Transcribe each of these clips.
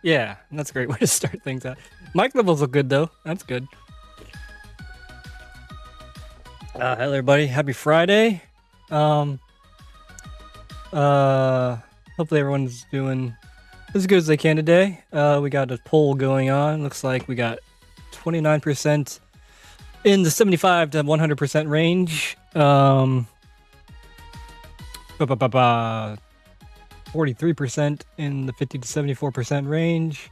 Yeah, that's a great way to start things out. Mic levels look good though. That's good. Hello everybody. Happy Friday. Um Hopefully everyone's doing as good as they can today. We got a poll going on. Looks like we got 29% in the 75 to 100% range. 43% in the 50 to 74% range.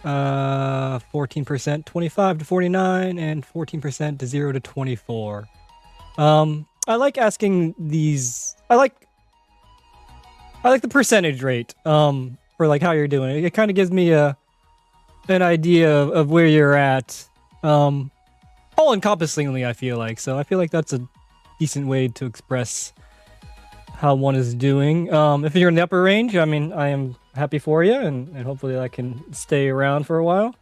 14% 25 to 49 and 14% to 0 to 24. I like asking these. I like the percentage rate for like how you're doing. It kind of gives me an idea of where you're at, all encompassingly, I feel like. So I feel like that's a decent way to express how one is doing. If you're in the upper range, I mean, I am happy for you, and hopefully I can stay around for a while.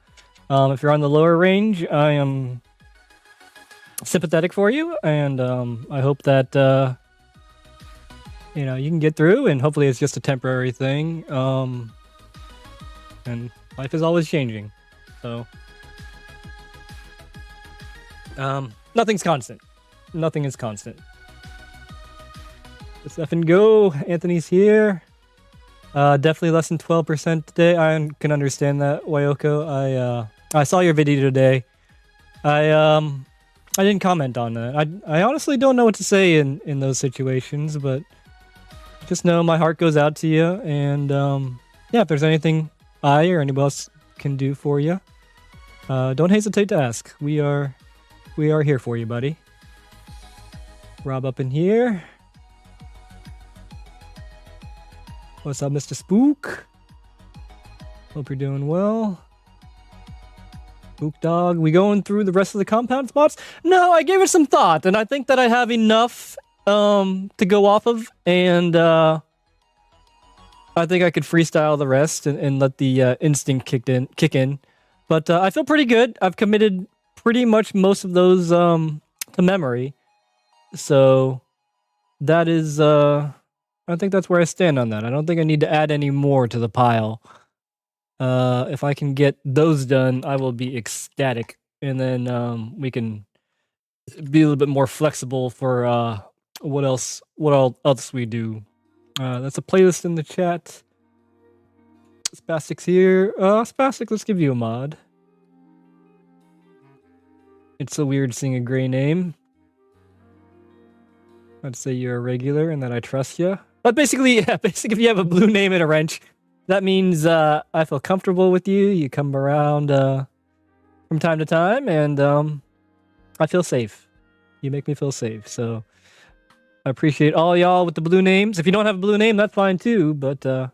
If you're on the lower range, I am sympathetic for you, and I hope that you can get through, and hopefully it's just a temporary thing. And life is always changing, so nothing's constant. Nothing is constant. Let's F and go. Anthony's here. Definitely less than 12% today. I can understand that, Wayoko. I saw your video today. I didn't comment on that. I honestly don't know what to say in those situations, but just know my heart goes out to you. And yeah, if there's anything I or anybody else can do for you, don't hesitate to ask. We are here for you, buddy. Rob up in here. What's up, Mr. Spook? Hope you're doing well. Spook Dog. We going through the rest of the compound spots? No, I gave it some thought, and I think that I have enough to go off of, and I think I could freestyle the rest and let the instinct kick in. But I feel pretty good. I've committed pretty much most of those to memory, so that is I think that's where I stand on that. I don't think I need to add any more to the pile. If I can get those done, I will be ecstatic. And then we can be a little bit more flexible for what else we do. That's a playlist in the chat. Spastic's here. Spastic, let's give you a mod. It's so weird seeing a gray name. I'd say you're a regular and that I trust you. But basically, if you have a blue name and a wrench, that means I feel comfortable with you. You come around from time to time, and I feel safe. You make me feel safe. So I appreciate all y'all with the blue names. If you don't have a blue name, that's fine too. But that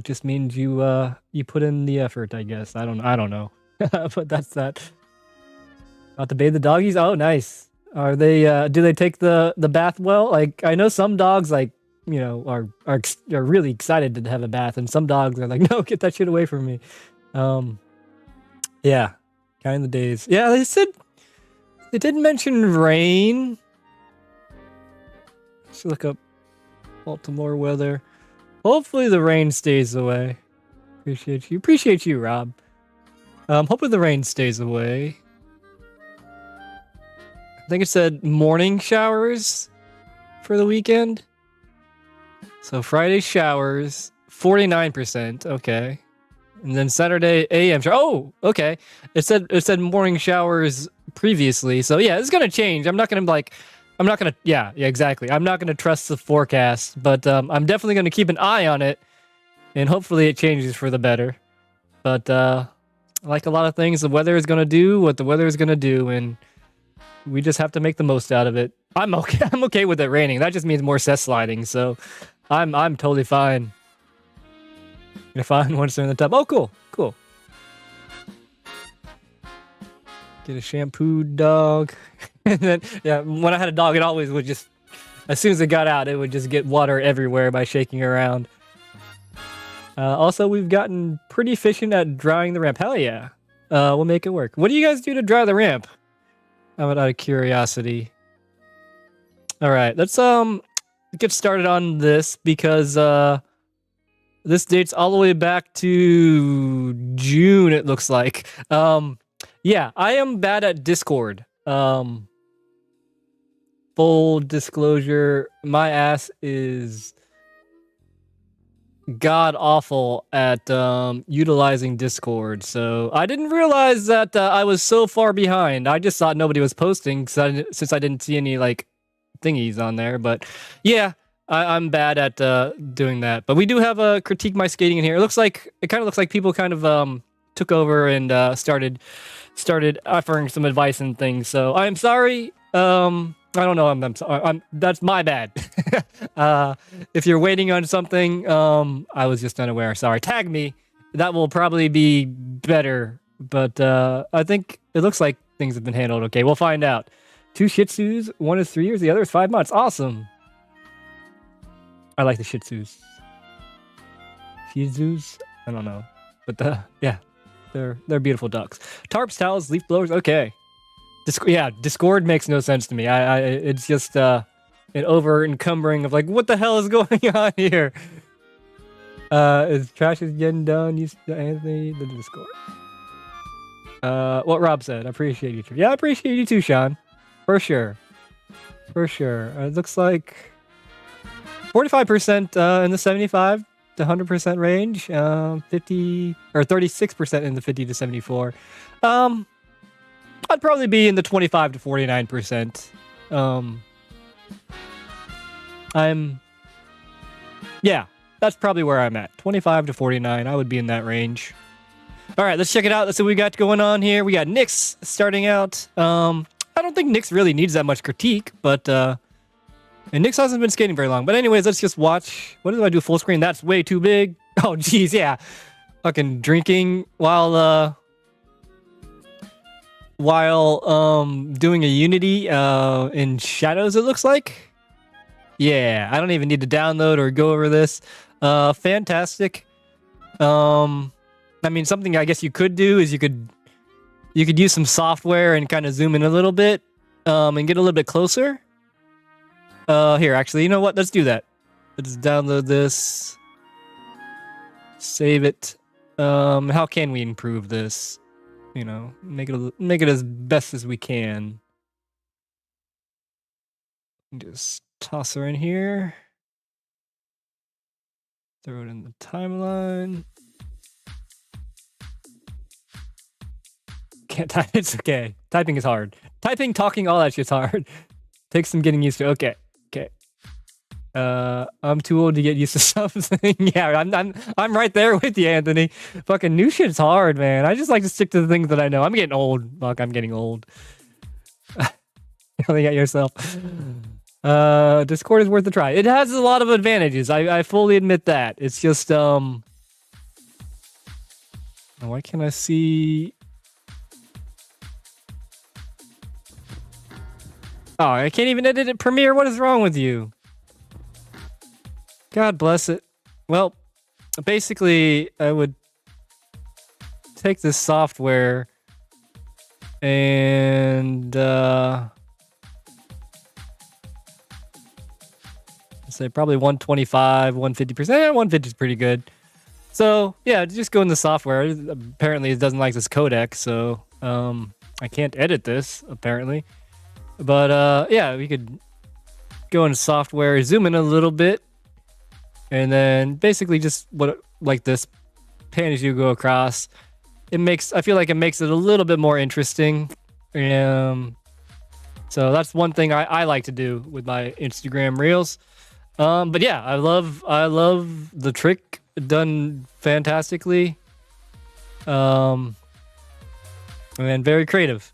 just means you put in the effort, I guess. I don't know. But that's that. About to bathe the doggies? Oh, nice. Are they? Do they take the bath well? Like, I know some dogs, like, are really excited to have a bath, and some dogs are like, no, get that shit away from me. Yeah, kind of days. Yeah, they didn't mention rain. Let's look up Baltimore weather. Hopefully the rain stays away. Appreciate you, Rob. Hopefully the rain stays away. I think it said morning showers for the weekend. So Friday showers, 49%. Okay. And then Saturday AM shower. Oh, okay. It said morning showers previously. So yeah, it's gonna change. Yeah, exactly. I'm not gonna trust the forecast, but I'm definitely gonna keep an eye on it, and hopefully it changes for the better. But like a lot of things, the weather is gonna do what the weather is gonna do, and we just have to make the most out of it. I'm okay. I'm okay with it raining. That just means more set sliding. So I'm totally fine. You're fine once they're in the tub. Oh, cool. Get a shampooed dog. And then, yeah, when I had a dog, it always would just, as soon as it got out, it would just get water everywhere by shaking around. Also, we've gotten pretty efficient at drying the ramp. Hell yeah. We'll make it work. What do you guys do to dry the ramp? Out of curiosity. All right, let's get started on this because This dates all the way back to June, it looks like. Yeah, I am bad at Discord. Full disclosure, my ass is god awful at utilizing Discord. So I didn't realize that I was so far behind. I just thought nobody was posting since I didn't see any like thingies on there. But yeah, I'm bad at doing that. But we do have a critique my skating in here. It kind of looks like people kind of took over and started offering some advice and things. So I'm sorry. I don't know. I'm sorry. That's my bad. If you're waiting on something, I was just unaware. Sorry. Tag me. That will probably be better. But I think it looks like things have been handled okay. We'll find out. 2 Shih Tzus. One is 3 years. The other is 5 months. Awesome. I like the Shih Tzus. Shih Tzus? I don't know. But yeah, they're beautiful ducks. Tarps, towels, leaf blowers. Okay. Discord makes no sense to me. It's just an over encumbering of like, what the hell is going on here? Is trash is getting done? Use Anthony the Discord. What Rob said. I appreciate you too. Yeah, I appreciate you too, Sean. For sure. It looks like 45% in the 75 to 100% range. 50 or 36% in the 50 to 74. I'd probably be in the 25 to 49%. Yeah, that's probably where I'm at. 25 to 49. I would be in that range. All right, let's check it out. Let's see what we got going on here. We got Nyx starting out. I don't think Nyx really needs that much critique, but and Nyx hasn't been skating very long. But anyways, let's just watch. What do I do full screen? That's way too big. Oh, geez, yeah. Fucking drinking while doing a Unity in Shadows, it looks like. Yeah, I don't even need to download or go over this. Fantastic. I mean, something I guess you could do is you could use some software and kind of zoom in a little bit and get a little bit closer. Here, actually, you know what? Let's do that. Let's download this. Save it. How can we improve this? You know, make it as best as we can. Just toss her in here. Throw it in the timeline. Can't type. It's okay. Typing is hard. Talking, all that shit's hard. Takes some getting used to. Okay. I'm too old to get used to something. Yeah, I'm right there with you, Anthony. Fucking new shit's hard, man. I just like to stick to the things that I know. I'm getting old. Fuck, I'm getting old. Yelling at yourself. Discord is worth a try. It has a lot of advantages. I fully admit that. It's just why can't I see? Oh, I can't even edit it. Premiere. What is wrong with you? God bless it. Well, basically, I would take this software and say probably 125, 150%. 150 is pretty good. So yeah, just go in the software. Apparently, it doesn't like this codec, so I can't edit this apparently. But yeah, we could go into software, zoom in a little bit. And then basically just like this pan as you go across. I feel like it makes it a little bit more interesting. So that's one thing I like to do with my Instagram reels. But yeah, I love the trick, done fantastically. And very creative.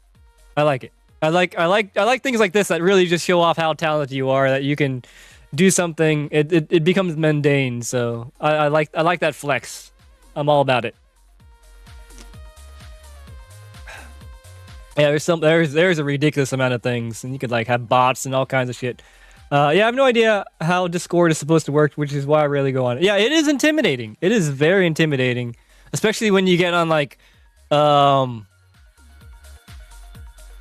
I like it. I like things like this that really just show off how talented you are, that you can do something, it becomes mundane. So I like that flex. I'm all about it. Yeah, there's a ridiculous amount of things, and you could like have bots and all kinds of shit. Yeah, I have no idea how Discord is supposed to work, which is why I rarely go on it. Yeah, it is intimidating. It is very intimidating, especially when you get on like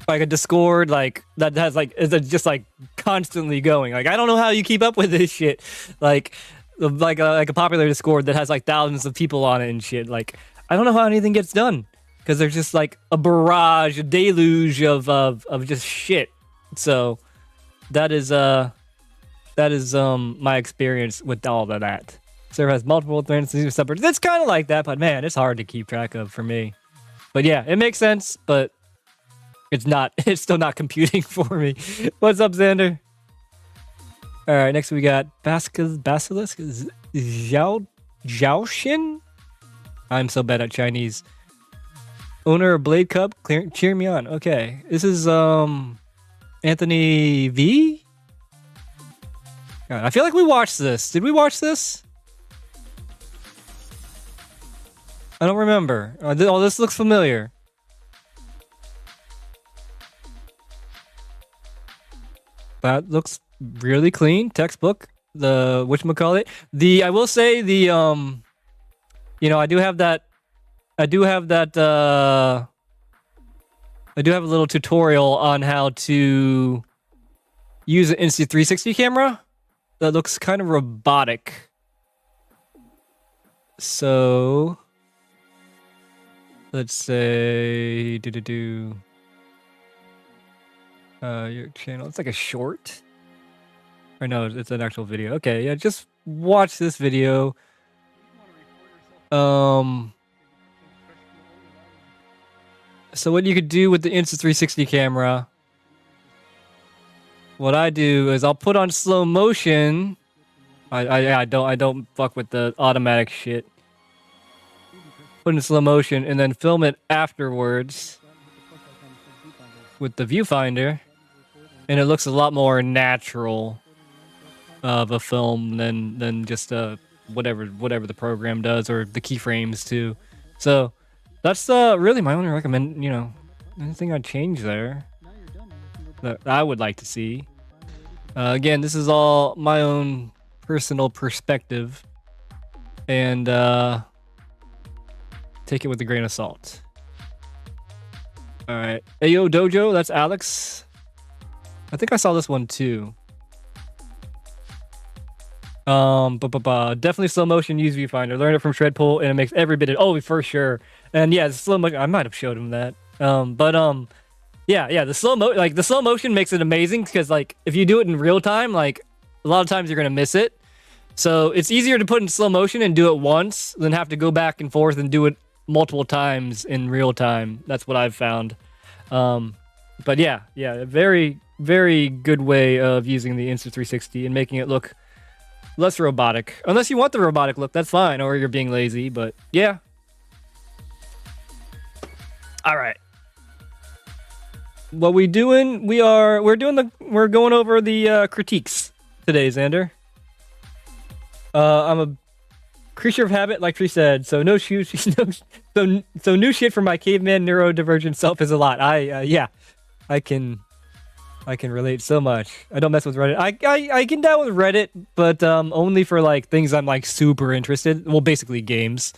a Discord like that has like is just like constantly going. Like I don't know how you keep up with this shit. Like like a popular Discord that has like thousands of people on it and shit. Like, I don't know how anything gets done because there's just like a barrage, a deluge of just shit. So that is my experience with all of that. Server has multiple threads, separate. It's kind of like that, but man, it's hard to keep track of for me. But yeah, it makes sense, but it's not. It's still not computing for me. What's up, Xander? All right, next we got Basilisk Zhaoxin. I'm so bad at Chinese. Owner of Blade Cup, cheer me on. Okay, this is Anthony V. God, I feel like we watched this. Did we watch this? I don't remember. Oh, this looks familiar. That looks really clean. Textbook. The whatchamacallit. I will say the you know, I do have a little tutorial on how to use an Insta360 camera that looks kind of robotic. So let's say your channel. It's like a short. Or no, it's an actual video. Okay, yeah, just watch this video. So what you could do with the Insta360 camera, what I do is I'll put on slow motion. I don't fuck with the automatic shit. Put in slow motion and then film it afterwards with the viewfinder, and it looks a lot more natural of a film than just whatever the program does, or the keyframes too. So that's really my only anything I'd change there that I would like to see. Again, this is all my own personal perspective, and take it with a grain of salt. All right, Ayo Dojo, that's Alex. I think I saw this one too. Definitely slow motion, use viewfinder. Learned it from Shredpool, and it makes every bit of, oh, for sure. And yeah, slow motion. I might have showed him that. Yeah, the slow motion makes it amazing because like if you do it in real time, like a lot of times you're gonna miss it. So it's easier to put in slow motion and do it once than have to go back and forth and do it multiple times in real time. That's what I've found. But yeah, a very, very good way of using the Insta360 and making it look less robotic. Unless you want the robotic look, that's fine, or you're being lazy, but yeah. All right. What we doing? We're going over the critiques today, Xander. I'm a creature of habit, like Tree said, so no shoes. So new shit for my caveman neurodivergent self is a lot. I can relate so much. I don't mess with Reddit. I can dabble with Reddit, but only for like things I'm like super interested. Well, basically games.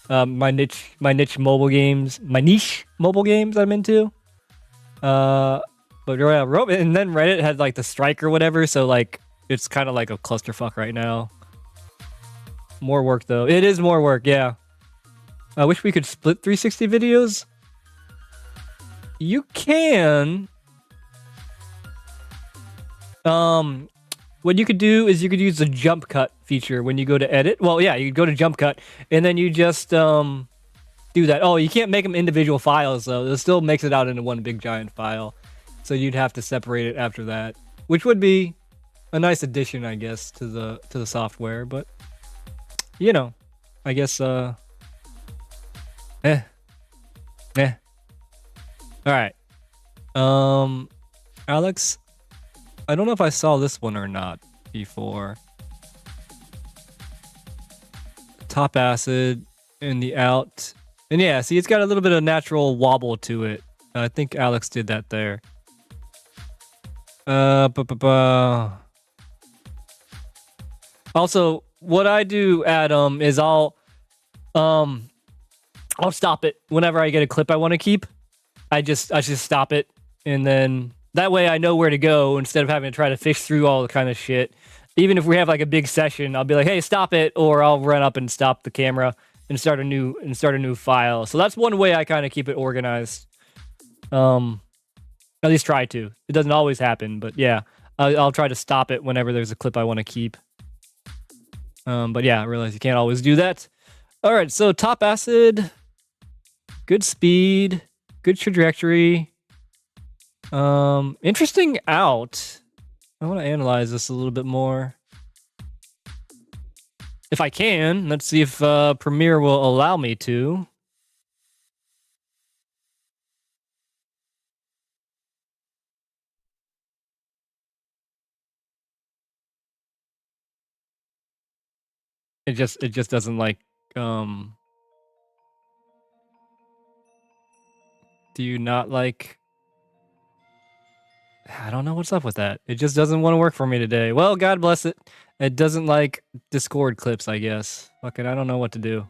My niche mobile games I'm into. But yeah, and then Reddit had like the strike or whatever, so like it's kind of like a clusterfuck right now. More work though. It is more work, yeah. I wish we could split 360 videos. You can. What you could do is you could use the jump cut feature when you go to edit. Well, yeah, you go to jump cut and then you just do that. Oh, you can't make them individual files though. It still makes it out into one big giant file. So you'd have to separate it after that, which would be a nice addition, I guess, to the software, but you know, I guess All right. Alex, I don't know if I saw this one or not before. Top acid in the out. And yeah, see, it's got a little bit of natural wobble to it. I think Alex did that there. Also, what I do, Adam, is I'll stop it whenever I get a clip I want to keep. I just stop it, and then that way I know where to go instead of having to try to fish through all the kind of shit. Even if we have like a big session, I'll be like, hey, stop it, or I'll run up and stop the camera and start a new file. So that's one way I kind of keep it organized. At least try to. It doesn't always happen, but yeah, I'll try to stop it whenever there's a clip I want to keep. But yeah, I realize you can't always do that. All right, so top acid, good speed, good trajectory. Interesting out. I want to analyze this a little bit more. If I can, let's see if Premiere will allow me to. It just doesn't like do you not like, I don't know what's up with that. It just doesn't want to work for me today. Well, God bless it. It doesn't like Discord clips, I guess. Fucking, I don't know what to do.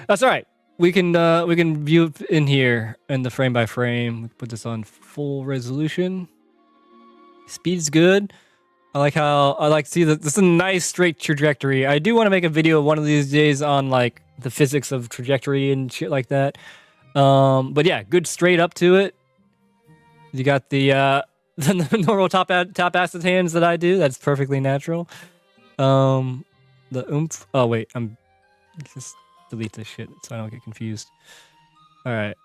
That's all right. We can view it in here in the frame by frame. We put this on full resolution. Speed's good. See that this is a nice straight trajectory. I do want to make a video one of these days on like the physics of trajectory and shit like that. But yeah, good straight up to it. You got the normal top acid hands that I do. That's perfectly natural. The oomph. Oh wait, I'm just delete this shit so I don't get confused. All right,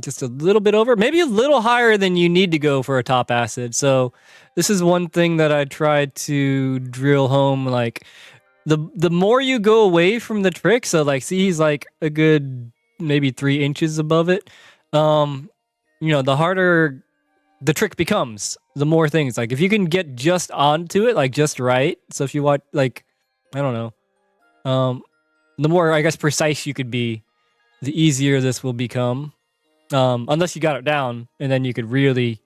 just a little bit over, maybe a little higher than you need to go for a top acid. So this is one thing that I tried to drill home. Like the more you go away from the trick, so like see he's like a good maybe 3 inches above it. You know, the harder the trick becomes, the more things. Like if you can get just onto it, like just right. So if you watch, like, I don't know, the more, I guess, precise you could be, the easier this will become. Unless you got it down, and then you could really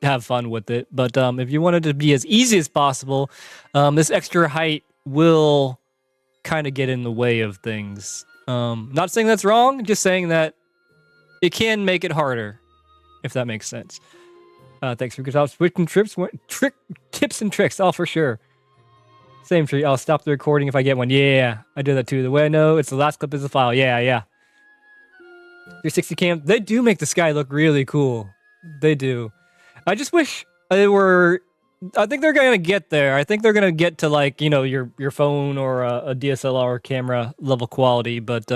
have fun with it. But if you wanted to be as easy as possible, this extra height will kind of get in the way of things. Not saying that's wrong, just saying that it can make it harder, if that makes sense. Thanks for switching tips and tricks. Oh, for sure. Same tree. I'll stop the recording if I get one. Yeah, I do that too. The way I know it's the last clip is the file. Yeah. 360 cam, they do make the sky look really cool. They do. I just wish they were. I think they're gonna get there. I think they're gonna get to like, you know, your phone or a DSLR camera level quality. But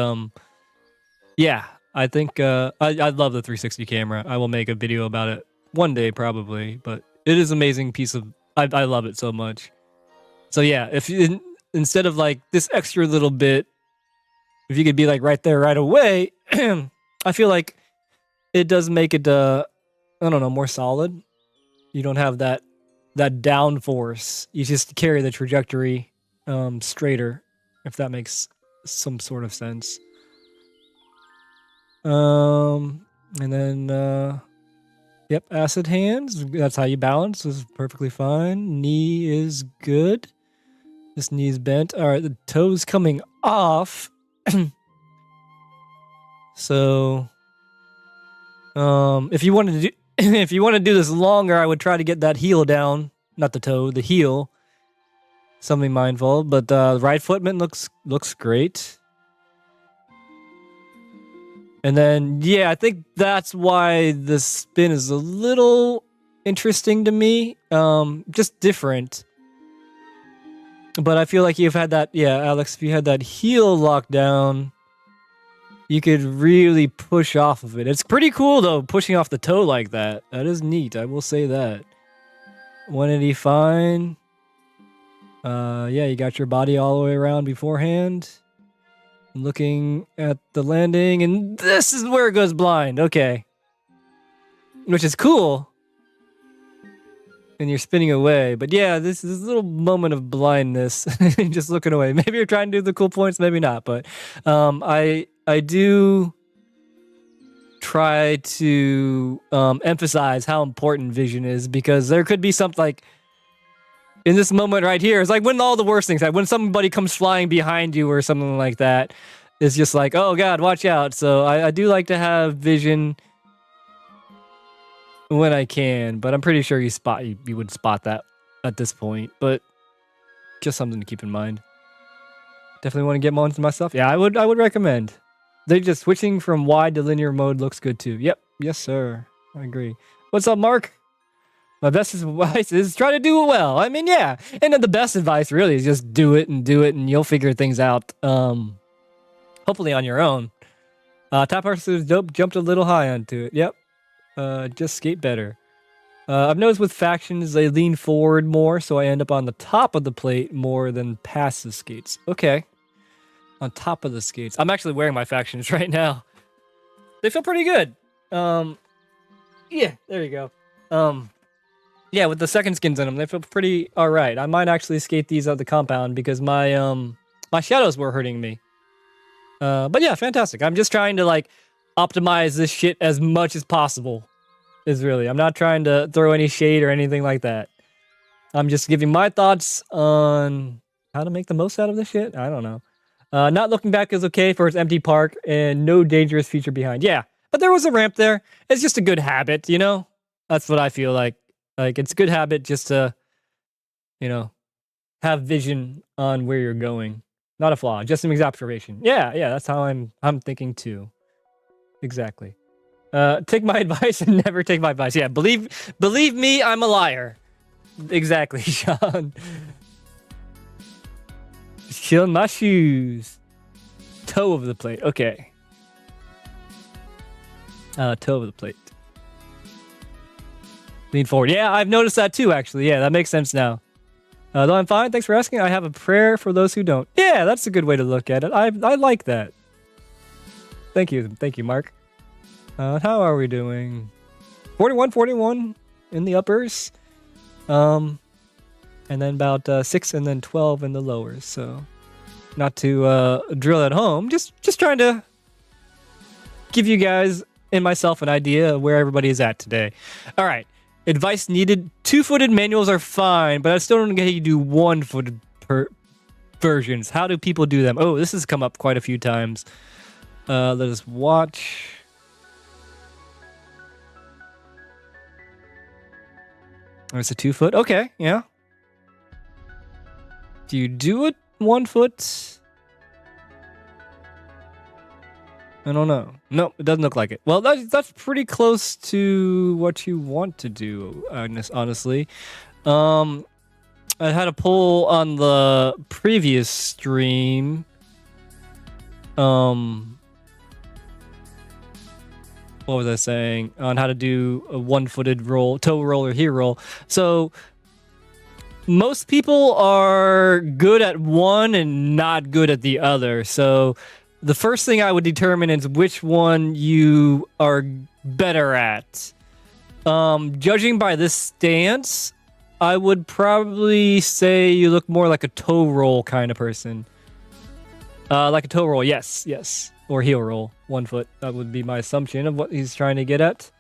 yeah, I think I love the 360 camera. I will make a video about it one day probably. But it is an amazing piece of. I love it so much. So yeah, if you, instead of like this extra little bit, if you could be like right there right away. I feel like it does make it, I don't know, more solid. You don't have that down force. You just carry the trajectory straighter, if that makes some sort of sense. And then, yep, acid hands. That's how you balance. This is perfectly fine. Knee is good. This knee's bent. All right, the toe's coming off. So, if you wanted to do, if you want to do this longer, I would try to get that heel down, not the toe, the heel. Something mindful, but right footman looks great. And then, yeah, I think that's why the spin is a little interesting to me, just different. But I feel like you've had that, yeah, Alex, if you had that heel locked down, you could really push off of it. It's pretty cool, though, pushing off the toe like that. That is neat, I will say that. 180 fine. Yeah, you got your body all the way around beforehand. Looking at the landing, and this is where it goes blind. Okay. Which is cool. And you're spinning away. But yeah, this little moment of blindness. Just looking away. Maybe you're trying to do the cool points, maybe not. But I do try to emphasize how important vision is, because there could be something like in this moment right here. It's like when all the worst things happen, when somebody comes flying behind you or something like that. It's just like, oh God, watch out. So I do like to have vision when I can, but I'm pretty sure you would spot that at this point, but just something to keep in mind. Definitely want to get more into my stuff. Yeah, I would recommend. They just switching from wide to linear mode looks good too. Yep. Yes, sir. I agree. What's up, Mark? My best advice is try to do it well. I mean, yeah. And then the best advice really is just do it and you'll figure things out. Hopefully on your own. Top artist jumped a little high onto it. Yep. Just skate better. I've noticed with factions, they lean forward more, so I end up on the top of the plate more than past the skates. Okay. On top of the skates. I'm actually wearing my factions right now. They feel pretty good. Yeah, there you go. Yeah, with the second skins in them, they feel pretty alright. I might actually skate these out the compound because my my shadows were hurting me. But yeah, fantastic. I'm just trying to like optimize this shit as much as possible. I'm not trying to throw any shade or anything like that. I'm just giving my thoughts on how to make the most out of this shit. I don't know. Not looking back is okay for its empty park and no dangerous feature behind. Yeah, but there was a ramp there. It's just a good habit, you know? That's what I feel like. Like, it's a good habit just to, you know, have vision on where you're going. Not a flaw, just an observation. Yeah, that's how I'm thinking too. Exactly. Take my advice and never take my advice. Yeah, believe me, I'm a liar. Exactly, Sean. Just killing my shoes. Toe of the plate. Okay. Toe of the plate. Lean forward. Yeah, I've noticed that too, actually. Yeah, that makes sense now. Though I'm fine, thanks for asking. I have a prayer for those who don't. Yeah, that's a good way to look at it. I like that. Thank you, Mark. How are we doing? 41 in the uppers. And then about 6 and then 12 in the lowers. So, not to drill at home. Just trying to give you guys and myself an idea of where everybody is at today. All right. Advice needed. 2-footed manuals are fine, but I still don't get how you do 1-footed versions. How do people do them? Oh, this has come up quite a few times. Let us watch. Oh, it's a 2-foot. Okay, yeah. Do you do it 1 foot? I don't know. No, it doesn't look like it. Well, that's pretty close to what you want to do, honestly. I had a poll on the previous stream. What was I saying? On how to do a 1-footed roll, toe roll, or heel roll. So most people are good at one and not good at the other. So the first thing I would determine is which one you are better at. Judging by this stance, I would probably say you look more like a toe roll kind of person. Like a toe roll, yes. Or heel roll, 1 foot. That would be my assumption of what he's trying to get at.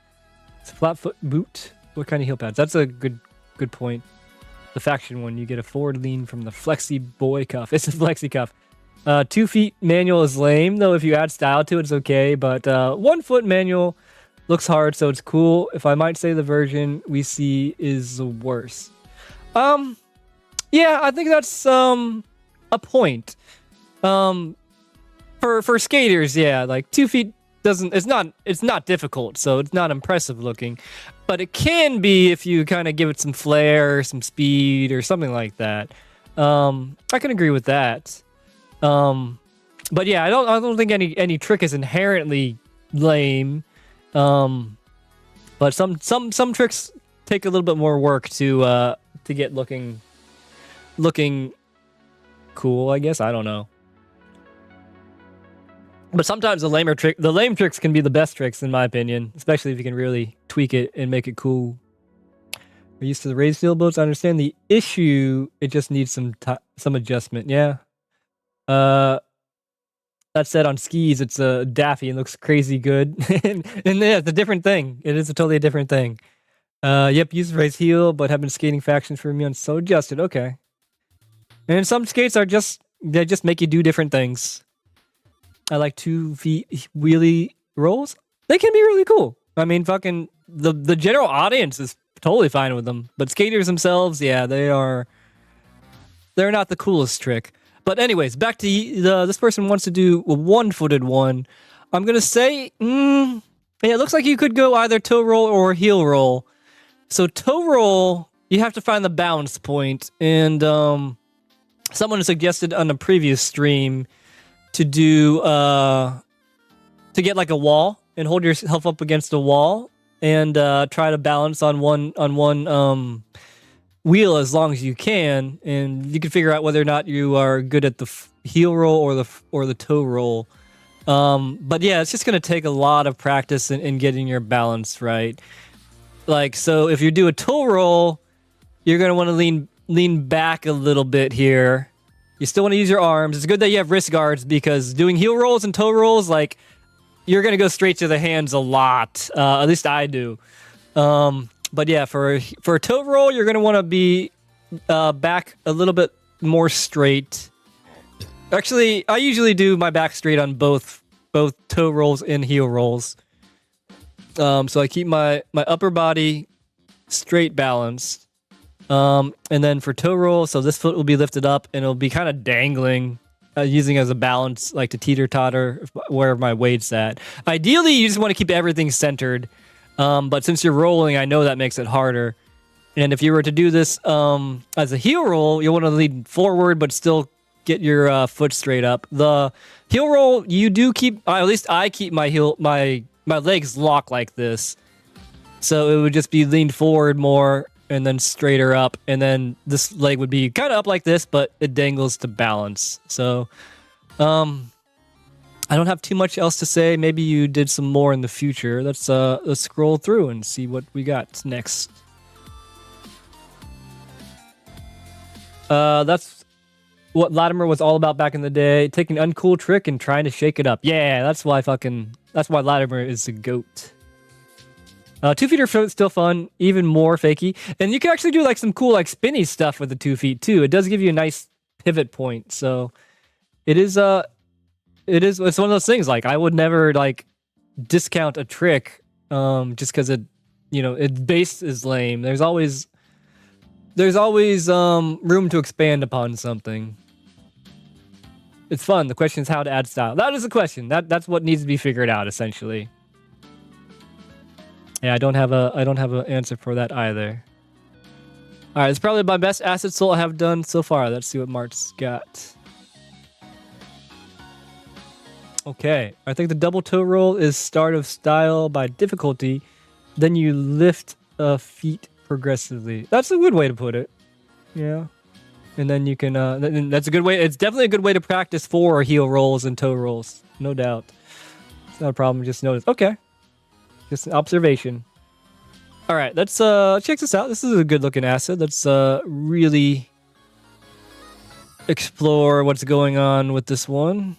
It's a flat foot boot. What kind of heel pads? That's a good point. The faction one, you get a forward lean from the flexi boy cuff. It's a flexi cuff. 2 feet manual is lame, though if you add style to it, it's okay. But 1 foot manual looks hard, so it's cool. If I might say the version we see is the worst. Yeah, I think that's a point. For skaters, yeah, like 2 feet it's not difficult, so it's not impressive looking. But it can be if you kind of give it some flair, some speed, or something like that. I can agree with that. But yeah, I don't think any trick is inherently lame. But some tricks take a little bit more work to get looking cool, I guess. I don't know. But sometimes the lame tricks can be the best tricks, in my opinion, especially if you can really tweak it and make it cool. We're used to the raised field boats. I understand the issue. It just needs some adjustment. Yeah. That said, on skis, it's a daffy and looks crazy good. and yeah, it's a different thing. It is a totally different thing. Yep, use raised heel, but have been skating factions for me on so adjusted. Okay. And some skates they just make you do different things. I like 2 feet wheelie rolls. They can be really cool. I mean, fucking the general audience is totally fine with them. But skaters themselves, yeah, they're not the coolest trick. But anyways, back to this person wants to do a one-footed one. I'm gonna say, yeah, it looks like you could go either toe roll or heel roll. So toe roll, you have to find the balance point, and someone suggested on a previous stream to do to get like a wall and hold yourself up against a wall and try to balance on one wheel as long as you can, and you can figure out whether or not you are good at the heel roll or the toe roll. But yeah, it's just gonna take a lot of practice in getting your balance right. Like, so if you do a toe roll, you're gonna want to lean back a little bit here. You still want to use your arms. It's good that you have wrist guards, because doing heel rolls and toe rolls, like, you're gonna go straight to the hands a lot. At least I do. But yeah, for a toe roll, you're gonna want to be back a little bit more straight. Actually, I usually do my back straight on both toe rolls and heel rolls. So I keep my upper body straight balanced. And then for toe roll, so this foot will be lifted up and it'll be kind of dangling, using as a balance, like to teeter-totter where my weight's at. Ideally, you just want to keep everything centered. But since you're rolling, I know that makes it harder. And if you were to do this as a heel roll, you'll want to lean forward but still get your foot straight up. The heel roll, you do keep, at least I keep my legs locked like this. So it would just be leaned forward more and then straighter up. And then this leg would be kind of up like this, but it dangles to balance. So I don't have too much else to say. Maybe you did some more in the future. Let's scroll through and see what we got next. That's what Latimer was all about back in the day. Taking an uncool trick and trying to shake it up. Yeah, that's why Latimer is the GOAT. 2 feet are still fun, even more fakey. And you can actually do like some cool like spinny stuff with the 2 feet too. It does give you a nice pivot point. So it's one of those things, like, I would never like discount a trick just because its base is lame. There's always room to expand upon something. It's fun. The question is how to add style. That is the question. That's what needs to be figured out, essentially. Yeah, I don't have an answer for that either. All right, it's probably my best acid soul I have done so far. Let's see what Mart's got. Okay, I think the double toe roll is start of style by difficulty. Then you lift feet progressively. That's a good way to put it. Yeah. And then you can, that's a good way. It's definitely a good way to practice for heel rolls and toe rolls. No doubt. It's not a problem. Just notice. Okay. Just an observation. All right. Let's check this out. This is a good looking acid. Let's really explore what's going on with this one.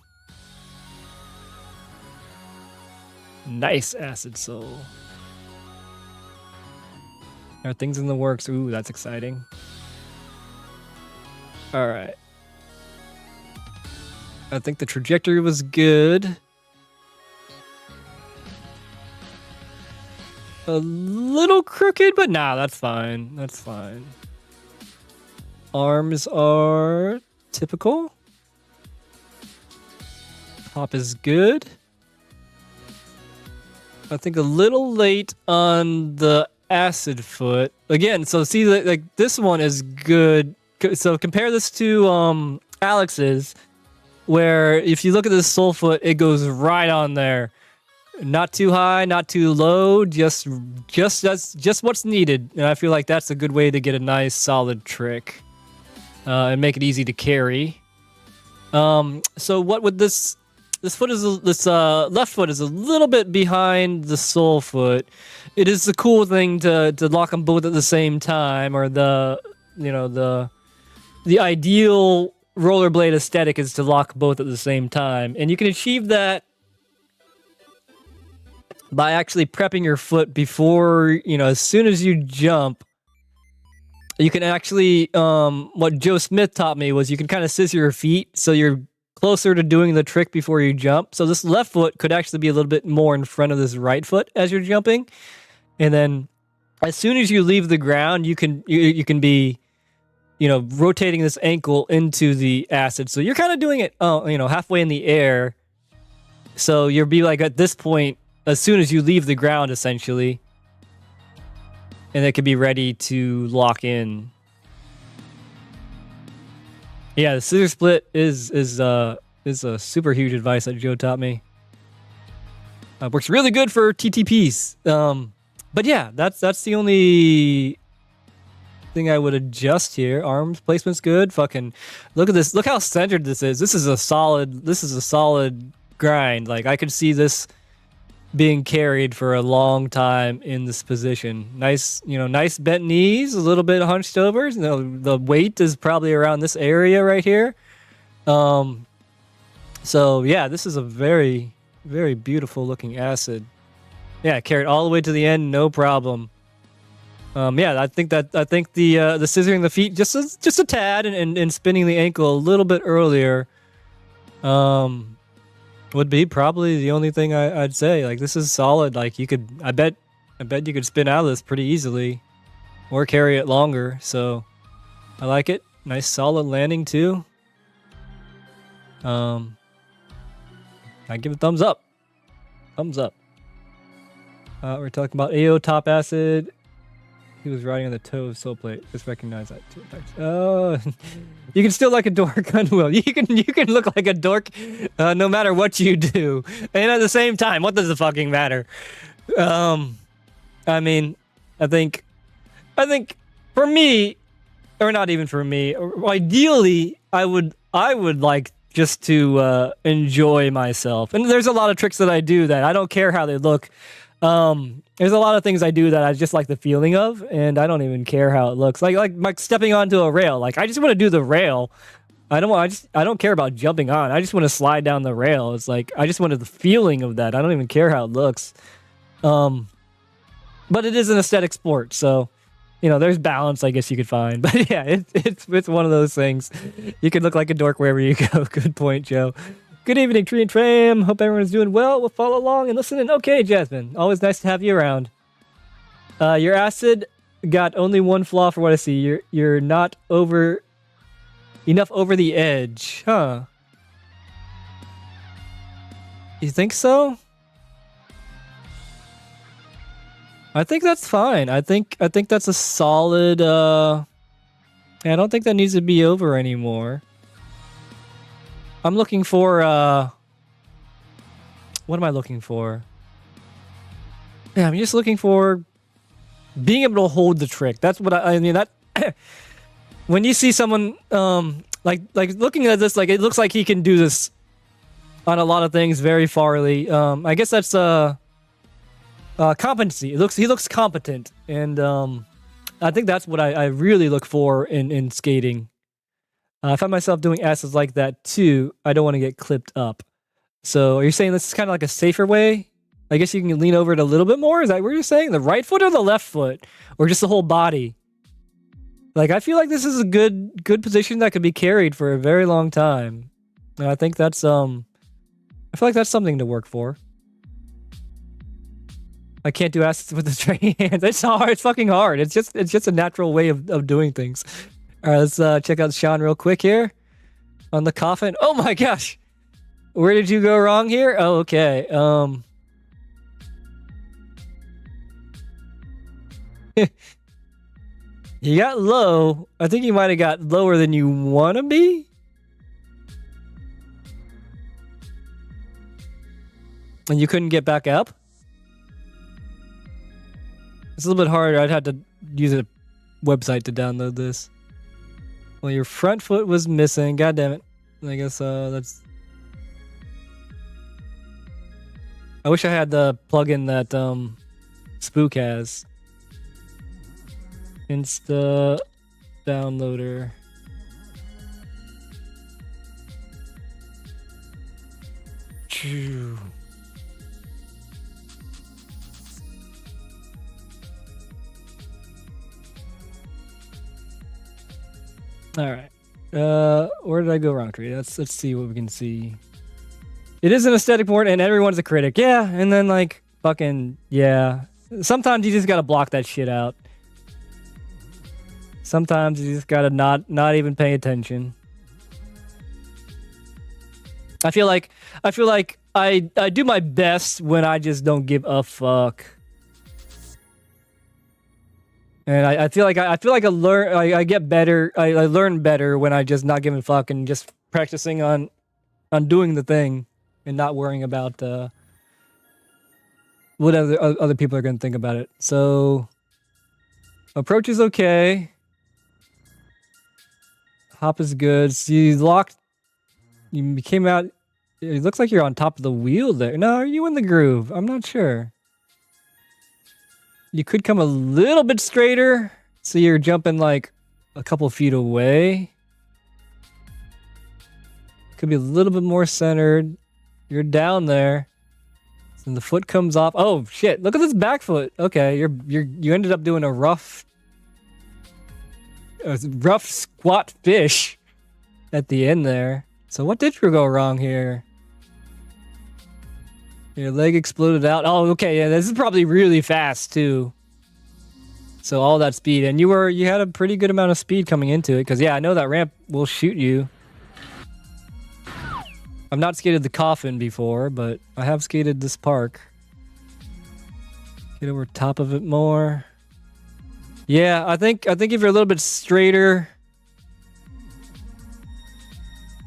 Nice acid soul. Are things in the works? Ooh, that's exciting. All right. I think the trajectory was good. A little crooked, but nah, that's fine. That's fine. Arms are typical. Pop is good. I think a little late on the acid foot. Again, so see, like this one is good. So compare this to Alex's, where if you look at this soul foot, it goes right on there. Not too high, not too low, just what's needed. And I feel like that's a good way to get a nice solid trick and make it easy to carry. So what would this foot is this left foot is a little bit behind the soul foot. It is a cool thing to lock them both at the same time, or the ideal rollerblade aesthetic is to lock both at the same time, and you can achieve that by actually prepping your foot before, as soon as you jump. You can actually, what Joe Smith taught me was you can kind of scissor your feet so you're closer to doing the trick before you jump. So this left foot could actually be a little bit more in front of this right foot as you're jumping. And then as soon as you leave the ground, you can be, rotating this ankle into the acid. So you're kind of doing it, halfway in the air. So you'll be like at this point, as soon as you leave the ground, essentially, and it could be ready to lock in. Yeah, the scissor split is a super huge advice that Joe taught me. Works really good for TTPs. But yeah, that's the only thing I would adjust here. Arms placement's good. Fucking look at this. Look how centered this is. This is a solid grind. Like, I could see this being carried for a long time in this position. Nice bent knees, a little bit hunched over. The weight is probably around this area right here. So yeah, this is a very, very beautiful looking acid. Yeah, carried all the way to the end, no problem. Yeah, I think the scissoring the feet just a tad and spinning the ankle a little bit earlier would be probably the only thing I'd say. Like, this is solid. Like, I bet you could spin out of this pretty easily or carry it longer. So I like it. Nice solid landing too. I give it a thumbs up. Thumbs up. We're talking about AO top acid. He was riding on the toe of soul plate. Just recognize that too. Oh, you can still like a dork on Will. You can look like a dork no matter what you do. And at the same time, what does it fucking matter? I mean, I think for me, or not even for me, ideally, I would like just to enjoy myself. And there's a lot of tricks that I do that I don't care how they look. There's a lot of things I do that I just like the feeling of, and I don't even care how it looks. Like stepping onto a rail. Like, I just want to do the rail. I don't care about jumping on. I just want to slide down the rail. It's like, I just wanted the feeling of that. I don't even care how it looks. But it is an aesthetic sport, so there's balance, I guess you could find. But yeah, it's one of those things. You can look like a dork wherever you go. Good point, Joe. Good evening, Tree and Tram. Hope everyone's doing well. We'll follow along and listen in. Okay, Jasmine. Always nice to have you around. Your acid got only one flaw for what I see. You're not enough over the edge. Huh. You think so? I think that's fine. I think that's a solid I don't think that needs to be over anymore. I'm looking for, what am I looking for? Yeah, I'm just looking for being able to hold the trick. That's what I mean, that, when you see someone, like looking at this, like, it looks like he can do this on a lot of things very farly. I guess that's, competency. He looks competent. And, I think that's what I really look for in skating. I find myself doing acids like that too. I don't want to get clipped up. So are you saying this is kind of like a safer way? I guess you can lean over it a little bit more? Is that what you're saying? The right foot or the left foot? Or just the whole body? Like, I feel like this is a good position that could be carried for a very long time. And I think that's, I feel like that's something to work for. I can't do acids with the straight hands. It's hard. It's fucking hard. It's just a natural way of doing things. All right, let's check out Sean real quick here on the coffin. Oh my gosh, where did you go wrong here? Oh, okay. You got low. I think you might have got lower than you want to be. And you couldn't get back up? It's a little bit harder. I'd have to use a website to download this. Well, your front foot was missing. God damn it. I guess that's... I wish I had the plugin that Spook has. Insta downloader. Choo. All right. Where did I go wrong, Tree? Let's see what we can see. It is an aesthetic board, and everyone's a critic. Yeah, and then, like, fucking, yeah. Sometimes you just gotta block that shit out. Sometimes you just gotta not even pay attention. I feel like I do my best when I just don't give a fuck. And I feel like I get better. I learn better when I just not giving a fuck and just practicing on doing the thing and not worrying about what other people are going to think about it. So approach is okay. Hop is good. So you locked. You came out. It looks like you're on top of the wheel there. No, are you in the groove? I'm not sure. You could come a little bit straighter, so you're jumping like a couple feet away. Could be a little bit more centered. You're down there. And the foot comes off. Oh shit! Look at this back foot. Okay, you ended up doing a rough squat fish at the end there. So what did go wrong here? Your leg exploded out. Oh, okay. Yeah, this is probably really fast too. So all that speed, and you had a pretty good amount of speed coming into it, because yeah, I know that ramp will shoot you. I've not skated the coffin before, but I have skated this park. Get over top of it more. Yeah, I think if you're a little bit straighter.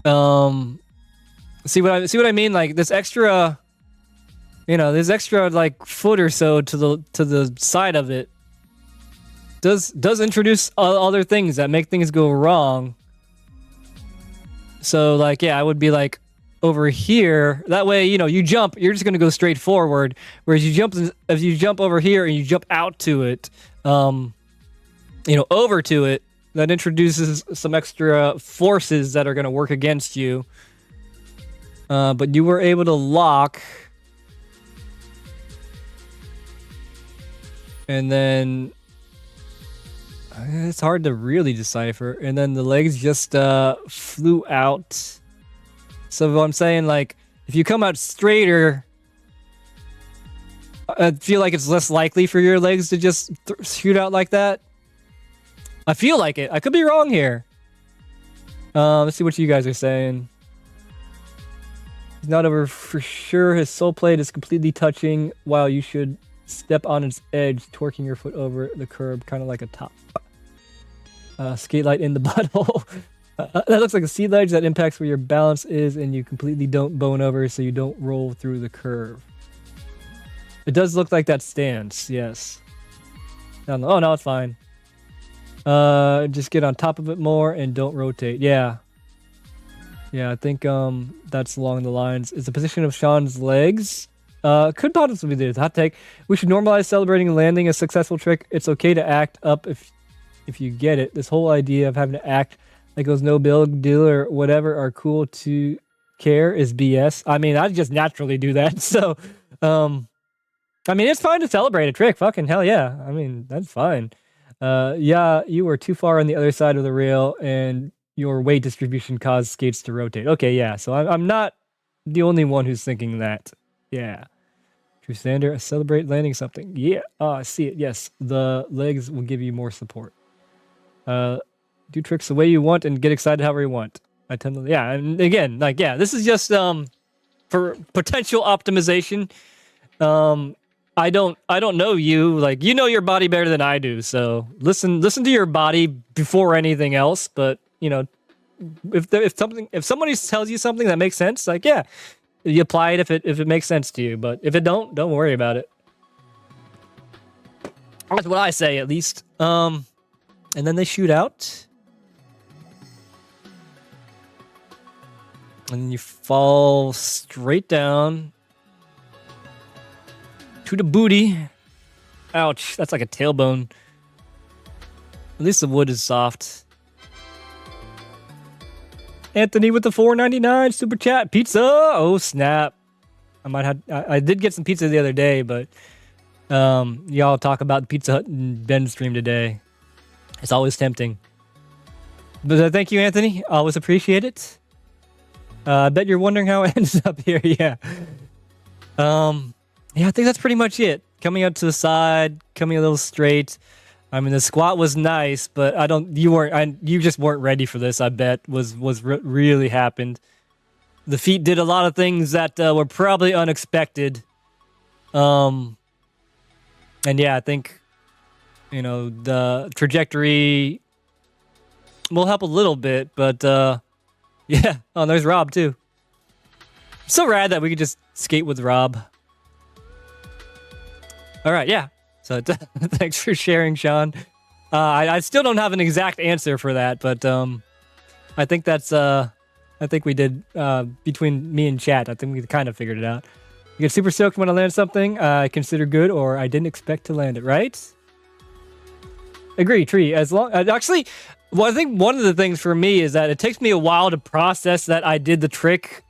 See what I mean? Like this extra, this extra like foot or so to the side of it does introduce other things that make things go wrong. So like, yeah, I would be like over here. That way, you jump, you're just gonna go straight forward. Whereas if you jump over here and you jump out to it, over to it, that introduces some extra forces that are gonna work against you. But you were able to lock. And then it's hard to really decipher. And then the legs just flew out. So I'm saying, like, if you come out straighter, I feel like it's less likely for your legs to just shoot out like that. I feel like it. I could be wrong here. Let's see what you guys are saying. He's not over for sure. His sole plate is completely touching, while you should step on its edge, torquing your foot over the curb, kind of like a top. Skate light in the butthole. That looks like a seat ledge that impacts where your balance is, and you completely don't bone over, so you don't roll through the curve. It does look like that stance, yes. Oh no, it's fine. Just get on top of it more and don't rotate. Yeah, I think that's along the lines. It's the position of Sean's legs. Could possibly be the hot take. We should normalize celebrating and landing a successful trick. It's okay to act up if you get it. This whole idea of having to act like it was no big deal or whatever are cool to care is BS. I mean, I just naturally do that. So, I mean, it's fine to celebrate a trick. Fucking hell yeah. I mean, that's fine. Yeah, you were too far on the other side of the rail, and your weight distribution caused skates to rotate. Okay, yeah. So I'm not the only one who's thinking that. Yeah. True standard. Celebrate landing something. Yeah. I see it. Yes. The legs will give you more support. Do tricks the way you want and get excited however you want. I tend to, yeah. And again, like, yeah, this is just for potential optimization. I don't know you. Like, you know your body better than I do. So listen to your body before anything else. But if somebody tells you something that makes sense, like, yeah, you apply it if it makes sense to you. But if it don't worry about it. That's what I say, at least. And then they shoot out. And then you fall straight down to the booty. Ouch, that's like a tailbone. At least the wood is soft. Anthony with the $4.99 super chat. Pizza! Oh, snap. I did get some pizza the other day, but y'all talk about the Pizza Hut and Ben stream today. It's always tempting. But thank you, Anthony. Always appreciate it. I bet you're wondering how it ends up here. Yeah. Yeah, I think that's pretty much it. Coming out to the side, coming a little straight. I mean, the squat was nice, but you just weren't ready for this. I bet really happened. The feet did a lot of things that were probably unexpected. And yeah, I think, the trajectory will help a little bit, but yeah. Oh, there's Rob too. So rad that we could just skate with Rob. All right, yeah. So thanks for sharing, Sean. I still don't have an exact answer for that, but I think that's I think we did between me and chat. I think we kind of figured it out. You get super stoked when I land something I consider good, or I didn't expect to land it. Right? Agree, Tree. As long actually, well, I think one of the things for me is that it takes me a while to process that I did the trick.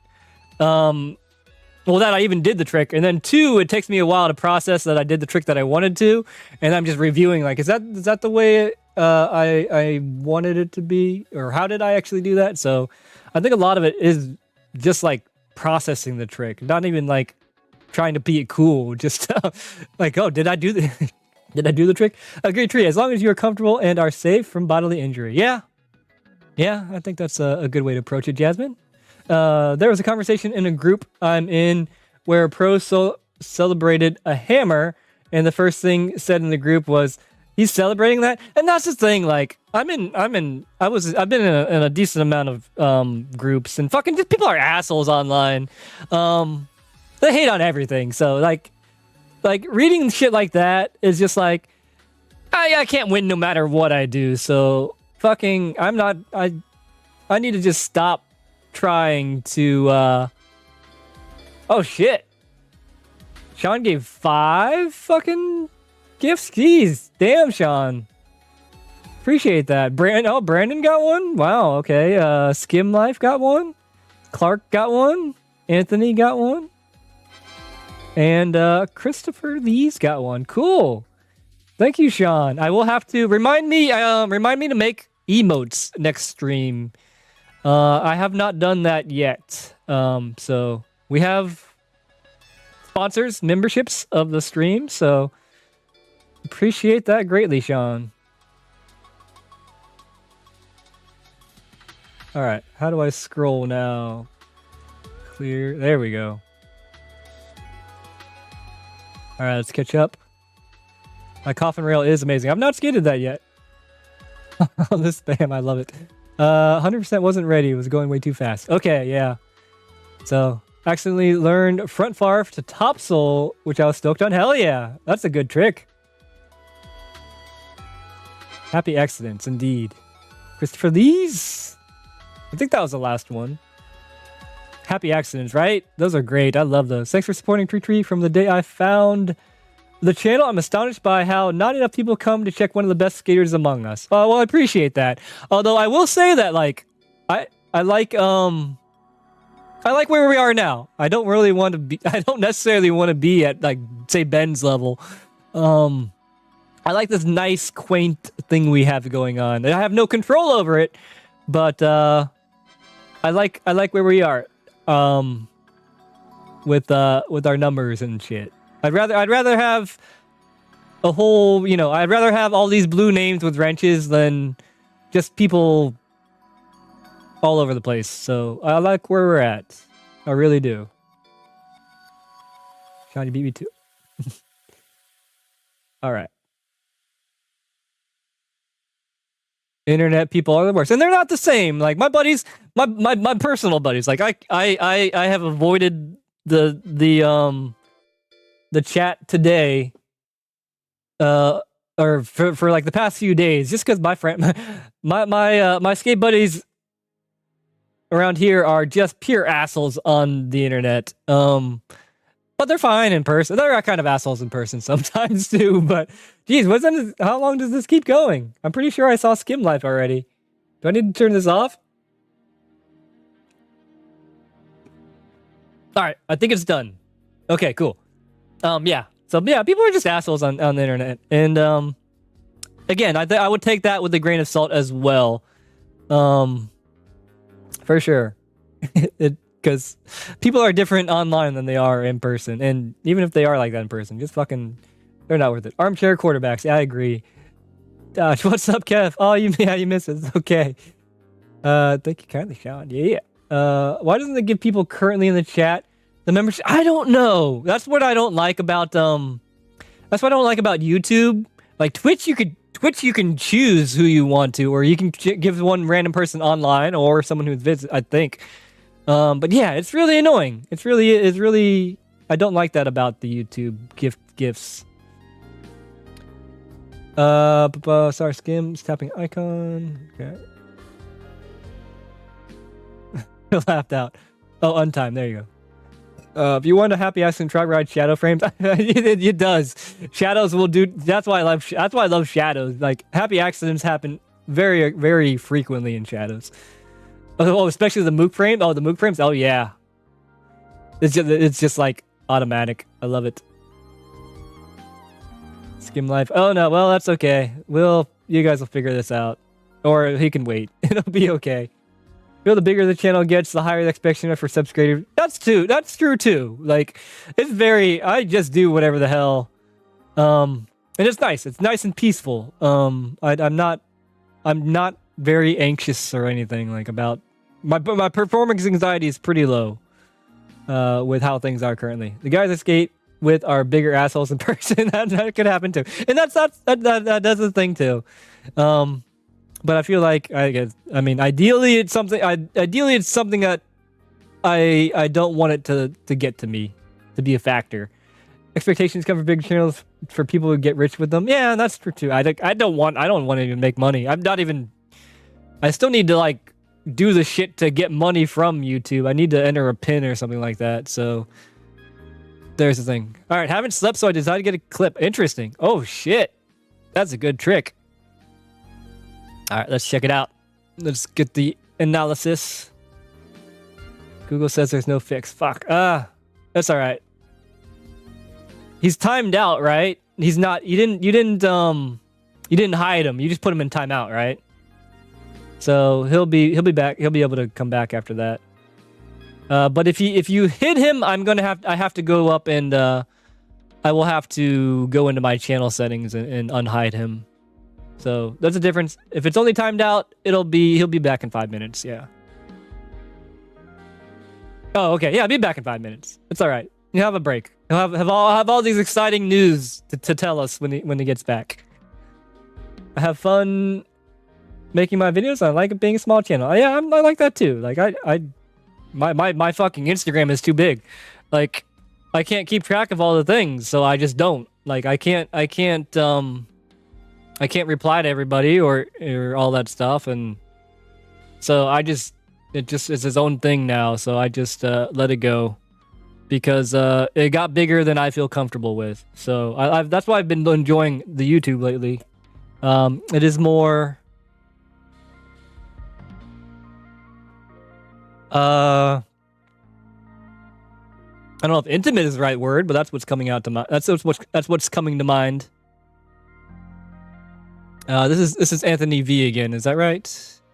Well, that I even did the trick, and then 2, it takes me a while to process that I did the trick that I wanted to, and I'm just reviewing, like, is that the way I wanted it to be, or how did I actually do that? So, I think a lot of it is just like processing the trick, not even like trying to be cool, just like, oh, did I do the did I do the trick? Agree, Tree. As long as you are comfortable and are safe from bodily injury, yeah, I think that's a good way to approach it, Jasmine. There was a conversation in a group I'm in where a pro celebrated a hammer, and the first thing said in the group was, "He's celebrating that." And that's the thing. Like, I've been in a decent amount of groups, and fucking just people are assholes online. They hate on everything. So like reading shit like that is just like, I can't win no matter what I do. So fucking, I need to just stop trying to oh shit, Sean gave 5 fucking gifts. Jeez, damn, Sean, appreciate that. Brandon got one. Wow, okay. Skim Life got one. Clark got one. Anthony got one. And Christopher Lee's got one. Cool. Thank you, Sean. I will have to remind me to make emotes next stream. I have not done that yet. So we have sponsors, memberships of the stream. So appreciate that greatly, Sean. All right. How do I scroll now? Clear. There we go. All right. Let's catch up. My coffin rail is amazing. I've not skated that yet. On this spam, I love it. 100% wasn't ready. It was going way too fast. Okay, yeah. So, accidentally learned front farf to topsoul, which I was stoked on. Hell yeah. That's a good trick. Happy accidents, indeed. Christopher Lees. I think that was the last one. Happy accidents, right? Those are great. I love those. Thanks for supporting Tree from the day I found the channel. I'm astonished by how not enough people come to check one of the best skaters among us. Well, I appreciate that. Although I will say that, like, I like where we are now. I don't necessarily want to be at, like, say, Ben's level. I like this nice, quaint thing we have going on. I have no control over it, but I like where we are. With our numbers and shit. I'd rather have a whole, I'd rather have all these blue names with wrenches than just people all over the place. So I like where we're at. I really do. Sean, you beat me too. All right. Internet people are the worst, and they're not the same. Like my buddies, my personal buddies. Like I have avoided the chat today, or for like the past few days, just because my skate buddies around here are just pure assholes on the internet. But they're fine in person. They're kind of assholes in person sometimes too. But geez, how long does this keep going? I'm pretty sure I saw Skim Life already. Do I need to turn this off? All right, I think it's done. Okay, cool. Yeah. So yeah, people are just assholes on the internet, and again, I would take that with a grain of salt as well. For sure. Because people are different online than they are in person. And even if they are like that in person, just fucking, they're not worth it. Armchair quarterbacks. Yeah, I agree. What's up, Kev? Oh, you missed it. It's okay. Thank you kindly, Sean. Yeah. Why doesn't it give people currently in the chat the membership? I don't know. That's what I don't like about That's what I don't like about YouTube. Like Twitch, you can choose who you want to, or you can give one random person online or someone who's visit. I think. But yeah, it's really annoying. It's really. I don't like that about the YouTube gifts. Sorry, Skims tapping icon. Okay. Laughed out. Oh, untime. There you go. If you want a happy accident, try ride shadow frames. it does. Shadows will do. That's why I love shadows. Like happy accidents happen very, very frequently in shadows. Oh, especially the Mook frame. Oh, the Mook frames. Oh yeah. It's just like automatic. I love it. Skim life. Oh no. Well, that's okay. You guys will figure this out, or he can wait. It'll be okay. Feel the bigger the channel gets, the higher the expectation for subscribers. That's true too. Like, it's very. I just do whatever the hell, and it's nice. It's nice and peaceful. I'm not very anxious or anything like about my performance anxiety is pretty low, with how things are currently. The guys I skate with are bigger assholes in person. that could happen too, and that does the thing too. But I feel like ideally it's something that I don't want it to get to me, to be a factor. Expectations come for big channels for people who get rich with them. Yeah, that's true too. I don't want to even make money. I still need to like do the shit to get money from YouTube. I need to enter a pin or something like that. So there's the thing. All right, haven't slept, so I decided to get a clip. Interesting. Oh shit, that's a good trick. All right, let's check it out. Let's get the analysis. Google says there's no fix. Fuck. That's all right. He's timed out, right? He's not. You didn't hide him. You just put him in timeout, right? So he'll be back. He'll be able to come back after that. But if you hit him, I have to go up and I will have to go into my channel settings and unhide him. So that's a difference. If it's only timed out, he'll be back in 5 minutes. Yeah. Oh, okay. Yeah, I'll be back in 5 minutes. It's all right. You have a break. He'll have all these exciting news to tell us when he gets back. I have fun making my videos. I like it being a small channel. Yeah, I like that too. Like my fucking Instagram is too big. Like I can't keep track of all the things, so I just don't. Like I can't reply to everybody or all that stuff, and so it's his own thing now. So I just let it go because it got bigger than I feel comfortable with. So that's why I've been enjoying the YouTube lately. It is more. I don't know if intimate is the right word, but that's what's coming out to mind. That's what's coming to mind. This is Anthony V again. Is that right?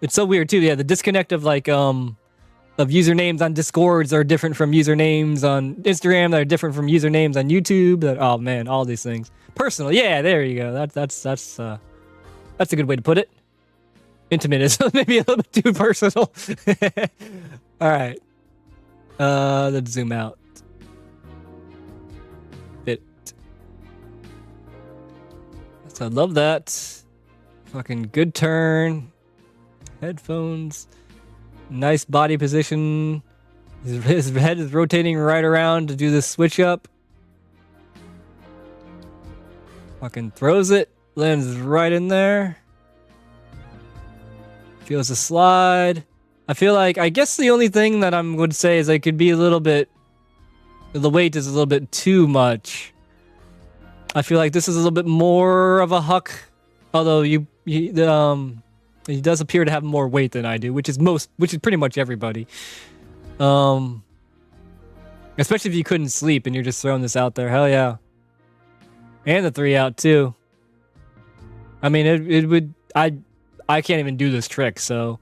It's so weird too. Yeah, the disconnect of like of usernames on Discords are different from usernames on Instagram. That are different from usernames on YouTube. Oh man, all these things. Personal. Yeah, there you go. That's a good way to put it. Intimate is maybe a little bit too personal. All right. Let's zoom out. Bit. So I love that. Fucking good turn. Headphones. Nice body position. His head is rotating right around to do this switch up. Fucking throws it. Lands right in there. Feels a slide. I feel like, I guess the only thing that I would say is I could be a little bit, the weight is a little bit too much. I feel like this is a little bit more of a huck, although he does appear to have more weight than I do, which is pretty much everybody. Especially if you couldn't sleep and you're just throwing this out there. Hell yeah. And the 3 out too. I mean, I can't even do this trick, so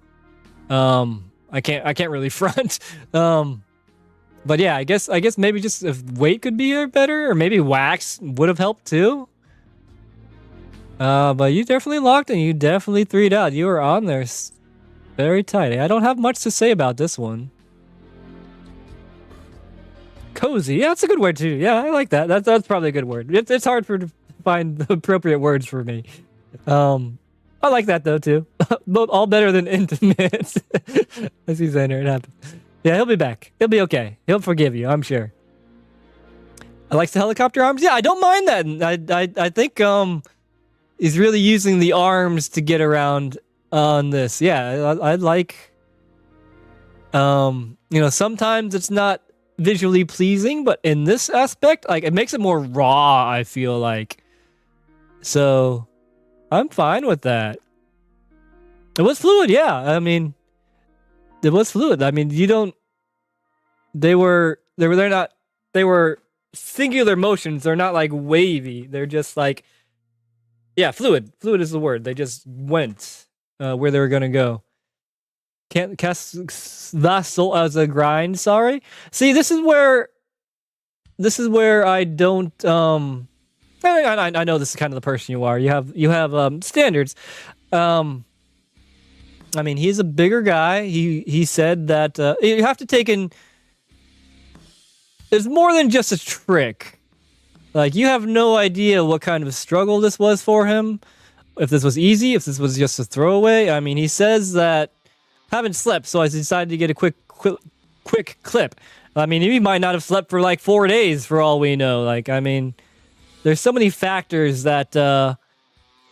I can't really front. But yeah, I guess maybe just if weight could be better, or maybe wax would have helped too. But you definitely locked and you definitely 3'd out. You were on there very tight. I don't have much to say about this one. Cozy. Yeah, that's a good word too. Yeah, I like that. That's probably a good word. It's hard to find the appropriate words for me. I like that though too. All better than intimate. As he's in here, it happens. Yeah, he'll be back. He'll be okay. He'll forgive you, I'm sure. I likes the helicopter arms. Yeah, I don't mind that. I think he's really using the arms to get around on this. Yeah, I like. Sometimes it's not visually pleasing, but in this aspect, like it makes it more raw. I feel like. So, I'm fine with that. It was fluid, yeah. I mean, it was fluid. I mean, they were singular motions. They're not like wavy. They're just like, yeah, fluid. Fluid is the word. They just went where they were gonna go. Can't cast the soul as a grind. Sorry. See, this is where I don't. I know this is kind of the person you are. You have standards. I mean, he's a bigger guy. He said that you have to take in. It's more than just a trick. Like, you have no idea what kind of struggle this was for him. If this was easy, if this was just a throwaway. I mean, he says that haven't slept, so I decided to get a quick clip. I mean, he might not have slept for like 4 days for all we know. Like, I mean, there's so many factors that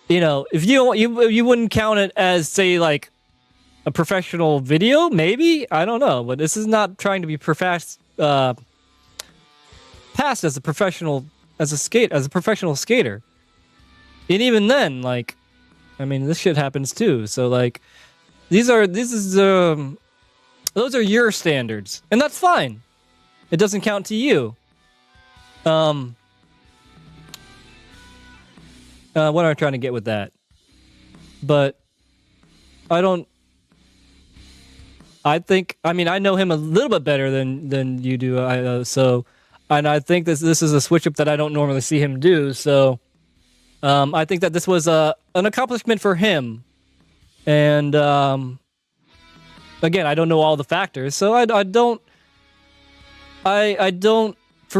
if you wouldn't count it as, say, like a professional video, maybe, I don't know, but this is not trying to be passed as a professional skater. And even then, like, I mean, this shit happens too. So like, those are your standards, and that's fine. It doesn't count to you. What am I trying to get with that? But I know him a little bit better than you do. And I think this is a switch up that I don't normally see him do. So, I think that this was an accomplishment for him. And again, I don't know all the factors, so I don't. For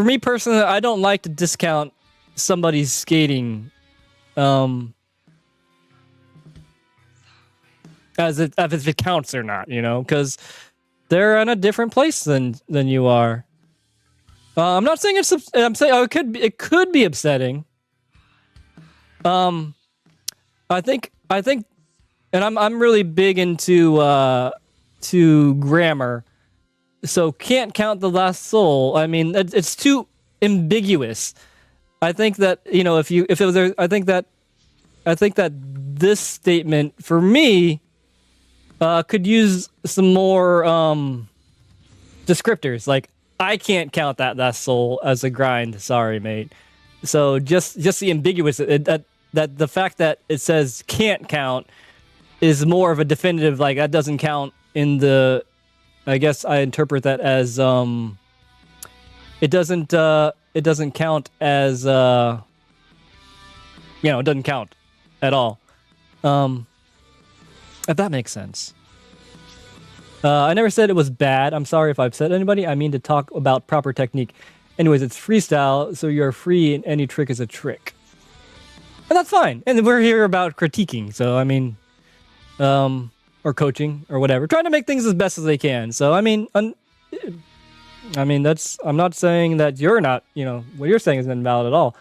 me personally, I don't like to discount somebody's skating, as if it counts or not, because they're in a different place than you are. I'm not saying I'm saying it could be upsetting. I think, and I'm really big into grammar, so can't count the last soul. I mean, it's too ambiguous. I think that I think that this statement for me could use some more descriptors. Like, I can't count that last soul as a grind. Sorry, mate. So just the ambiguous that the fact that it says can't count is more of a definitive, like, that doesn't count in the. I guess I interpret that as it doesn't count as it doesn't count at all. If that makes sense. I never said it was bad. I'm sorry if I've upset anybody. I mean to talk about proper technique. Anyways, it's freestyle, so you're free and any trick is a trick. And that's fine. And we're here about critiquing, so I mean, or coaching or whatever, trying to make things as best as they can. So I mean, I'm not saying that you're not, what you're saying is invalid at all.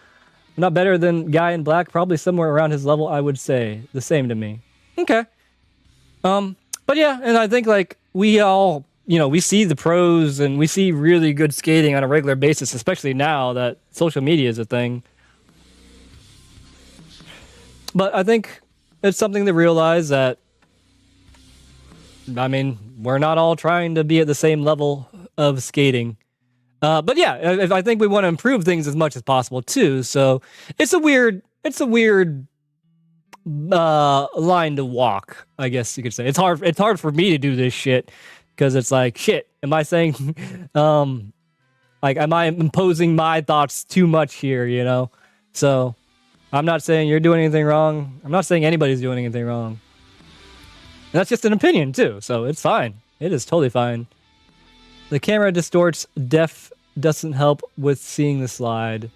I'm not better than guy in black, probably somewhere around his level, I would say. The same to me. Okay. But yeah, and I think like we all, we see the pros and we see really good skating on a regular basis, especially now that social media is a thing. But I think it's something to realize that, I mean, we're not all trying to be at the same level of skating. But yeah, I think we want to improve things as much as possible too. So it's a weird line to walk, I guess you could say. It's hard for me to do this shit because it's like, shit, am I saying like, am I imposing my thoughts too much here, So I'm not saying you're doing anything wrong. I'm not saying anybody's doing anything wrong. And that's just an opinion too, so it's fine. It is totally fine. The camera distorts, depth doesn't help with seeing the slide.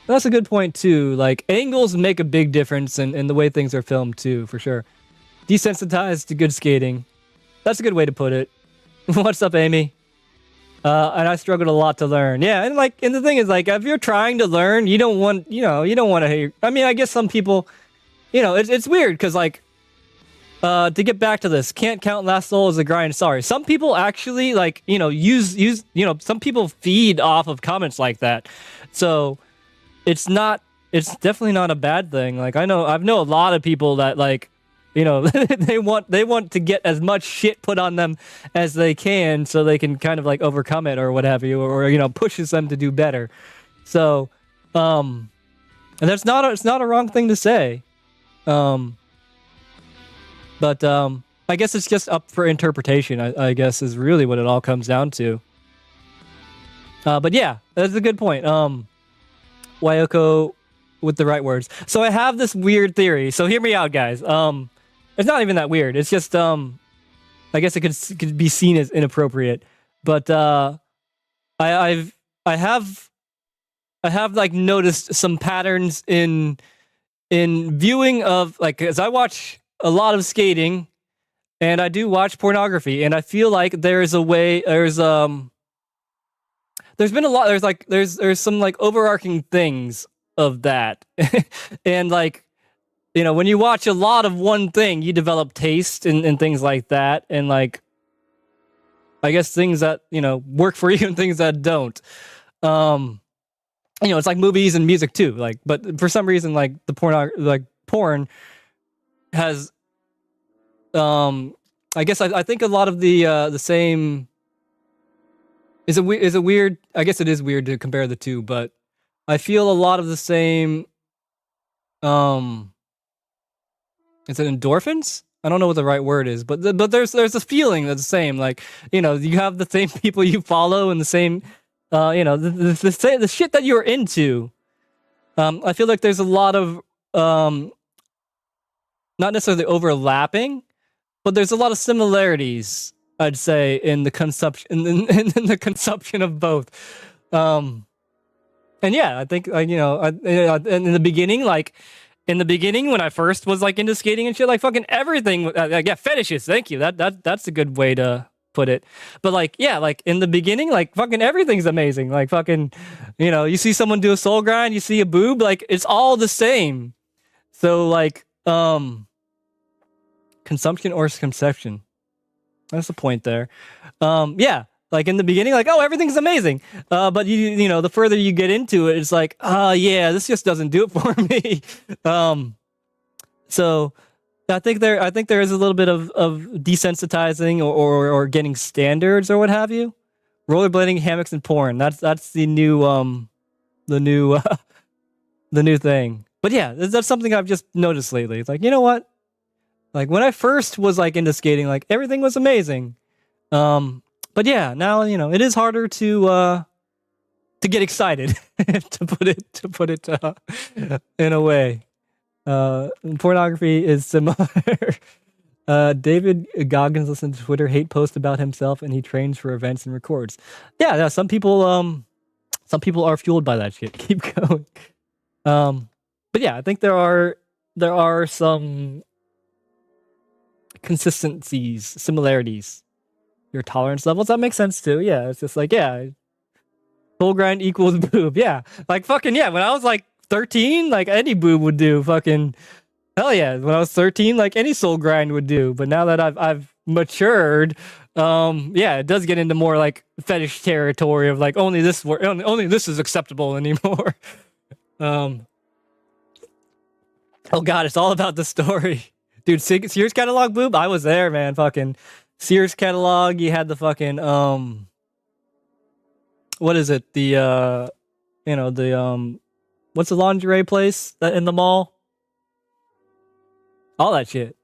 That's a good point too. Like, angles make a big difference in the way things are filmed too, for sure. Desensitized to good skating. That's a good way to put it. What's up, Amy? And I struggled a lot to learn. Yeah, and the thing is, like, if you're trying to learn, you don't want to hear. I mean, I guess some people, it's weird because, like, to get back to this, can't count last soul as a grind. Sorry, some people actually use some people feed off of comments like that, so it's definitely not a bad thing. Like, I've know a lot of people that, like, they want to get as much shit put on them as they can so they can kind of like overcome it or what have you, or pushes them to do better. So, and it's not a wrong thing to say. But I guess it's just up for interpretation, I guess is really what it all comes down to. But yeah, that's a good point. Wayoko with the right words. So I have this weird theory. So hear me out, guys. It's not even that weird. It's just I guess it could be seen as inappropriate. But I have like noticed some patterns in viewing of, like, as I watch a lot of skating and I do watch pornography, and I feel like there's some like overarching things of that. And like, when you watch a lot of one thing, you develop taste and things like that. And like, I guess things that, work for you and things that don't. It's like movies and music too. Like, but for some reason, like porn has, I guess I think a lot of the same is a weird, I guess it is weird to compare the two, but I feel a lot of the same, is it endorphins? I don't know what the right word is, but there's a feeling that's the same. Like, you have the same people you follow and the same, the shit that you're into. I feel like there's a lot of, not necessarily overlapping, but there's a lot of similarities, I'd say, in the consumption, in the consumption of both. And yeah, I think, in the beginning, in the beginning, when I first was like into skating and shit, like fucking everything, fetishes. Thank you. That's a good way to put it. But like, yeah, like in the beginning, like fucking everything's amazing. Like fucking, you see someone do a soul grind, you see a boob, like it's all the same. So like, consumption or conception. That's the point there. Yeah. Like in the beginning, like, oh, everything's amazing. But the further you get into it, it's like, yeah, this just doesn't do it for me. So I think there is a little bit of desensitizing or getting standards or what have you. Rollerblading, hammocks, and porn. That's the new the new thing. But yeah, that's something I've just noticed lately. It's like, you know what? Like when I first was like into skating, like everything was amazing. But yeah, now it is harder to get excited to put it in a way. Pornography is similar. David Goggins listens to Twitter hate post about himself, and he trains for events and records. Yeah, some people are fueled by that shit. Keep going. But yeah, I think there are some consistencies, similarities. Your tolerance levels, that makes sense too. Yeah, it's just like, yeah, full grind equals boob. Yeah, like fucking yeah. When I was like 13, like any boob would do. Fucking hell yeah. When I was 13, like any soul grind would do. But now that I've matured, yeah, it does get into more like fetish territory of like only this is acceptable anymore. Oh god, it's all about the story, dude. Sears catalog boob. I was there, man. Fucking Sears catalog. You had the fucking what is it? The what's the lingerie place that in the mall? All that shit.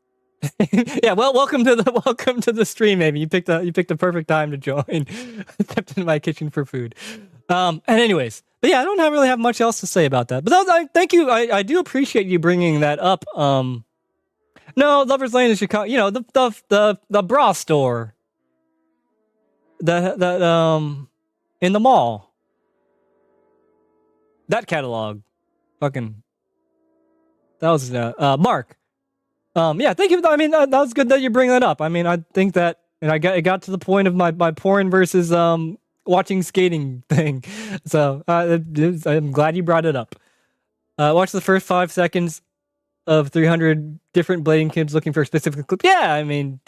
Yeah, well, welcome to the stream, maybe. You picked a perfect time to join. Stepped into my kitchen for food. And anyways, but yeah, I don't really have much else to say about that. But thank you. I do appreciate you bringing that up. No, Lover's Lane in Chicago. You know, the bra store. The in the mall. That catalog. Fucking. That was Mark. Yeah, thank you. I mean, that was good that you bring that up. I mean, I think that, and it got to the point of my porn versus watching skating thing. So I'm glad you brought it up. Watch the first 5 seconds of 300 different blading kids looking for a specific clip. Yeah, I mean,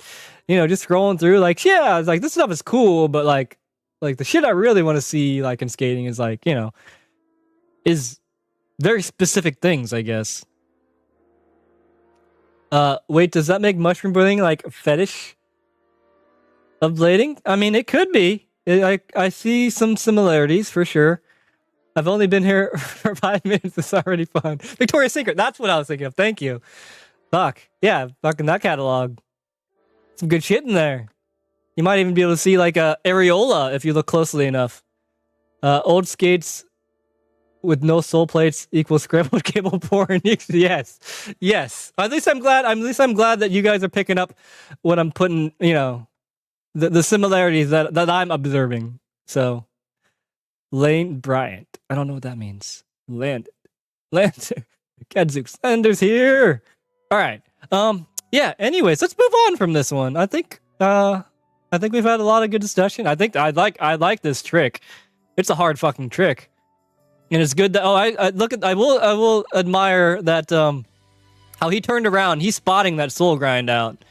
you know, just scrolling through, like, yeah, it's like, this stuff is cool, but like the shit I really want to see, like, in skating is like, you know, is very specific things, I guess. Wait, does that make mushroom blading like a fetish of blading? I mean, it could be. I see some similarities for sure. I've only been here for 5 minutes. It's already fun. Victoria's Secret. That's what I was thinking of. Thank you. Fuck. Yeah, fucking that catalog. Some good shit in there. You might even be able to see like a areola if you look closely enough. Old skates with no sole plates equals scrambled cable porn. Yes. Yes. At least I'm glad that you guys are picking up what I'm putting, you know, the similarities that I'm observing. So Lane Bryant. I don't know what that means. Lander. Kadzooks. Lander's here. All right. Yeah, anyways, let's move on from this one. I think we've had a lot of good discussion. I think I like this trick. It's a hard fucking trick. And it's good that I will admire that how he turned around. He's spotting that soul grind out.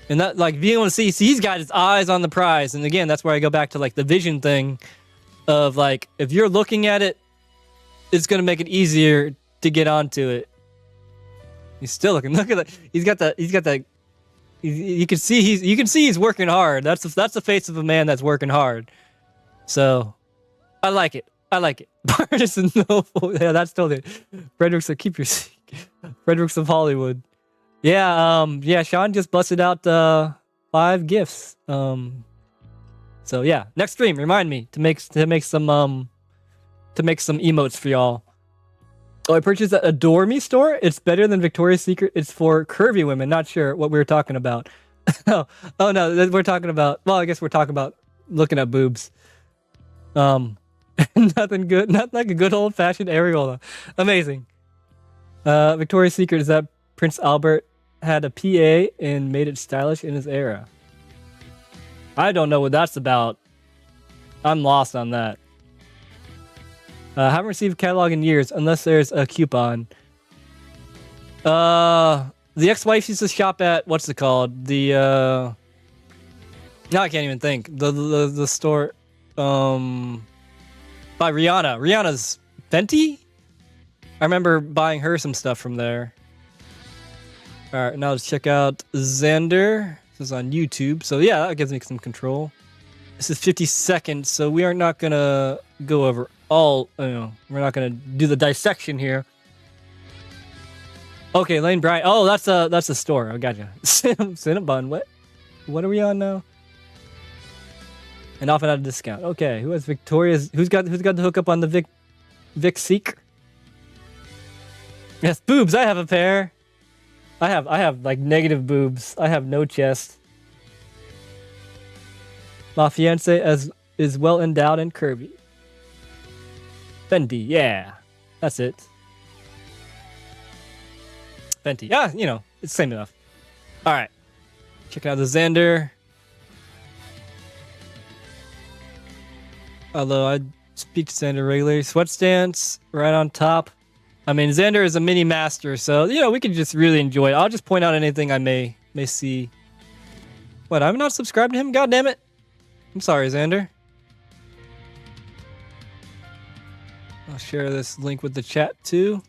And that, like, being able to see he's got his eyes on the prize. And again, that's where I go back to like the vision thing of like, if you're looking at it, it's gonna make it easier to get onto it. He's still looking. Look at that. He's got that. You can see he's working hard. That's the face of a man that's working hard. So, I like it. Partisan Noble. Yeah, that's still it. Fredericks of keep your Fredericks of Hollywood. Yeah. Yeah. Sean just busted out 5 gifts. So yeah, next stream, remind me to make some emotes for y'all. Oh, I purchased at Adore Me store. It's better than Victoria's Secret. It's for curvy women. Not sure what we were talking about. Oh no, we're talking about. Well, I guess we're talking about looking at boobs. Nothing good. Not like a good old fashioned areola. Amazing. Victoria's Secret is that Prince Albert had a PA and made it stylish in his era. I don't know what that's about. I'm lost on that. Haven't received a catalog in years unless there's a coupon. The ex-wife used to shop at what's it called? The now I can't even think. The store by Rihanna. Rihanna's Fenty? I remember buying her some stuff from there. Alright, now let's check out Xander. This is on YouTube. So yeah, that gives me some control. This is 50 seconds, so we are not gonna go over all, we're not gonna do the dissection here. Okay, Lane Bryant. Oh, that's a store. I gotcha. Cinnabon. What are we on now? And often at a discount. Okay, who has Victoria's? Who's got the hookup on the Vic Seek? Yes, boobs. I have a pair. I have like negative boobs. I have no chest. My fiance is well endowed and curvy. Fenty, yeah, that's it. Fenty, yeah, you know, it's the same enough. All right, check out the Xander. Although I speak to Xander regularly, sweat stance right on top. I mean, Xander is a mini master, so you know we can just really enjoy it. I'll just point out anything I may see. What? I'm not subscribed to him. God damn it! I'm sorry, Xander. I'll share this link with the chat too.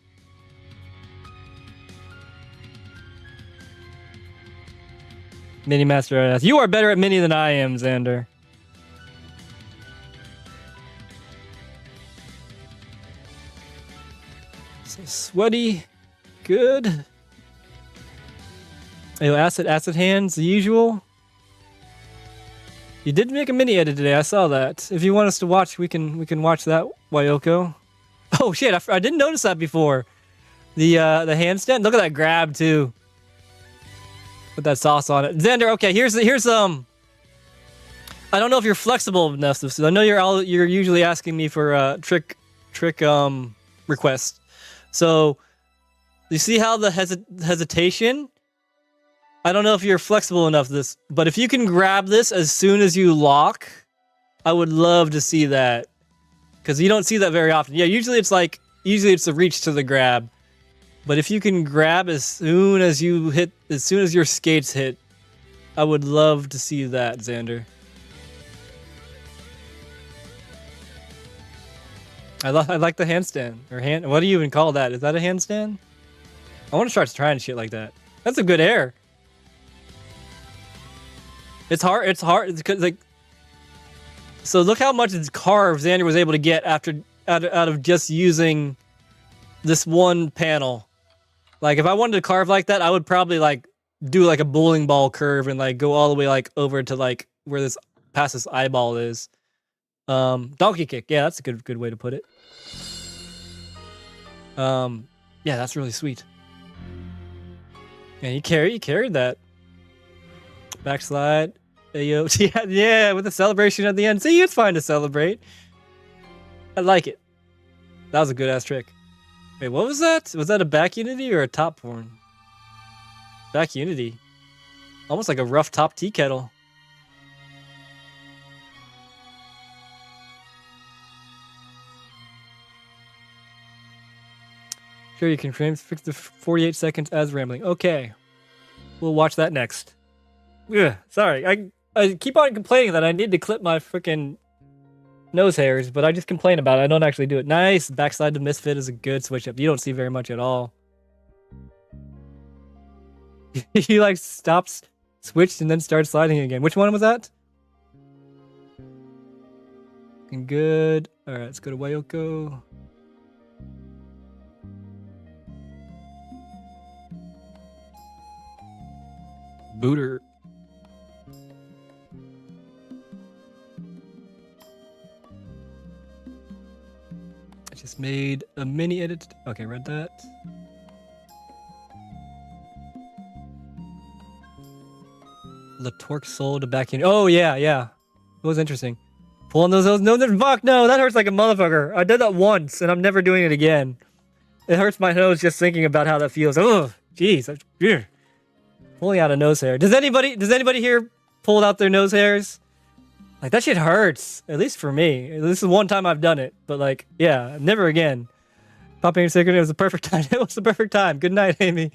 Mini Master, you are better at mini than I am, Xander. So sweaty, good. Acid hands, the usual. You did make a mini edit today. I saw that. If you want us to watch, we can watch that, Wyoko. Oh shit! I didn't notice that before. The handstand. Look at that grab too. Put that sauce on it, Xander. Okay, here's I don't know if you're flexible enough. I know you're usually asking me for trick requests. So you see how the hesitation? I don't know if you're flexible enough this, but if you can grab this as soon as you lock, I would love to see that. Because you don't see that very often. Yeah, usually it's the reach to the grab. But if you can grab as soon as your skates hit, I would love to see that, Xander. I like the handstand. What do you even call that? Is that a handstand? I want to start trying shit like that. That's a good air. It's hard. It's because like. So look how much it's carved Xander was able to get out of just using this one panel. Like if I wanted to carve like that, I would probably like do like a bowling ball curve and like go all the way like over to like where this past this eyeball is. Donkey kick. Yeah, that's a good way to put it. Yeah, that's really sweet. Yeah, you carried that. Backslide. Ayo. Yeah, with the celebration at the end. See, it's fine to celebrate. I like it. That was a good ass trick. Wait, what was that? Was that a back unity or a top porn? Back unity. Almost like a rough top tea kettle. Sure, you can fix the 48 seconds as rambling. Okay. We'll watch that next. Yeah, sorry. I keep on complaining that I need to clip my freaking nose hairs, but I just complain about it. I don't actually do it. Nice. Backslide to misfit is a good switch up. You don't see very much at all. He like stops, switched, and then starts sliding again. Which one was that? Looking good. All right, let's go to Wyoko. Booter. I just made a mini edit. Okay, read that. The torque sold to back in. Oh yeah. It was interesting. Pulling those no, fuck no, that hurts like a motherfucker. I did that once and I'm never doing it again. It hurts my nose just thinking about how that feels. Oh, jeez. Pulling out a nose hair. Does anybody here pull out their nose hairs? Like that shit hurts. At least for me. This is one time I've done it, but like, yeah, never again. Popping a cigarette, it was the perfect time. It was the perfect time. Good night, Amy.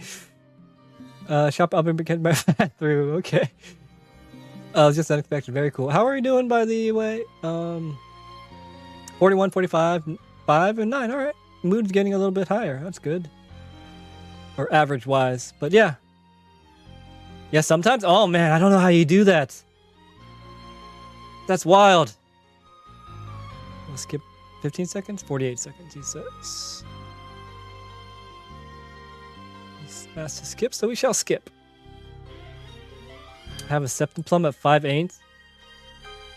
Shop up and get my fat through. Okay. It was just unexpected. Very cool. How are we doing, by the way? 41, 45, 5, and 9. All right. Mood's getting a little bit higher. That's good. Or average-wise. But yeah. Yeah, sometimes. Oh, man. I don't know how you do that. That's wild. We'll skip 15 seconds? 48 seconds, he says. He's asked to skip, so we shall skip. Have a septum plum at 5/8.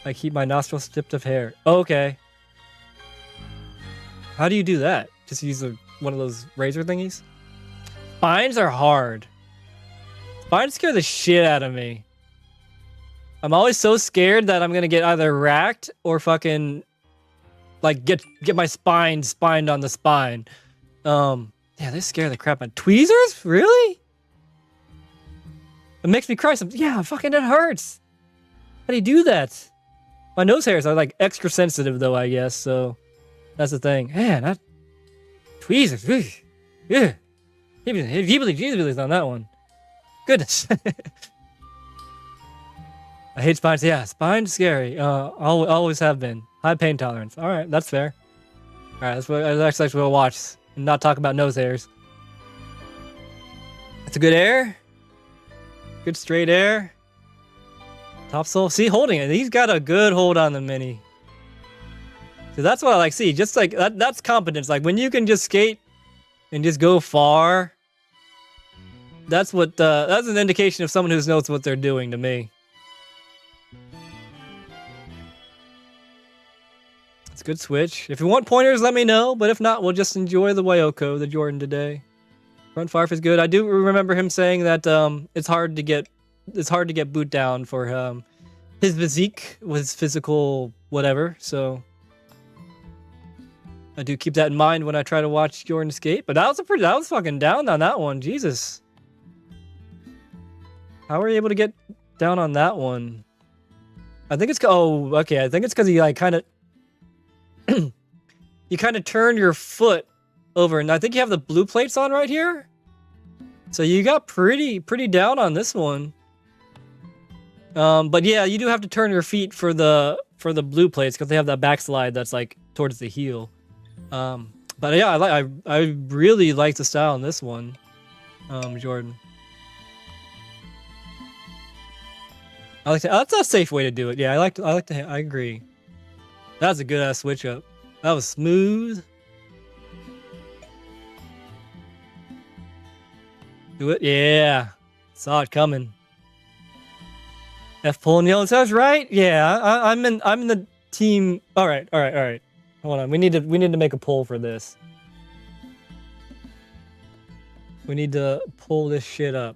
I keep my nostrils stripped of hair. Okay. How do you do that? Just use one of those razor thingies? Spines are hard. Spines scare the shit out of me. I'm always so scared that I'm gonna get either racked or fucking like get my spined on the spine. Yeah, they scare the crap out of tweezers? Really? It makes me cry. Yeah, fucking it hurts. How do you do that? My nose hairs are like extra sensitive though, I guess, so that's the thing. Man, tweezers. Yeah. He on that one. Goodness. I hate spines. Yeah, spine's scary. Always have been. High pain tolerance. All right, that's fair. All right, that's actually we'll watch and not talk about nose hairs. That's a good air. Good straight air. Top sole. See, holding it. He's got a good hold on the mini. So that's what I like. See, just like that's competence. Like when you can just skate and just go far. That's what. That's an indication of someone who knows what they're doing to me. It's a good switch. If you want pointers, let me know. But if not, we'll just enjoy the Wyoko, the Jordan today. Front Farf is good. I do remember him saying that it's hard to get boot down for his physique with physical whatever. So I do keep that in mind when I try to watch Jordan skate. But that was fucking down on that one. Jesus. How were you able to get down on that one? I think it's okay. I think it's because he like kind of you kind of turn your foot over, and I think you have the blue plates on right here. So you got pretty down on this one. But yeah, you do have to turn your feet for the blue plates because they have that backslide that's like towards the heel. But yeah, I really like the style in this one, Jordan. I like to. That's a safe way to do it. Yeah, I agree. That's a good ass switch up. That was smooth. Do it. Yeah. Saw it coming. F pulling yellow says right. Yeah, I'm in the team. All right. Hold on. We need to make a poll for this. We need to pull this shit up.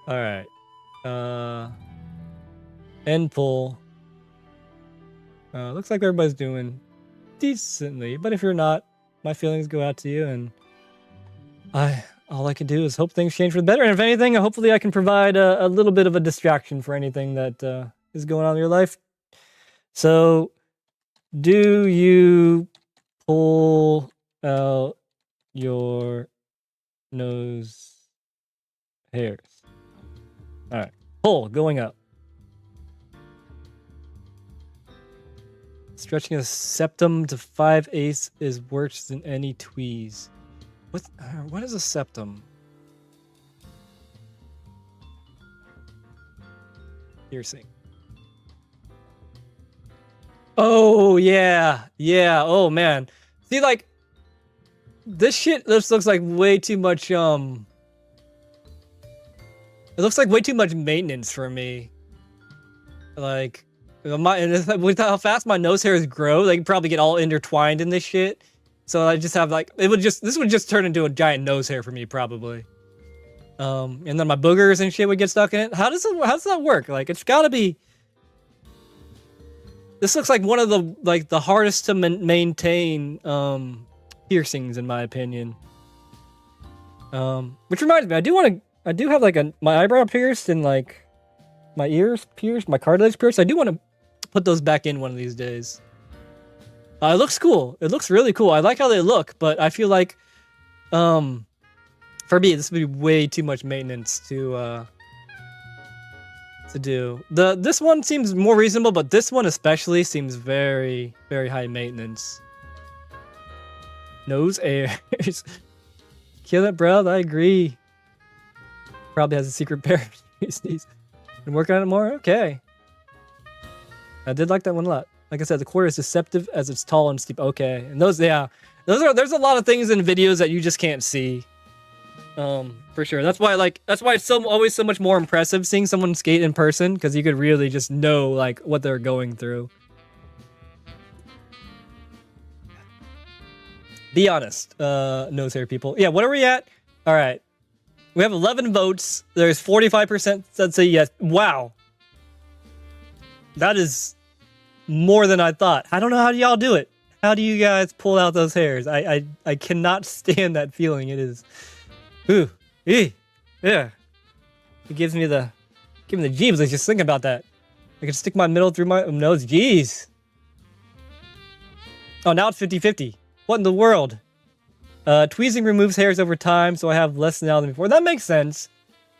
All right. End pull. Looks like everybody's doing decently, but if you're not, my feelings go out to you, and all I can do is hope things change for the better. And if anything, hopefully I can provide a little bit of a distraction for anything that is going on in your life. So, do you pull out your nose hairs? All right, pull going up. Stretching a septum to 5/8 is worse than any tweeze. What is a septum? Piercing. Oh yeah. Oh man. See, like this shit just looks like way too much. It looks like way too much maintenance for me. Like. With how fast my nose hairs grow, they could probably get all intertwined in this shit. So I just have like this would just turn into a giant nose hair for me probably. And then my boogers and shit would get stuck in it. How does that work? Like it's gotta be. This looks like one of the hardest to maintain piercings in my opinion. Which reminds me, I do have like my eyebrow pierced and like my ears pierced, my cartilage pierced. I do want to put those back in one of these days. It looks cool. It looks really cool. I like how they look, but I feel like, for me, this would be way too much maintenance to do. This one seems more reasonable, but this one especially seems very, very high maintenance. Nose hairs. Kill it, bro. I agree. Probably has a secret pair of these. Been working on it more? Okay. I did like that one a lot. Like I said, the quarter is deceptive as it's tall and steep. Okay. And there's a lot of things in videos that you just can't see. For sure. That's why it's always so much more impressive seeing someone skate in person, because you could really just know like what they're going through. Be honest, nose hair people. Yeah, what are we at? All right. We have 11 votes. There's 45% that say yes. Wow. That is more than I thought. I don't know how do y'all do it. How do you guys pull out those hairs? I cannot stand that feeling. It is. Ooh. Yeah. It gives me the jeebs. I just think about that. I can stick my middle through my nose. Jeez. Oh, now it's 50-50. What in the world? Tweezing removes hairs over time, so I have less now than before. That makes sense.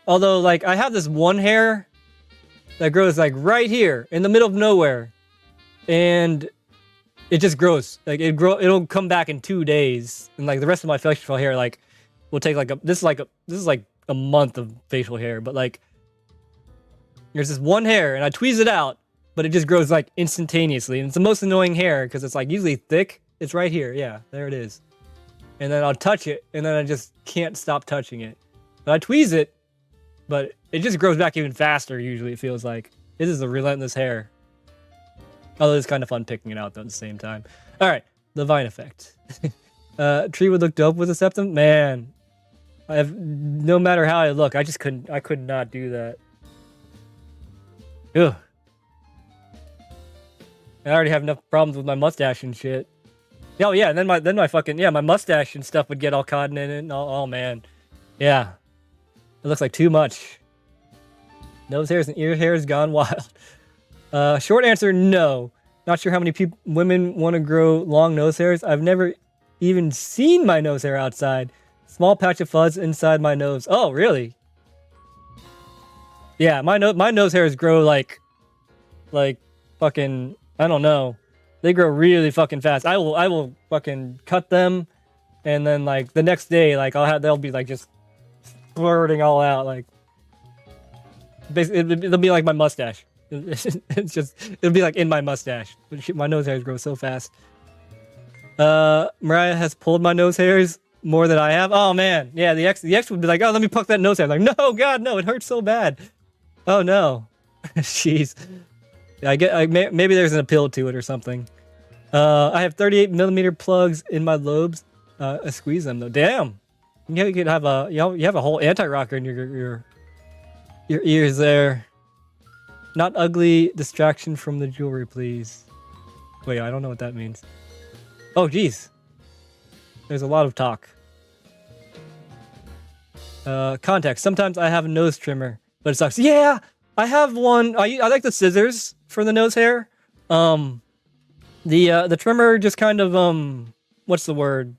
Although, like, I have this one hair that grows, like, right here, in the middle of nowhere. And it just grows. Like, it'll come back in 2 days. And, like, the rest of my facial hair, like, will take, like, this is like a month of facial hair. But, like, there's this one hair, and I tweeze it out, but it just grows, like, instantaneously. And it's the most annoying hair, because it's, like, usually thick. It's right here. Yeah, there it is. And then I'll touch it, and then I just can't stop touching it. But I tweeze it, but it just grows back even faster, usually, it feels like. This is a relentless hair. Although it's kind of fun picking it out though at the same time. All right, the vine effect. Tree would look dope with a septum. Man, I have no matter how I look, I could not do that. Ugh. I already have enough problems with my mustache and shit. Oh yeah, and then my fucking my mustache and stuff would get all caught in it. And oh man, yeah, it looks like too much. Nose hairs and ear hairs gone wild. Short answer, no. Not sure how many women want to grow long nose hairs. I've never even seen my nose hair outside. Small patch of fuzz inside my nose. Oh, really? Yeah, my nose hairs grow like fucking, I don't know. They grow really fucking fast. I will fucking cut them, and then like the next day, like they'll be like just splurting all out. Like basically, it'll be like my mustache. It'll be like in my mustache. My nose hairs grow so fast. Mariah has pulled my nose hairs more than I have. Oh man, yeah. The ex would be like, oh, let me pluck that nose hair. I'm like, no, God, no, it hurts so bad. Oh no, jeez. Maybe there's an appeal to it or something. I have 38mm plugs in my lobes. I squeeze them though. Damn, you could have you have a whole anti-rocker in your ears there. Not ugly distraction from the jewelry, please. Wait, I don't know what that means. Oh, geez. There's a lot of talk. Context. Sometimes I have a nose trimmer, but it sucks. Yeah, I have one. I like the scissors for the nose hair. The trimmer just kind of what's the word?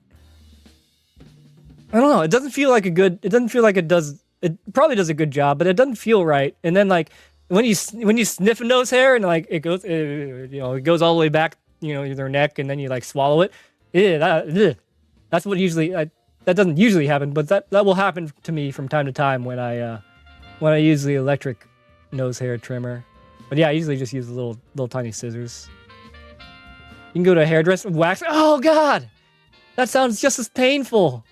I don't know. It doesn't feel like it doesn't feel like it does. It probably does a good job, but it doesn't feel right. And then like when you sniff a nose hair and like it goes all the way back, their neck, and then you like swallow it. That's what usually that doesn't usually happen, but that will happen to me from time to time when I use the electric nose hair trimmer. But yeah, I usually just use the little tiny scissors. You can go to a hairdresser, wax. Oh God, that sounds just as painful,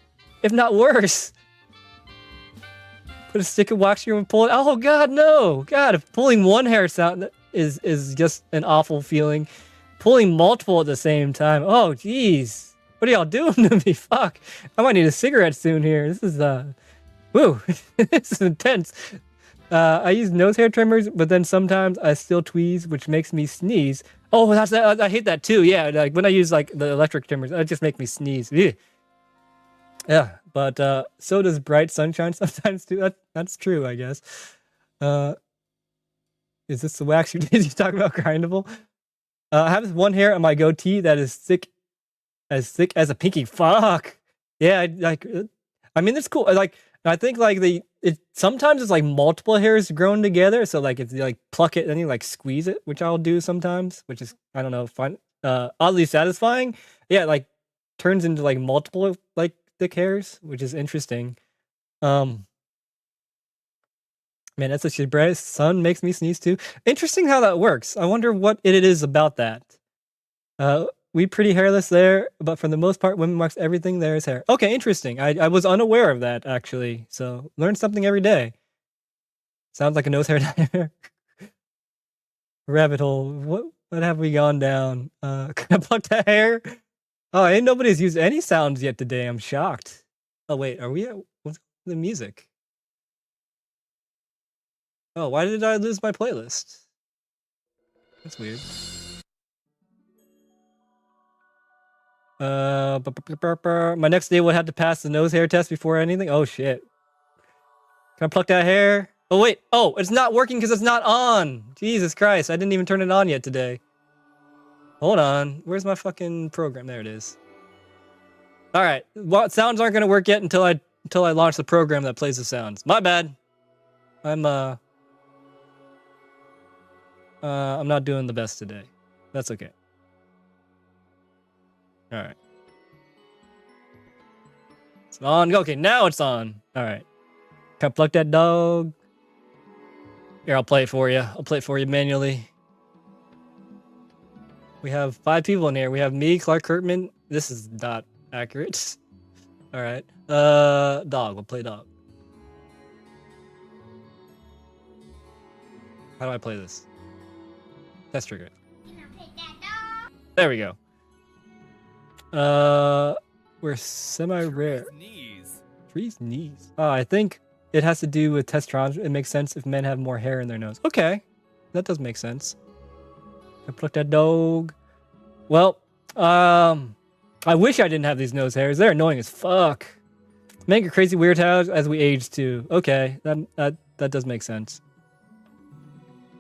if not worse. Put a stick of wax here and pull it. Oh God, no! God, if pulling one hair sound is just an awful feeling. Pulling multiple at the same time. Oh jeez, what are y'all doing to me? Fuck, I might need a cigarette soon here. This is woo, this is intense. I use nose hair trimmers, but then sometimes I still tweeze, which makes me sneeze. Oh, I hate that too. Yeah, like when I use like the electric trimmers, it just make me sneeze. Ugh. Yeah, but so does bright sunshine sometimes too. That's true, I guess. Is this the wax you talking about, grindable? I have this one hair on my goatee that is thick as a pinky. Fuck. Yeah, I mean it's cool. Like I think like sometimes it's like multiple hairs grown together. So like if you like pluck it and you like squeeze it, which I'll do sometimes, which is I don't know, fun, oddly satisfying. Yeah, like turns into like multiple like thick hairs, which is interesting. Man, that's such a bright sun makes me sneeze too. Interesting how that works. I wonder what it is about that. We pretty hairless there, but for the most part, women marks everything there is hair. Okay, interesting. I was unaware of that actually. So learn something every day. Sounds like a nose hair nightmare. Rabbit hole. What have we gone down? Can I pluck that hair? Oh, ain't nobody's used any sounds yet today. I'm shocked. Oh wait, are we at what's the music? Oh, why did I lose my playlist? That's weird. My next day would have to pass the nose hair test before anything. Oh shit. Can I pluck that hair? Oh wait. Oh, it's not working because it's not on. Jesus Christ, I didn't even turn it on yet today. Hold on. Where's my fucking program? There it is. All right. Well, sounds aren't gonna work yet until I launch the program that plays the sounds. My bad. I'm not doing the best today. That's okay. All right. It's on. Okay, now it's on. All right. Can I pluck that dog? Here, I'll play it for you. I'll play it for you manually. We have 5 people in here. We have me, Clark Kurtman. This is not accurate. All right. Dog. We'll play dog. How do I play this? Test trigger. There we go. We're semi-rare. Tree's knees. Oh, I think it has to do with testosterone. It makes sense if men have more hair in their nose. Okay, that does make sense. I plucked that dog. Well, I wish I didn't have these nose hairs. They're annoying as fuck. Make a crazy weird house as we age too. Okay, that does make sense.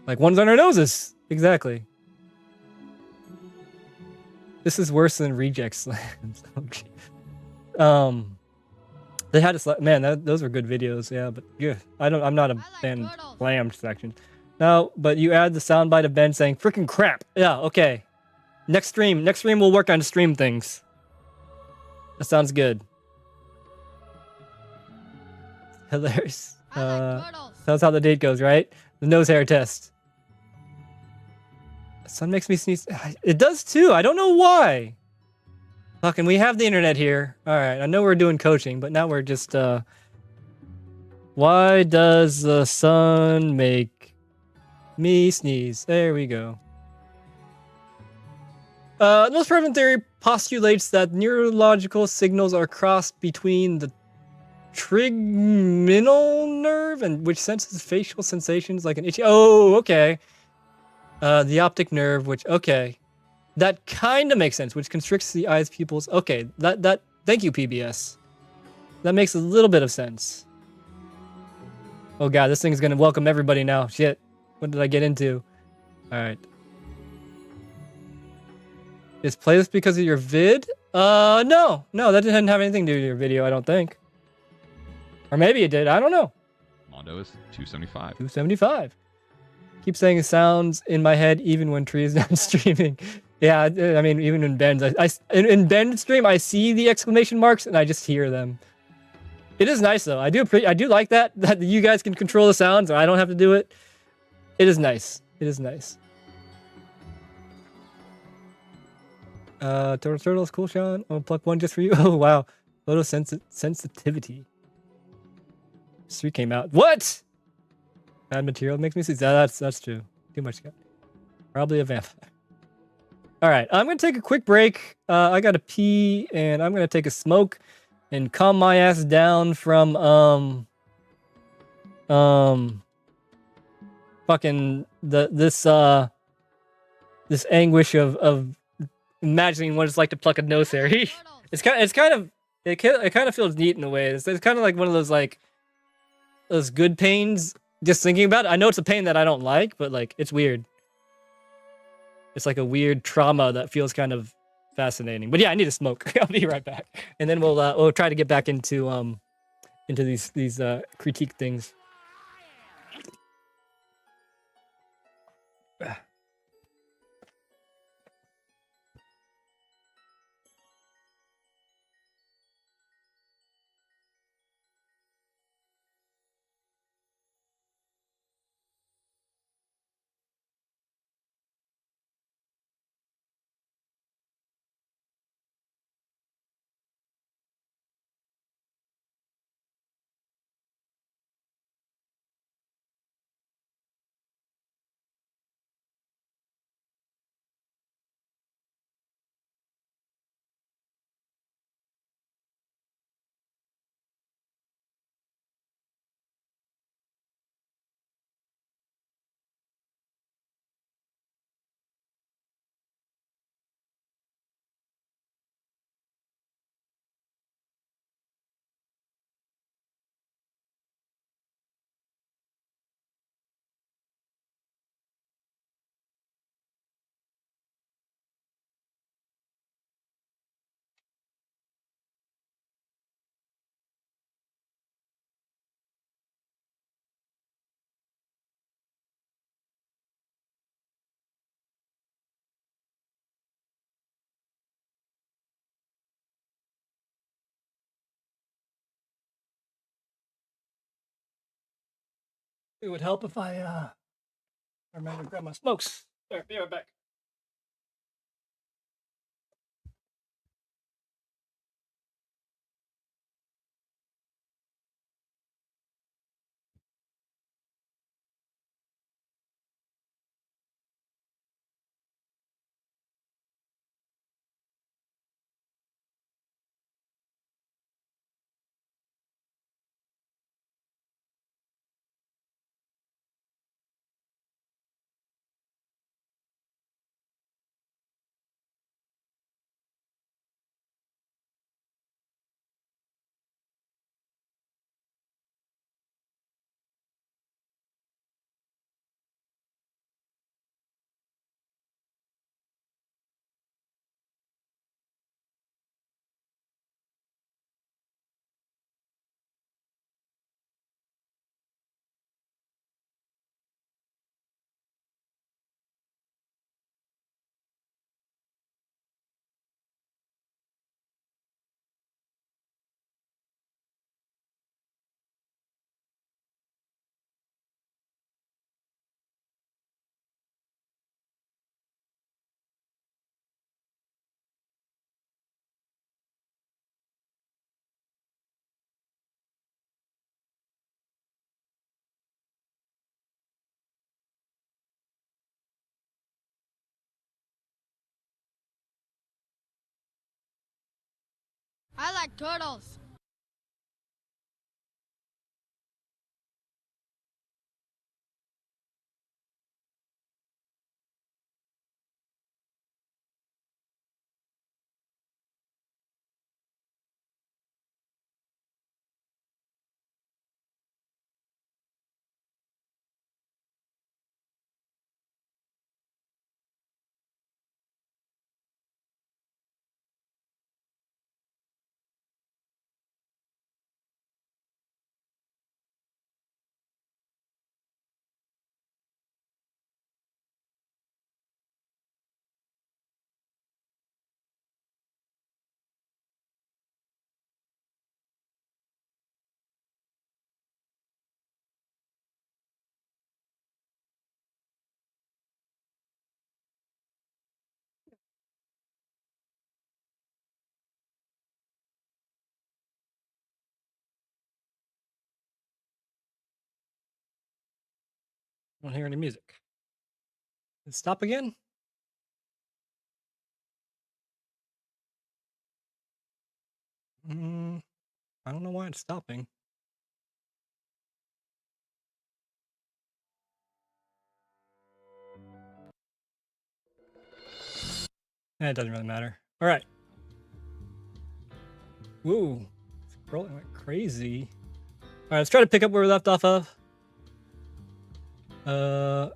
Like ones on our noses. Exactly. This is worse than reject slams. They had to man, those were good videos, yeah, but yeah, I'm not a fan of slammed section. No, but you add the soundbite of Ben saying freaking crap. Yeah, okay. Next stream we'll work on stream things. That sounds good. Hilarious. That's how the date goes, right? The nose hair test. The sun makes me sneeze. It does too. I don't know why. Fucking, we have the internet here. All right, I know we're doing coaching, but now we're just why does the sun make me sneeze? There we go. The most prevalent theory postulates that neurological signals are crossed between the trigeminal nerve and which senses facial sensations like an itchy. Oh, okay. The optic nerve, which okay, that kind of makes sense, which constricts the eye's pupils. Okay, that. Thank you, PBS. That makes a little bit of sense. Oh god, this thing's gonna welcome everybody now. Shit, what did I get into? All right. Is playlist because of your vid? No, that didn't have anything to do with your video, I don't think. Or maybe it did. I don't know. Mondo is 275. 275. Keep saying it sounds in my head even when Tree is not streaming. Yeah, I mean, even in Ben's, in Ben's stream, I see the exclamation marks and I just hear them. It is nice though. I do like that you guys can control the sounds, or I don't have to do it. It is nice. It is nice. Turtles, cool, Sean. I'll pluck one just for you. Oh wow, sensitivity. 3 came out. What? Bad material makes me see. That's true. Too much. Probably a vampire. All right, I'm gonna take a quick break. I gotta pee, and I'm gonna take a smoke, and calm my ass down from fucking this anguish of imagining what it's like to pluck a nose hair. it kind of feels neat in a way. It's kind of like one of those like those good pains. Just thinking about it, I know it's a pain that I don't like, but like it's weird. It's like a weird trauma that feels kind of fascinating. But yeah, I need to smoke. I'll be right back, and then we'll try to get back into these critique things. It would help if I remember to grab my smokes. There, be right back. I like turtles. I don't hear any music. Did it stop again? I don't know why it's stopping. It doesn't really matter. All right. Woo. Scrolling like crazy. All right, let's try to pick up where we left off of.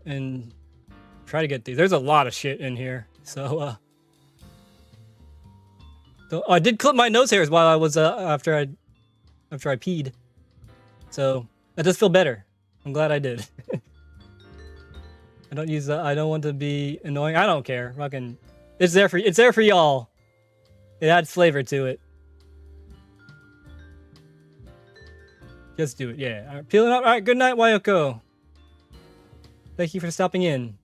And try to get these. There's a lot of shit in here. So, I did clip my nose hairs while I was, after I peed. So, that does feel better. I'm glad I did. I don't use that. I don't want to be annoying. I don't care. Fucking, it's there for y'all. It adds flavor to it. Just do it, yeah. All right, peeling up. All right, good night, Wayoko. Thank you for stopping in.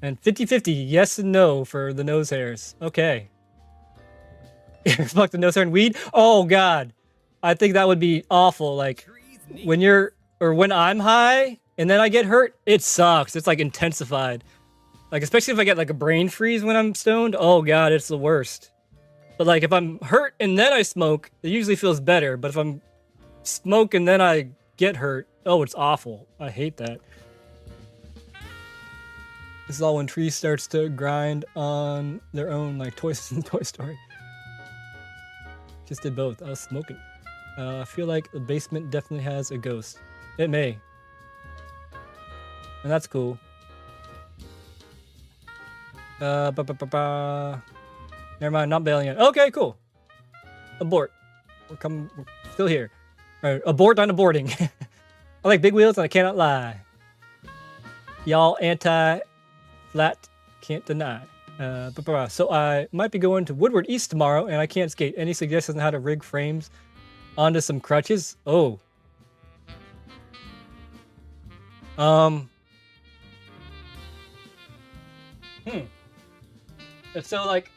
And 50-50, yes and no for the nose hairs. Okay. Fuck the nose hair and weed? Oh, God. I think that would be awful. Like, when I'm high and then I get hurt, it sucks. It's, like, intensified. Like, especially if I get, like, a brain freeze when I'm stoned. Oh, God, it's the worst. But, like, if I'm hurt and then I smoke, it usually feels better. But if I'm smoke and then I get hurt, oh, it's awful. I hate that. This is all when Tree starts to grind on their own, like toys in Toy Story. Just did both. I was smoking. I feel like the basement definitely has a ghost. It may. And that's cool. Never mind, not bailing it. Okay, cool. Abort. We're still here. All right, abort on aborting. I like big wheels and I cannot lie. Y'all anti-flat can't deny. So I might be going to Woodward East tomorrow and I can't skate. Any suggestions on how to rig frames onto some crutches? Oh. So like,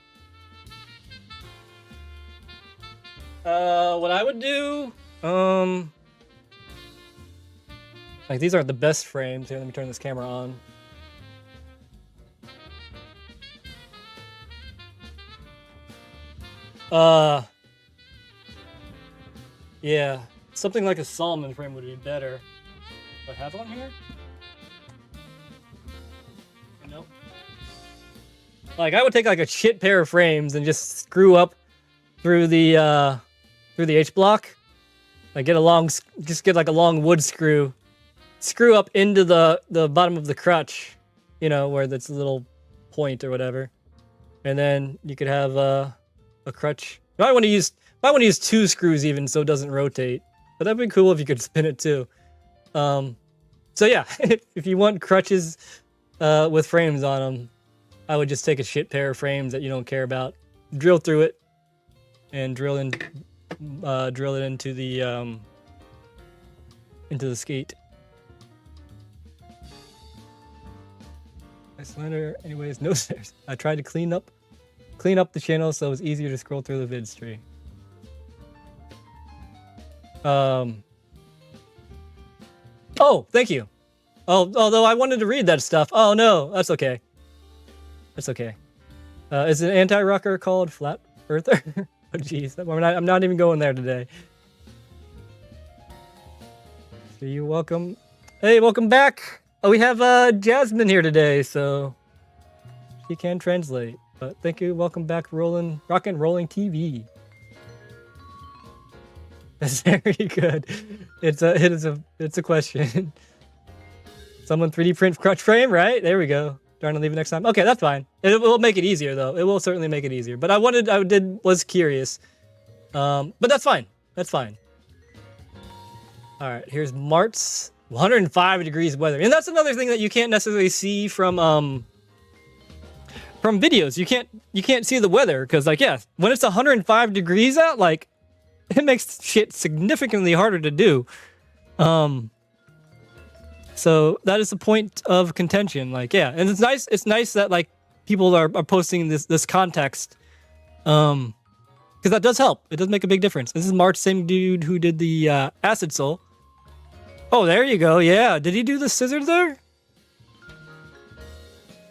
what I would do, like these aren't the best frames. Here, let me turn this camera on. Yeah, something like a Solomon frame would be better. Do I have one here? Nope. Like, I would take like a shit pair of frames and just screw up through the H block. Like just get like a long wood screw up into the bottom of the crutch, you know, where that's a little point or whatever. And then you could have a crutch. You might want to use 2 screws even so it doesn't rotate. But that'd be cool if you could spin it too. So yeah, if you want crutches with frames on them, I would just take a shit pair of frames that you don't care about, drill through it, and drill it into the skate. My slender, anyways, no stairs. I tried to clean up the channel so it was easier to scroll through the vid tree. Oh, thank you. Oh, although I wanted to read that stuff. Oh no, that's okay. That's okay. Is an anti-rocker called Flat Earther? Oh, jeez. I'm not even going there today. So you're welcome. Hey, welcome back. Oh, we have Jasmine here today, so she can translate. But thank you. Welcome back, Rock and Rolling TV. That's very good. It's a question. Someone 3D print crunch frame, right? There we go. Trying to leave it next time. Okay, that's fine. It will make it easier though. It will certainly make it easier. But I was curious. But that's fine. That's fine. All right, here's Mart's 105 degrees weather. And that's another thing that you can't necessarily see from videos. You can't see the weather because like yeah, when it's 105 degrees out, like it makes shit significantly harder to do. So that is the point of contention. Like, yeah, and it's nice that like people are posting this context. Because that does help. It does make a big difference. This is March, same dude who did the Acid Soul. Oh, there you go. Yeah. Did he do the scissors there?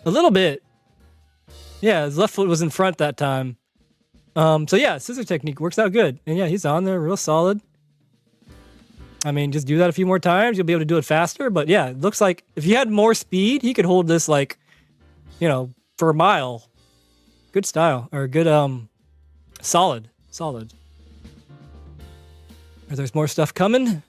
A little bit. Yeah, his left foot was in front that time. So yeah, scissor technique works out good. And yeah, he's on there real solid. I mean, just do that a few more times. You'll be able to do it faster. But yeah, it looks like if he had more speed, he could hold this like, you know, for a mile. Good style or good, solid. There's more stuff coming.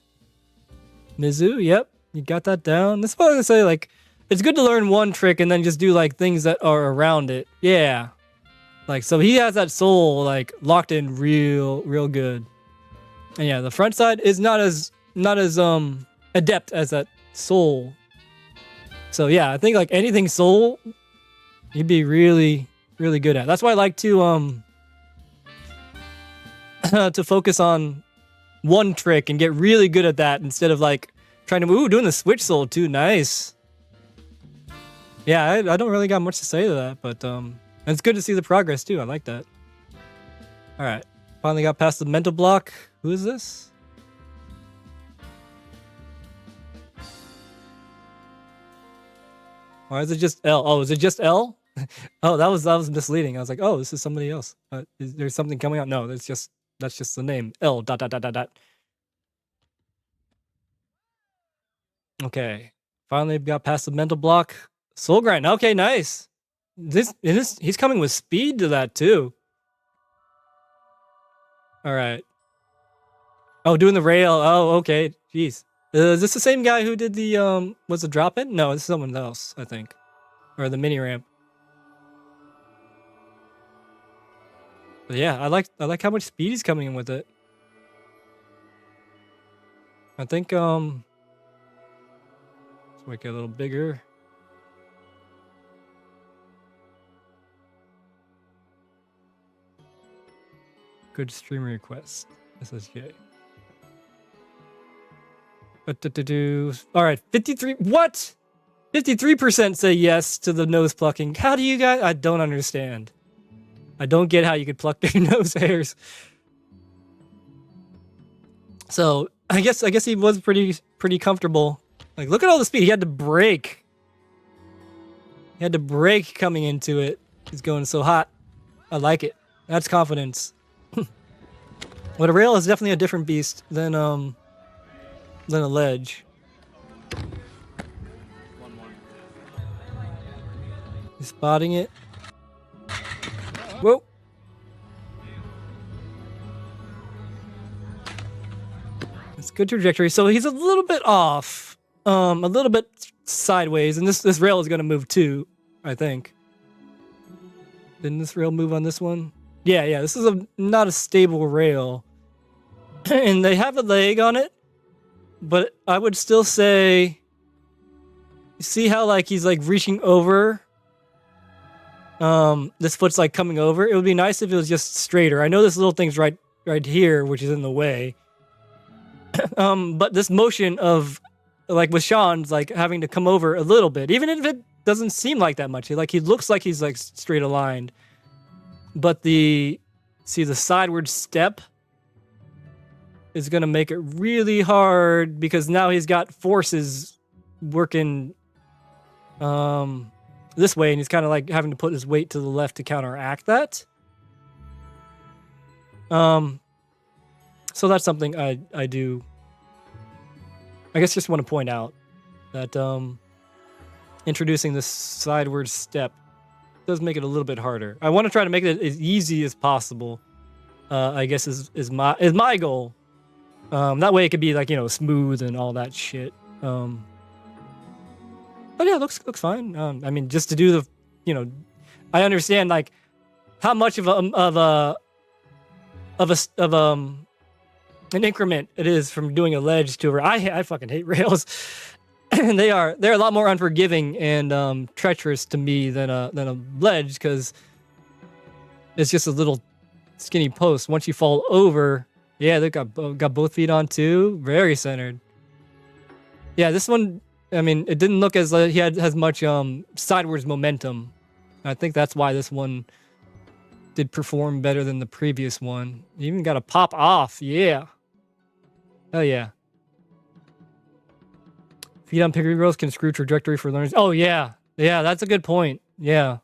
Mizu, yep. You got that down. That's what I was gonna say. Like, it's good to learn one trick and then just do like things that are around it. Yeah. Like, so he has that soul like locked in real good. And yeah, the front side is not as adept as that soul. So yeah, I think like anything soul, he'd be really good at. That's why I like to to focus on one trick and get really good at that instead of like trying to doing the switch soul too. Nice. Yeah, I don't really got much to say to that, but it's good to see the progress too. I like that. All right, finally got past the mental block. Who is this? Or is it just L? Oh, is it just L? Oh, that was misleading. I was like, oh, this is somebody else. Is there something coming out? No, that's just the name. L ... Okay, finally got past the mental block. Soul grind. Okay, nice. He's coming with speed to that too. All right. Oh, doing the rail. Oh, okay. Jeez. Is this the same guy who did the was the drop in? No, this is someone else, I think. Or the mini ramp. But yeah, I like how much speed he's coming in with it. I think let's make it a little bigger. Good streamer request. SSJ. All right, 53. What? 53% say yes to the nose plucking. How do you guys? I don't understand. I don't get how you could pluck their nose hairs. So I guess he was pretty comfortable. Like, look at all the speed. He had to brake. He had to brake coming into it. He's going so hot. I like it. That's confidence. But a rail is definitely a different beast than a ledge. He's spotting it. Whoa. It's good trajectory. So he's a little bit off. A little bit sideways. And this rail is going to move too, I think. Didn't this rail move on this one? Yeah. This is not a stable rail. And they have a leg on it. But I would still say, see how like he's like reaching over? This foot's like coming over. It would be nice if it was just straighter. I know this little thing's right here, which is in the way. But this motion of like with Sean's like having to come over a little bit, even if it doesn't seem like that much. Like he looks like he's like straight aligned. But the sideward step is going to make it really hard because now he's got forces working this way, and he's kind of like having to put his weight to the left to counteract that. So that's something I do. I guess just want to point out that introducing this sideward step does make it a little bit harder. I want to try to make it as easy as possible. I guess is my goal. That way it could be like, you know, smooth and all that shit. But yeah, looks fine. I mean, just to do the, you know, I understand like how much of an increment it is from doing a ledge to a rail. I fucking hate rails. And they're a lot more unforgiving and treacherous to me than a ledge, because it's just a little skinny post. Once you fall over, yeah, they got both feet on too. Very centered. Yeah, this one, I mean, it didn't look as he had as much sidewards momentum. I think that's why this one did perform better than the previous one. You even got a pop off. Yeah. Oh yeah. Feet on piggery rails can screw trajectory for learners. Oh yeah. Yeah, that's a good point. Yeah.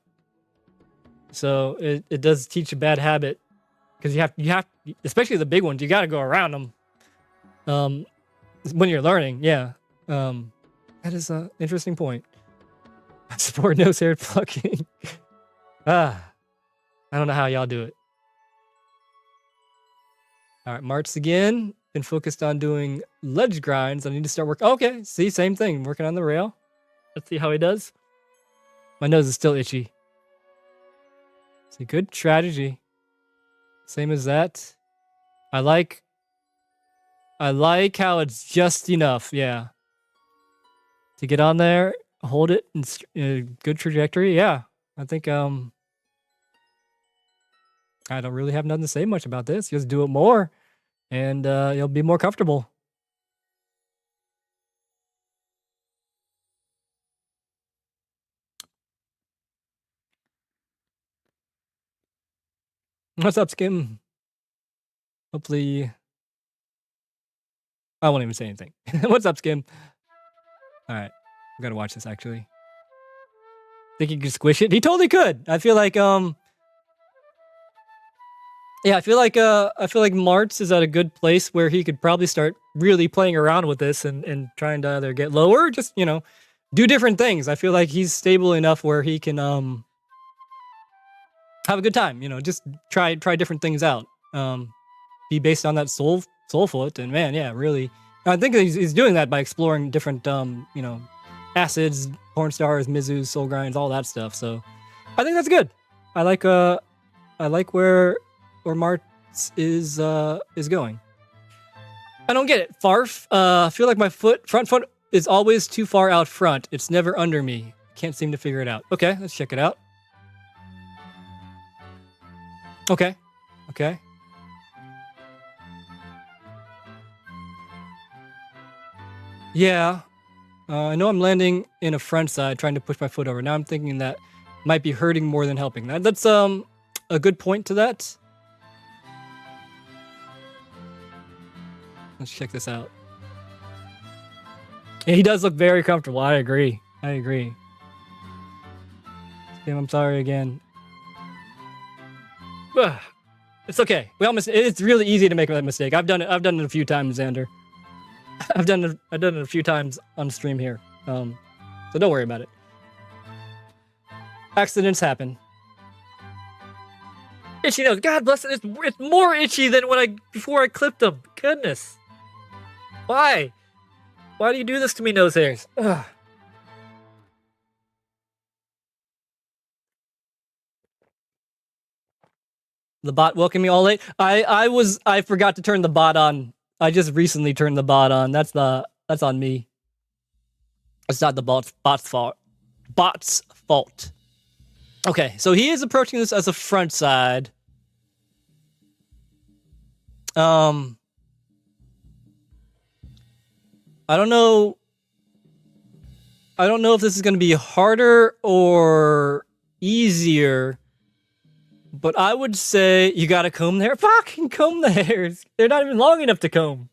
So it does teach a bad habit, because you have, especially the big ones, you got to go around them when you're learning. Yeah. That is an interesting point. Support nose hair plucking. I don't know how y'all do it. All right, March again. Been focused on doing ledge grinds. I need to start working. Okay, see, same thing. Working on the rail. Let's see how he does. My nose is still itchy. It's a good strategy. Same as that. I like how it's just enough. Yeah. To get on there, hold it in a good trajectory. Yeah, I think I don't really have nothing to say much about this. Just do it more, and you'll be more comfortable. What's up, Skim? Hopefully, I won't even say anything. What's up, Skim? All right, I gotta watch this actually. Think he could squish it? He totally could. I feel like yeah, I feel like Martz is at a good place where he could probably start really playing around with this and trying to either get lower, or just, you know, do different things. I feel like he's stable enough where he can have a good time, you know, just try different things out. Be based on that soul foot, and man, yeah, really, I think he's doing that by exploring different you know, acids, porn stars, Mizus, soul grinds, all that stuff. So I think that's good. I like where Martz is going. I don't get it. Farf. I feel like my front foot is always too far out front. It's never under me. Can't seem to figure it out. Okay, let's check it out. Okay. Yeah. I know I'm landing in a front side, trying to push my foot over. Now I'm thinking that might be hurting more than helping. That's a good point to that. Let's check this out. Yeah, he does look very comfortable. I agree. Damn, I'm sorry again. It's okay. It's really easy to make that mistake. I've done it a few times, Xander. I've done it a few times on stream here. So don't worry about it. Accidents happen. Itchy nose. God bless it. It's more itchy than before I clipped them. Goodness. Why? Why do you do this to me, nose hairs? Ugh. The bot welcoming me all late. I forgot to turn the bot on. I just recently turned the bot on. That's on me. It's not the bot's fault. Bot's fault. Okay, so he is approaching this as a front side. I don't know if this is going to be harder or easier, but I would say you got to comb the hair. Fucking comb the hairs. They're not even long enough to comb.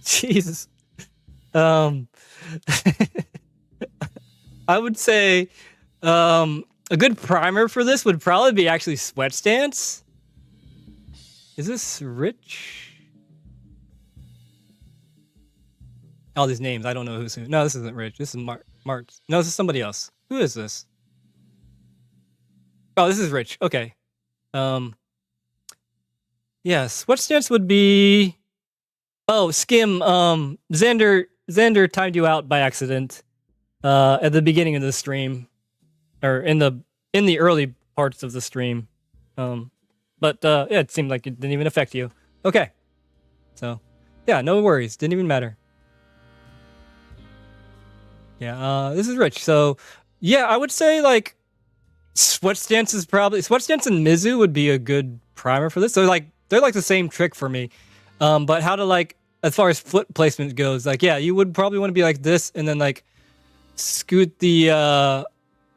Jesus. I would say a good primer for this would probably be actually Sweat Stance. Is this Rich? All these names, I don't know who's who. No, this isn't Rich. This is Mart. No, this is somebody else. Who is this? Oh, this is Rich. Okay. Yes. What stance would be? Oh, Skim. Xander timed you out by accident. At the beginning of the stream, or in the early parts of the stream. But yeah, it seemed like it didn't even affect you. Okay. So, yeah, no worries. Didn't even matter. Yeah, this is Rich. So, yeah, I would say like Sweat Stance and Mizu would be a good primer for this. So like they're like the same trick for me. But how to like as far as foot placement goes, like yeah, you would probably want to be like this and then like scoot the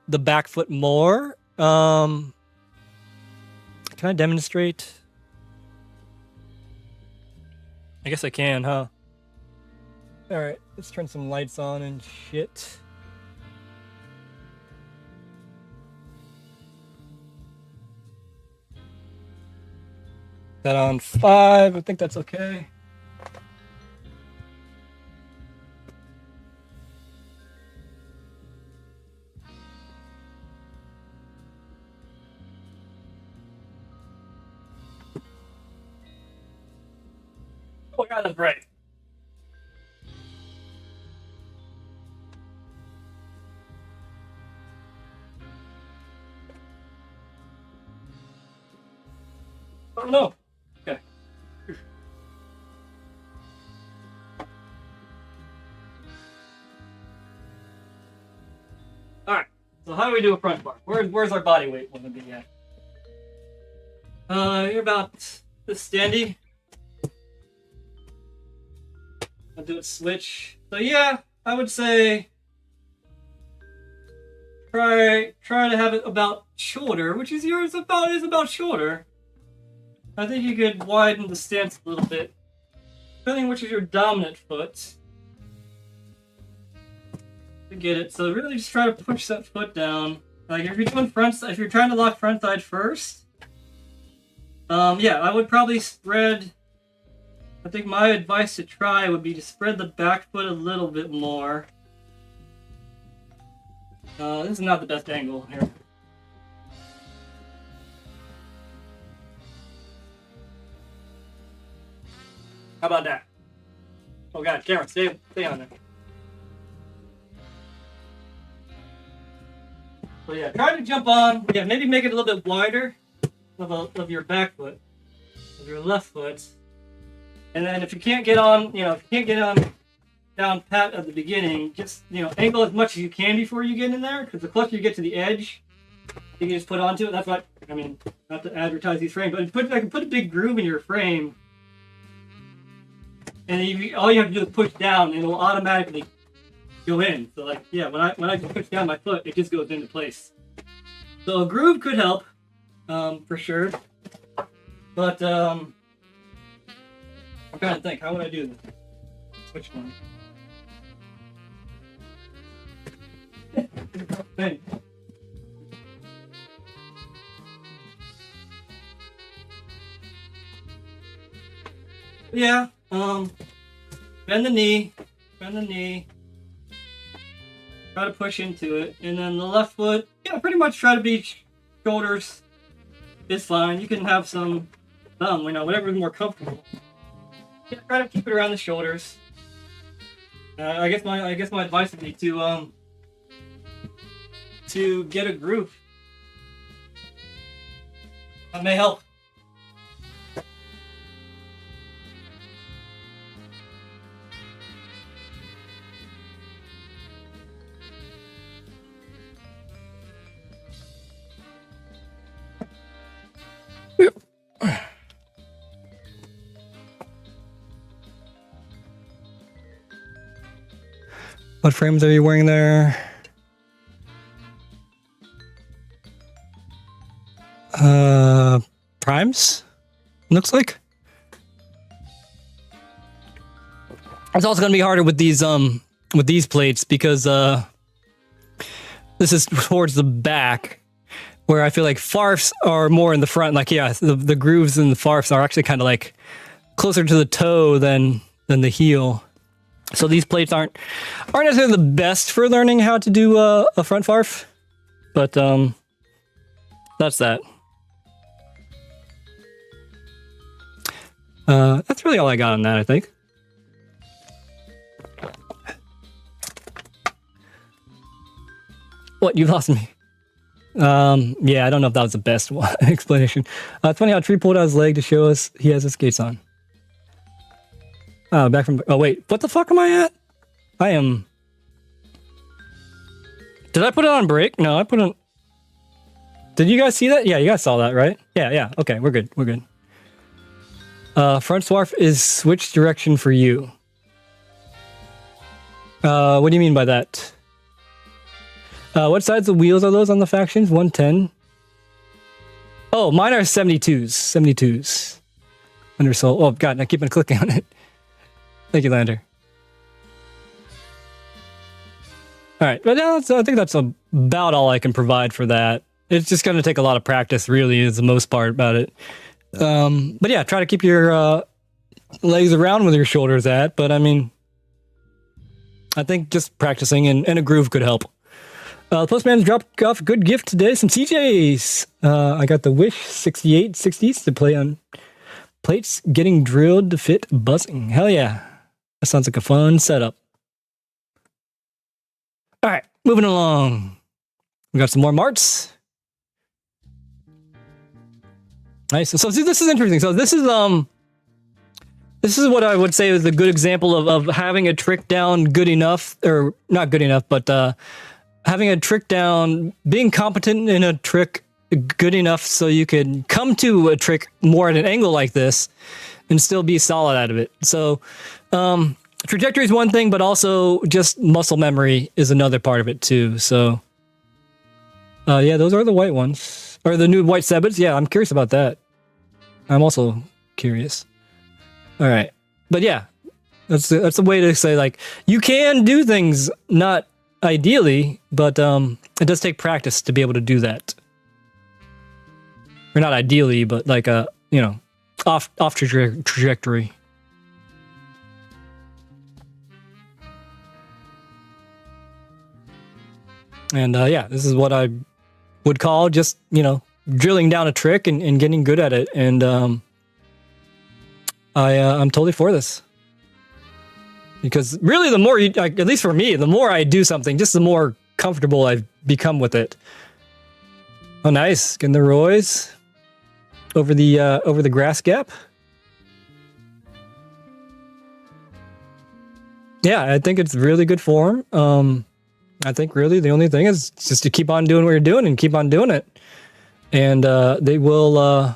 back foot more. Can I demonstrate? I guess I can, huh? All right, let's turn some lights on and shit. That on 5, I think that's okay. Oh god, that's right. Oh no. Okay. Alright. So how do we do a front bar? Where's our body weight want to be at? You're about this standy. I'll do it switch. So yeah, I would say try to have it about shoulder, which is yours about shoulder. I think you could widen the stance a little bit, depending which is your dominant foot. To get it, so really just try to push that foot down. Like if you're doing if you're trying to lock front side first, yeah, I would probably spread. I think my advice to try would be to spread the back foot a little bit more. This is not the best angle here. How about that? Oh god, camera, stay on there. So yeah, try to jump on. Yeah, maybe make it a little bit wider of your back foot, of your left foot. And then if you can't get on, down pat at the beginning, just, angle as much as you can before you get in there, because the closer you get to the edge, you can just put onto it. That's what, not to advertise these frames, but I can put a big groove in your frame, and all you have to do is push down, and it'll automatically go in. So like, yeah, when I just push down my foot, it just goes into place. So a groove could help, for sure. But I'm trying to think, how would I do this? Which one? Hey. Yeah, bend the knee, try to push into it, and then the left foot, yeah, pretty much try to be shoulders is fine. You can have some thumb, whatever is more comfortable. Yeah, try to keep it around the shoulders. I guess my advice would be to get a groove. That may help. What frames are you wearing there? Primes? Looks like. It's also gonna be harder with these plates because this is towards the back. where I feel like farfs are more in the front. Like, yeah, the grooves in the farfs are actually kind of like closer to the toe than the heel. So these plates aren't necessarily the best for learning how to do a front farf, but that's that. That's really all I got on that, I think. What, you lost me? Yeah, I don't know if that was the best explanation. It's funny how Tree pulled out his leg to show us he has his skates on. Back from... Oh, wait. What the fuck am I at? I am... Did I put it on break? No, I put it on... Did you guys see that? Yeah, you guys saw that, right? Yeah. Okay, we're good. We're good. Front swarf is switch direction for you. What do you mean by that? What sides of wheels are those on the factions? 110? Oh, mine are 72s. 72s. Undersoul. Oh, God, I keep on clicking on it. Thank you, Lander. Alright, but I think that's about all I can provide for that. It's just going to take a lot of practice, really, is the most part about it. But yeah, try to keep your legs around where your shoulders at, but I mean, I think just practicing and a groove could help. The postman's dropped off a good gift today, some CJs. I got the Wish 6860s to play on plates, getting drilled to fit buzzing. Hell yeah. That sounds like a fun setup. All right, moving along. We got some more marts. Nice. So see, this is interesting. So this is what I would say is a good example of having a trick down good enough, or not good enough, but having a trick down, being competent in a trick good enough so you can come to a trick more at an angle like this and still be solid out of it. So trajectory is one thing, but also just muscle memory is another part of it too. So yeah, those are the white ones. Or the new white Sebits. Yeah, I'm curious about that. I'm also curious. All right. But yeah, that's a way to say, like, you can do things not ideally, but it does take practice to be able to do that. Or not ideally, but like off trajectory. And yeah, this is what I would call just, drilling down a trick and getting good at it. And I'm totally for this. Because really, the more you, at least for me, the more I do something, just the more comfortable I've become with it. Oh, nice. Getting the Roys over the grass gap. Yeah, I think it's really good form. I think really the only thing is just to keep on doing what you're doing and keep on doing it. And they will,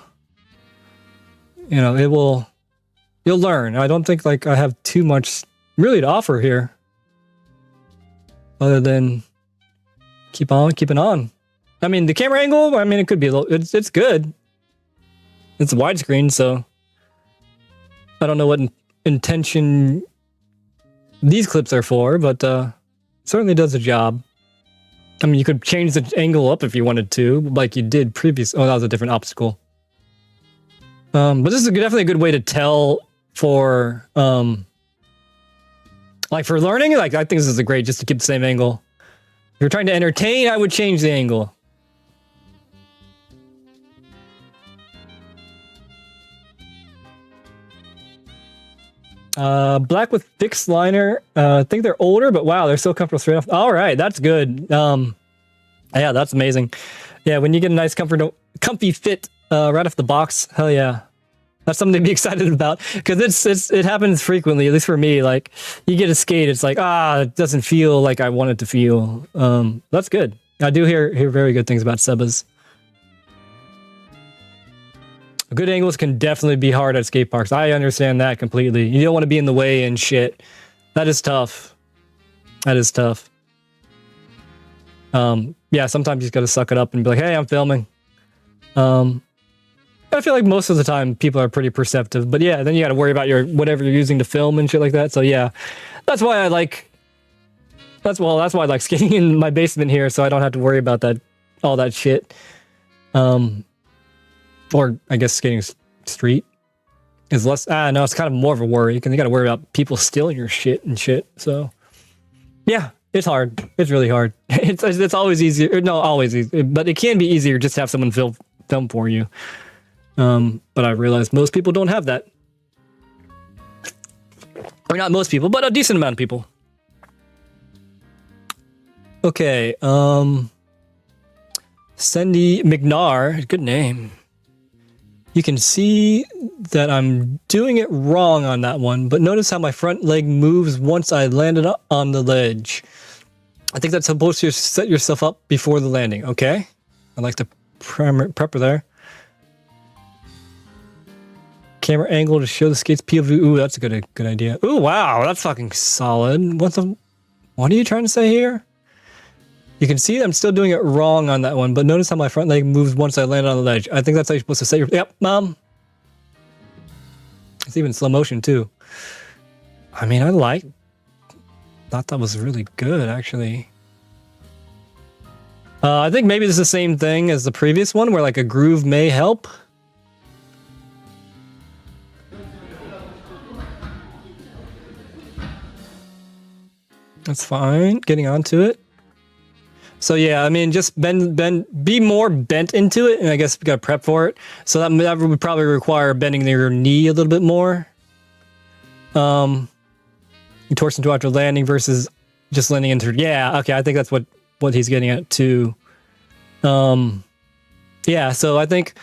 you'll learn. I don't think like I have too much really to offer here, other than keep on keeping on. I mean, the camera angle, I mean, it could be a little, it's good. It's widescreen, so I don't know what intention these clips are for, but certainly does a job. I mean, you could change the angle up if you wanted to, like you did previous. Oh, that was a different obstacle. But this is definitely a good way to tell for, like for learning. Like I think this is a great just to keep the same angle. If you're trying to entertain, I would change the angle. Black with fixed liner. I think they're older, but wow, they're so comfortable straight off. All right, that's good. Yeah, that's amazing. Yeah, when you get a nice comfy fit right off the box, hell yeah. That's something to be excited about, because it happens frequently, at least for me. Like, you get a skate, it's like, it doesn't feel like I want it to feel. That's good. I do hear very good things about Sebas. Good angles can definitely be hard at skate parks. I understand that completely. You don't want to be in the way and shit. That is tough. That is tough. Yeah, sometimes you just gotta suck it up and be like, hey, I'm filming. I feel like most of the time people are pretty perceptive, but yeah, then you gotta worry about whatever you're using to film and shit like that. So yeah, that's why I like skating in my basement here, so I don't have to worry about all that shit. Or I guess skating street is less. No, it's kind of more of a worry because you got to worry about people stealing your shit and shit. So yeah, it's hard. It's really hard. It's always easier. No, always easy, but it can be easier just to have someone film for you. But I realize most people don't have that. Or not most people, but a decent amount of people. Okay, Cindy McNar, good name. You can see that I'm doing it wrong on that one, but notice how my front leg moves once I landed up on the ledge. I think that's supposed to set yourself up before the landing. Okay, I like the prepper there. Camera angle to show the skates POV. Ooh, that's a good idea. Ooh, wow, that's fucking solid. What are you trying to say here? You can see I'm still doing it wrong on that one, but notice how my front leg moves once I land on the ledge. I think that's how you're supposed to say. Yep, it's even slow motion too. I mean, thought that was really good, actually. I think maybe this is the same thing as the previous one, where like a groove may help. That's fine. Getting onto it. So yeah, I mean, just be more bent into it, and I guess we got to prep for it. So that would probably require bending your knee a little bit more. Torsion to after landing versus just landing into. Yeah, okay, I think that's what he's getting at too. Yeah, so I think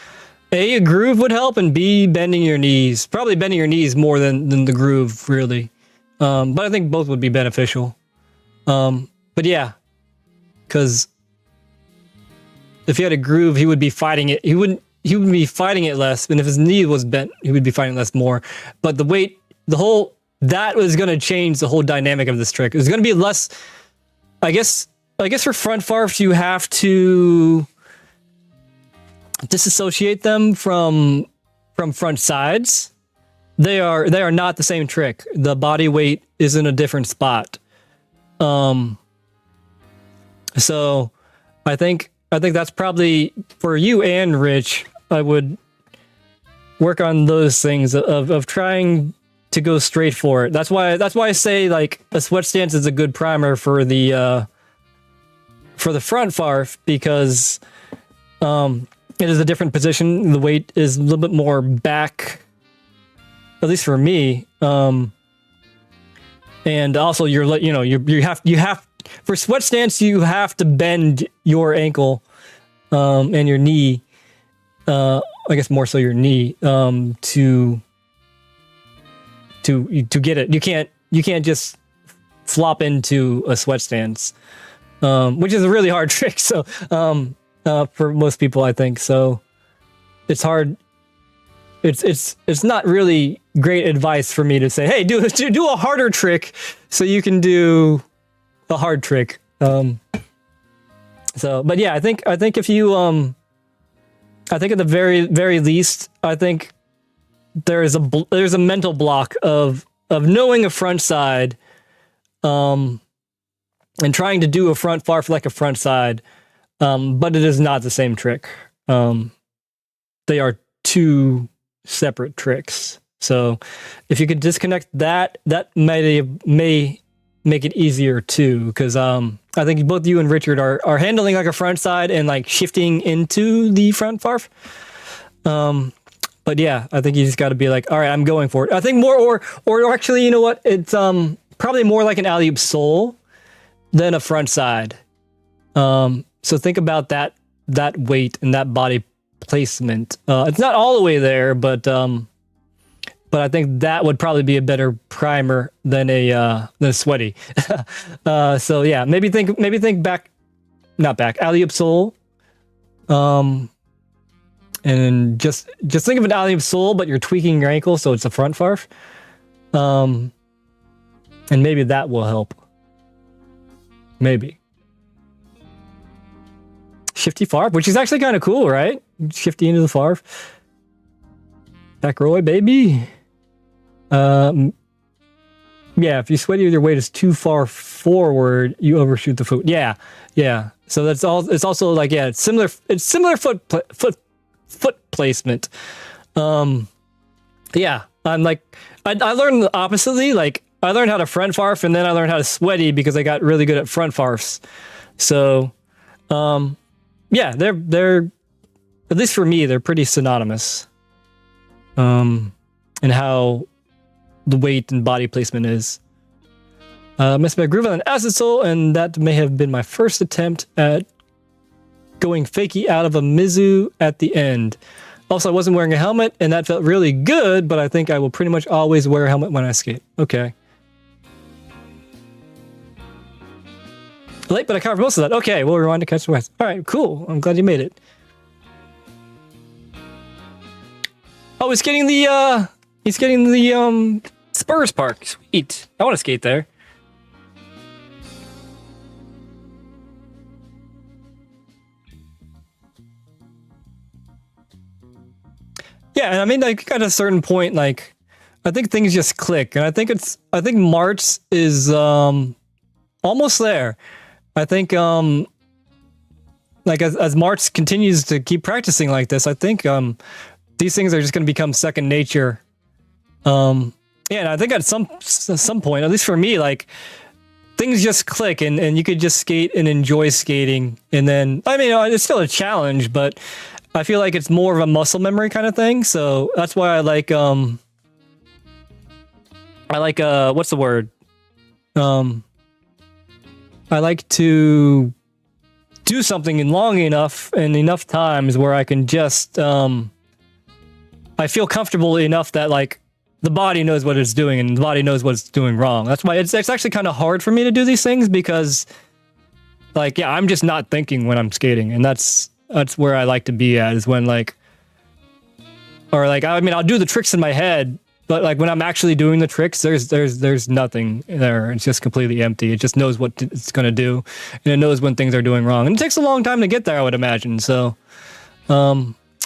A, groove would help, and B, bending your knees. Probably bending your knees more than the groove, really. But I think both would be beneficial. But yeah. Because if he had a groove, he would be fighting it. He would be fighting it less. And if his knee was bent, he would be fighting less more. But the weight, that was going to change the whole dynamic of this trick. It's going to be less. I guess for front farfs, you have to disassociate them from front sides. They are not the same trick. The body weight is in a different spot. So I think that's probably for you and Rich. I would work on those things of trying to go straight for it. That's why I say like a sweat stance is a good primer for the front farf, because it is a different position. The weight is a little bit more back, at least for me. And also you have for sweat stance, you have to bend your ankle and your knee. I guess more so your knee to get it. You can't just flop into a sweat stance, which is a really hard trick. So for most people, I think so. It's hard. It's not really great advice for me to say, hey, do a harder trick so you can do a hard trick. But yeah, I think if you I think at the very, very least, I think there's a mental block of knowing a front side, and trying to do a front farf like a front side, but it is not the same trick. They are two separate tricks. So if you could disconnect that may make it easier too, because I think both you and Richard are handling like a front side and like shifting into the front farf. But yeah, I think you just got to be like, all right, I'm going for it. I think more, or actually, you know what? It's probably more like an alley-oop sole than a front side. So think about that weight and that body placement. It's not all the way there, but I think that would probably be a better primer than a sweaty. So yeah, maybe think back, not back, alley-oop sole. And just think of an alley-oop sole, but you're tweaking your ankle, so it's a front farf. And maybe that will help. Maybe. Shifty farf, which is actually kind of cool, right? Shifty into the farf. Back row, baby. Yeah, if you sweaty with your weight is too far forward, you overshoot the foot. Yeah. So that's all. It's also like, yeah, it's similar. It's similar foot placement. Yeah, I'm like, I learned oppositely. Like, I learned how to front farf, and then I learned how to sweaty because I got really good at front farfs. So, yeah, they're at least for me, they're pretty synonymous. And how the weight and body placement is. Missed my groove on an acid soul, and that may have been my first attempt at going fakie out of a Mizu at the end. Also, I wasn't wearing a helmet, and that felt really good, but I think I will pretty much always wear a helmet when I skate. Okay. Late, but I covered most of that. Okay, we'll rewind to catch the west. All right, cool. I'm glad you made it. Oh, he's getting the Spurs Park. Sweet. I want to skate there. Yeah, and I mean, like, at a certain point, like, I think things just click, and I think March is almost there. I think like as March continues to keep practicing like this, I think these things are just going to become second nature. Yeah, and I think at some point, at least for me, like, things just click, and you could just skate and enjoy skating, and then, I mean, it's still a challenge, but I feel like it's more of a muscle memory kind of thing. So that's why I like what's the word? I like to do something in long enough and enough times where I can just I feel comfortable enough that, like, the body knows what it's doing and the body knows what it's doing wrong. That's why it's actually kind of hard for me to do these things, because, like, yeah, I'm just not thinking when I'm skating, and that's where I like to be at, is when, like, or like, I mean, I'll do the tricks in my head, but, like, when I'm actually doing the tricks, there's nothing there. It's just completely empty. It just knows what it's going to do, and it knows when things are doing wrong. And it takes a long time to get there, I would imagine. So,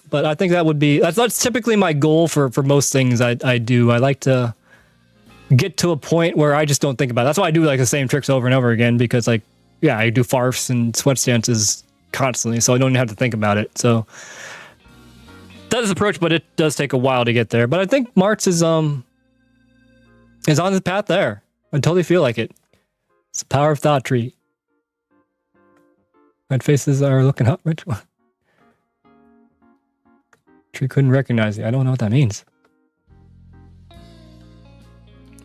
but I think that's typically my goal for most things I do. I like to get to a point where I just don't think about it. That's why I do, like, the same tricks over and over again, because, like, yeah, I do farfs and sweat stances constantly, so I don't have to think about it. So that is the approach, but it does take a while to get there. But I think March is on the path there. I totally feel like it. It's the power of thought tree. Red faces are looking hot. Which one? Tree couldn't recognize you. I don't know what that means.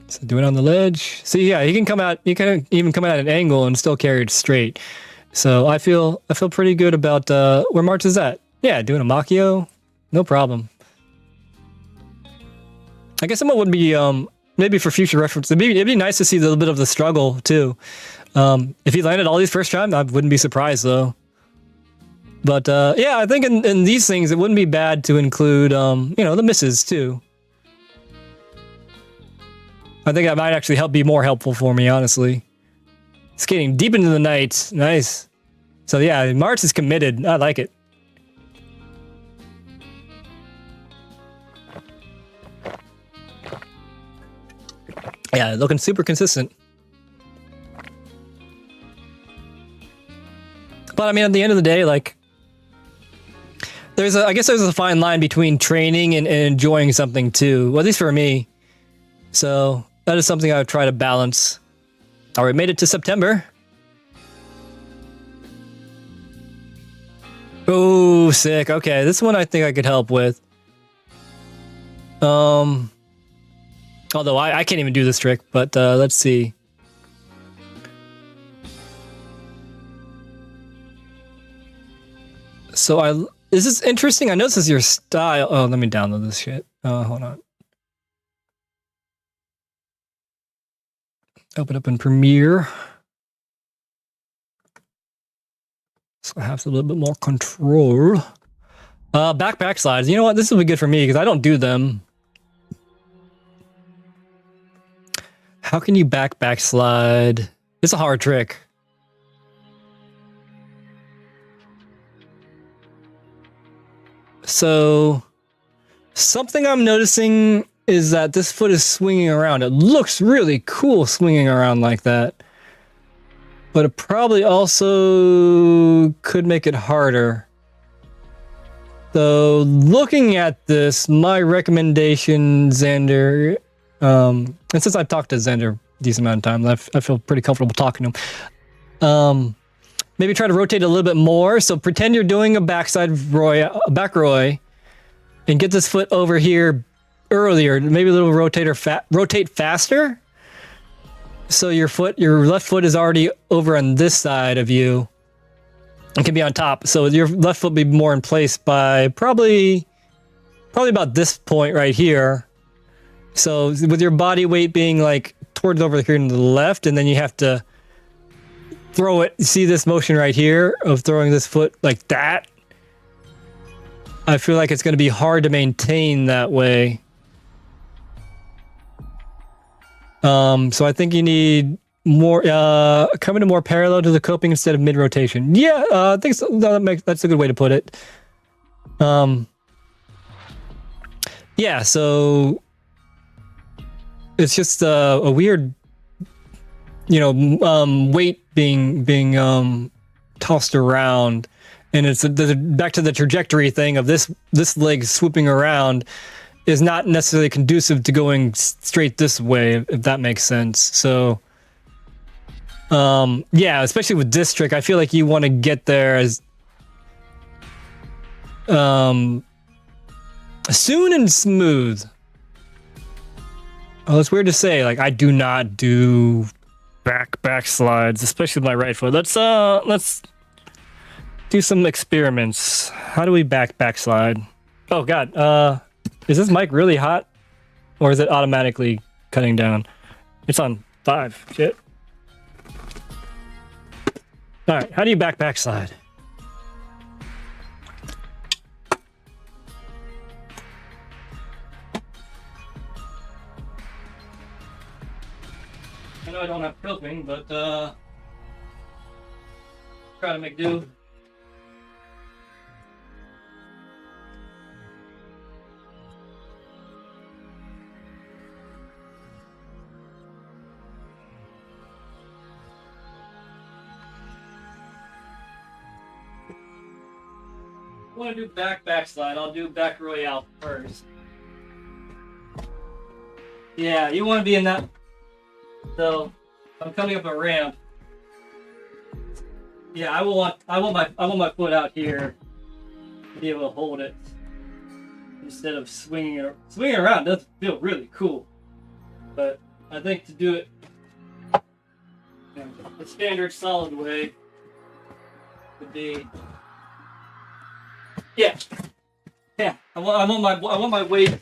So do it on the ledge. See, yeah, he can come out. You can even come out at an angle and still carry it straight. So I feel pretty good about where March is at. Yeah, doing a Machio, no problem. I guess someone would be maybe for future reference. It'd be nice to see a little bit of the struggle too. If he landed all these first time, I wouldn't be surprised though. But yeah, I think in these things it wouldn't be bad to include the misses too. I think that might actually be more helpful for me, honestly. Skating deep into the night. Nice. So yeah, March is committed. I like it. Yeah, looking super consistent. But I mean, at the end of the day, like, I guess there's a fine line between training and enjoying something too. Well, at least for me. So that is something I would try to balance. All right, made it to September. Oh, sick. Okay, this one I think I could help with. Although I can't even do this trick, but let's see. So is this interesting? I know this is your style. Oh, let me download this shit. Hold on. Open up in Premiere. So I have a little bit more control. Back slides. You know what? This will be good for me because I don't do them. How can you back slide? It's a hard trick. So something I'm noticing is that this foot is swinging around. It looks really cool swinging around like that. but it probably also could make it harder. So looking at this, my recommendation, Xander, and since I've talked to Xander a decent amount of time, I feel pretty comfortable talking to him. Maybe try to rotate a little bit more. So pretend you're doing a back Roy, and get this foot over here earlier. Maybe a little rotate faster. So your left foot is already over on this side of you. It can be on top. So your left foot be more in place by probably about this point right here. So with your body weight being like towards over here to the left, and then you have to throw it. See this motion right here of throwing this foot like that? I feel like it's going to be hard to maintain that way. So I think you need more coming to more parallel to the coping instead of mid rotation. Yeah, I think so. That's a good way to put it. Yeah, so it's just a weird, weight being tossed around, and it's back to the trajectory thing of this leg swooping around is not necessarily conducive to going straight this way, if that makes sense. So yeah, especially with this trick, I feel like you want to get there as soon and smooth. Oh, it's weird to say. Like, I do not do back slides, especially with my right foot. Let's do some experiments. How do we back slide? Oh God, is this mic really hot, or is it automatically cutting down? It's on 5. Shit. All right, how do you back slide? I know I don't have coping, but try to make do. I want to do back slide. I'll do back royale first. Yeah, you want to be in that. So I'm coming up a ramp. Yeah, I want my foot out here to be able to hold it instead of swinging it. Swinging around does feel really cool, but I think to do it the standard solid way would be. Yeah. I want my weight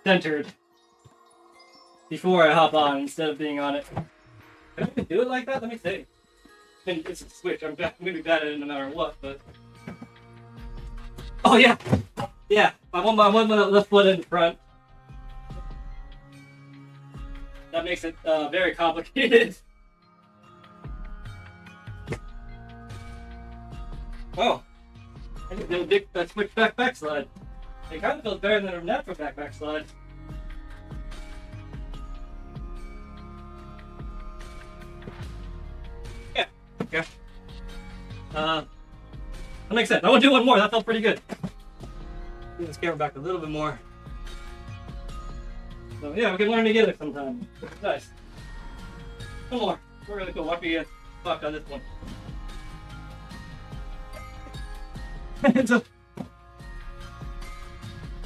centered before I hop on instead of being on it. Can I even do it like that? Let me see. It's a switch. I'm gonna be bad at it no matter what. But oh yeah. I want my left foot in front. That makes it very complicated. Oh. I just did a switch back slide. It kind of feels better than a natural back slide. Yeah. Okay. That makes sense. I want to do one more. That felt pretty good. Move this camera back a little bit more. So yeah, we can learn together sometime. Nice. One more. We're really cool. Watch me get fucked on this one.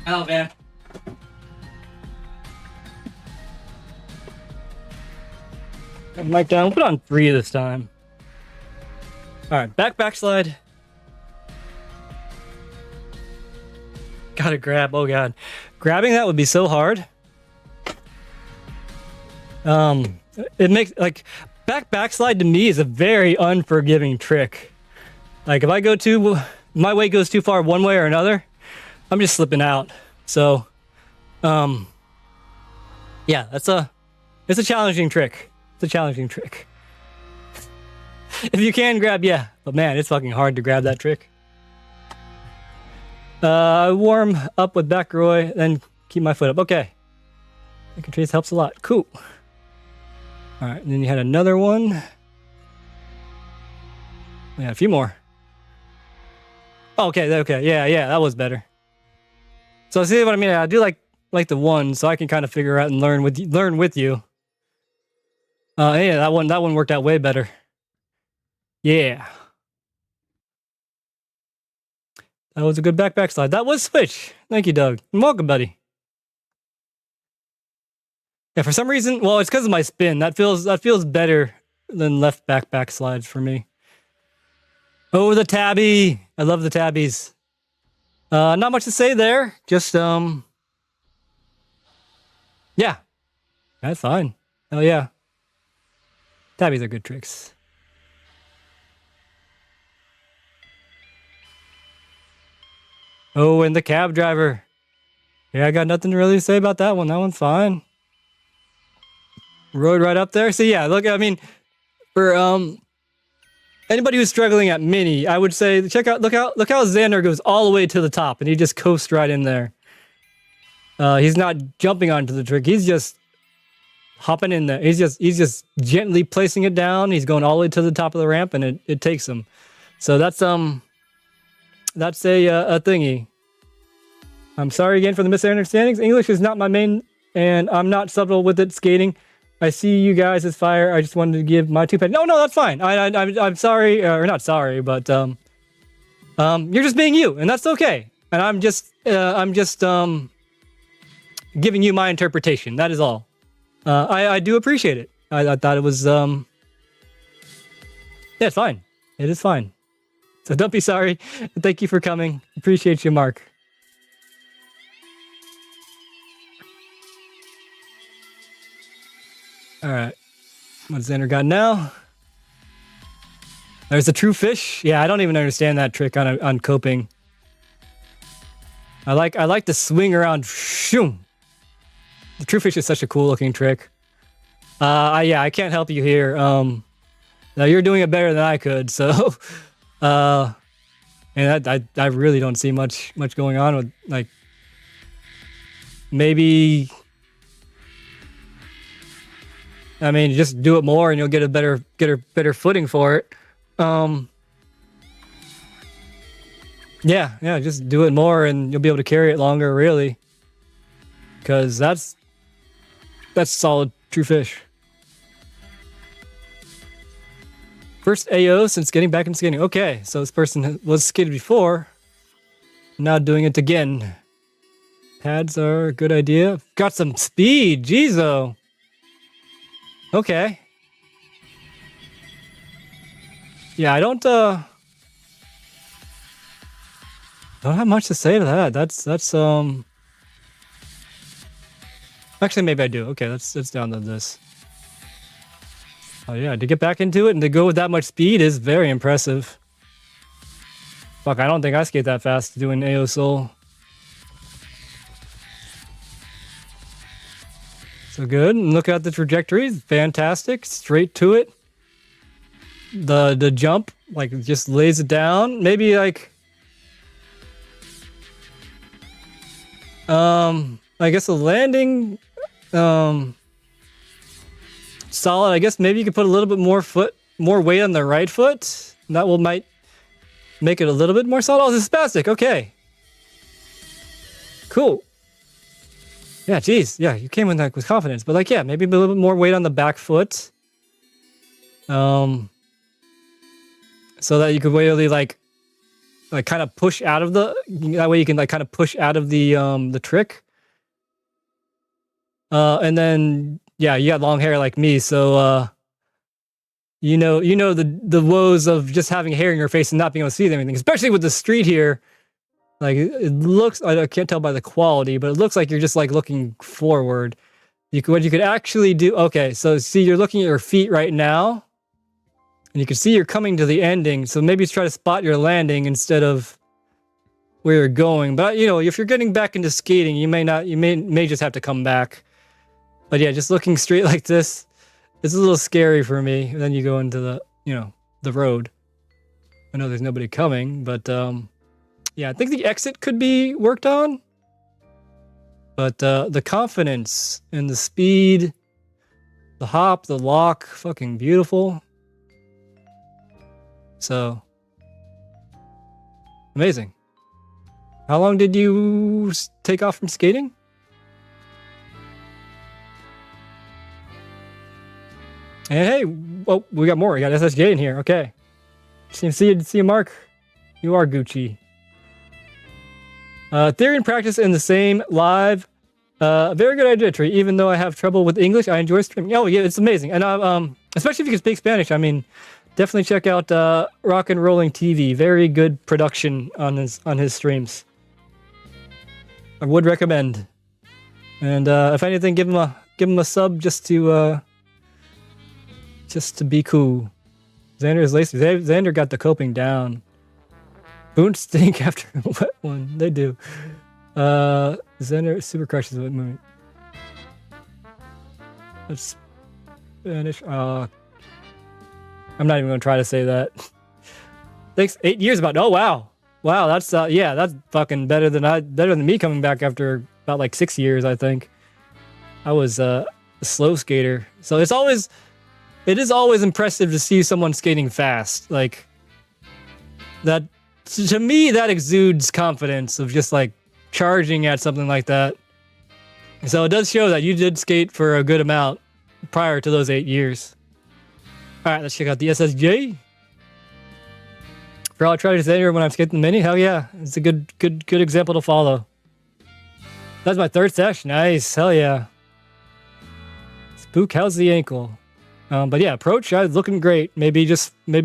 Oh man. Mic down. We'll put on 3 this time. Alright, back slide. Gotta grab. Oh god. Grabbing that would be so hard. It makes like back slide to me is a very unforgiving trick. Like if I go my weight goes too far one way or another, I'm just slipping out. So, yeah, it's a challenging trick. It's a challenging trick. If you can grab, yeah, but man, it's fucking hard to grab that trick. Warm up with back roy, then keep my foot up. Okay. Making trace helps a lot. Cool. All right, and then you had another one. Yeah, a few more. Okay, okay, yeah, that was better. So see what I mean? I do like the one, so I can kind of figure out and learn with you. Yeah, that one worked out way better. Yeah. That was a good backslide. That was Switch. Thank you, Doug. And welcome, buddy. Yeah, for some reason, well, it's because of my spin. That feels better than left backslides for me. Oh, the tabby. I love the tabbies. Not much to say there. Just, yeah. That's fine. Hell yeah. Tabbies are good tricks. Oh, and the cab driver. Yeah, I got nothing really to say about that one. That one's fine. Road right up there. So yeah, look, I mean, for anybody who's struggling at mini, I would say look how Xander goes all the way to the top and he just coasts right in there. He's not jumping onto the trick. He's just hopping in there. He's just gently placing it down. He's going all the way to the top of the ramp and it takes him. So that's a thingy. I'm sorry again for the misunderstandings. English is not my main and I'm not subtle with it skating. I see you guys as fire. I just wanted to give my 2 pence. No, that's fine. I'm sorry, or not sorry, but you're just being you, and that's okay. And I'm just giving you my interpretation. That is all. I do appreciate it. I thought it was yeah, it's fine. It is fine. So don't be sorry. Thank you for coming. Appreciate you, Mark. All right, what's Xander got now? There's a true fish. Yeah, I don't even understand that trick on coping. I like the swing around. Shoom. The true fish is such a cool looking trick. Yeah, I can't help you here. Now you're doing it better than I could. So, and I really don't see much going on with like maybe. I mean, just do it more and you'll get a better footing for it. Yeah, just do it more and you'll be able to carry it longer, really. Because that's solid true fish. First AO since getting back into skating. Okay, so this person was skated before. Now doing it again. Pads are a good idea. Got some speed, jeez-o. Okay. Yeah, I don't have much to say to that. That's actually maybe I do. Okay, let's download this. Oh yeah, to get back into it and to go with that much speed is very impressive. Fuck, I don't think I skate that fast doing AO Soul. So good. And look at the trajectory. Fantastic. Straight to it. The jump, like, just lays it down. Maybe, like... I guess the landing... solid. I guess maybe you could put a little bit more weight on the right foot. That might make it a little bit more solid. Oh, this is spastic. Okay. Cool. Yeah, geez. Yeah, you came in that with confidence. But, like, yeah, maybe a little bit more weight on the back foot. So that you could really, like kind of push out of the... That way you can, like, kind of push out of the trick. And then, yeah, you got long hair like me, so, you know the woes of just having hair in your face and not being able to see anything, especially with the street here. Like, it looks, I can't tell by the quality, but it looks like you're just, like, looking forward. What you could actually do, okay, so see, you're looking at your feet right now, and you can see you're coming to the ending, so maybe try to spot your landing instead of where you're going. But, you know, if you're getting back into skating, you may just have to come back. But yeah, just looking straight like this, it's a little scary for me. And then you go into the, the road. I know there's nobody coming, but, yeah, I think the exit could be worked on. But the confidence and the speed, the hop, the lock, fucking beautiful. So, Amazing. How long did you take off from skating? And hey, well, we got more. We got SSJ in here. Okay. See you, Mark. You are Gucci. Theory and practice in the same live. Very good idea, Tree. Even though I have trouble with English, I enjoy streaming. Oh yeah, it's amazing. And especially if you can speak Spanish. I mean, definitely check out Rock and Rolling TV. Very good production on his streams. I would recommend. And if anything, give him a sub just to be cool. Xander is lazy. Xander got the coping down. Boons stink after a wet one. They do. Xander super crushes the movie. That's Spanish. I'm not even gonna try to say that. Thanks. 8 years about. Oh wow, wow. That's yeah. That's fucking better than me coming back after about like 6 years. I think I was a slow skater. So it is always impressive to see someone skating fast. Like that, to me, that exudes confidence of just like charging at something like that. So it does show that you did skate for a good amount prior to those 8 years. All right, let's check out the SSJ. I'll try to say when I'm skating the mini. Hell yeah, it's a good example to follow. That's my third session. Nice, hell yeah. Spook, how's the ankle? But yeah, approach, looking great. Maybe just be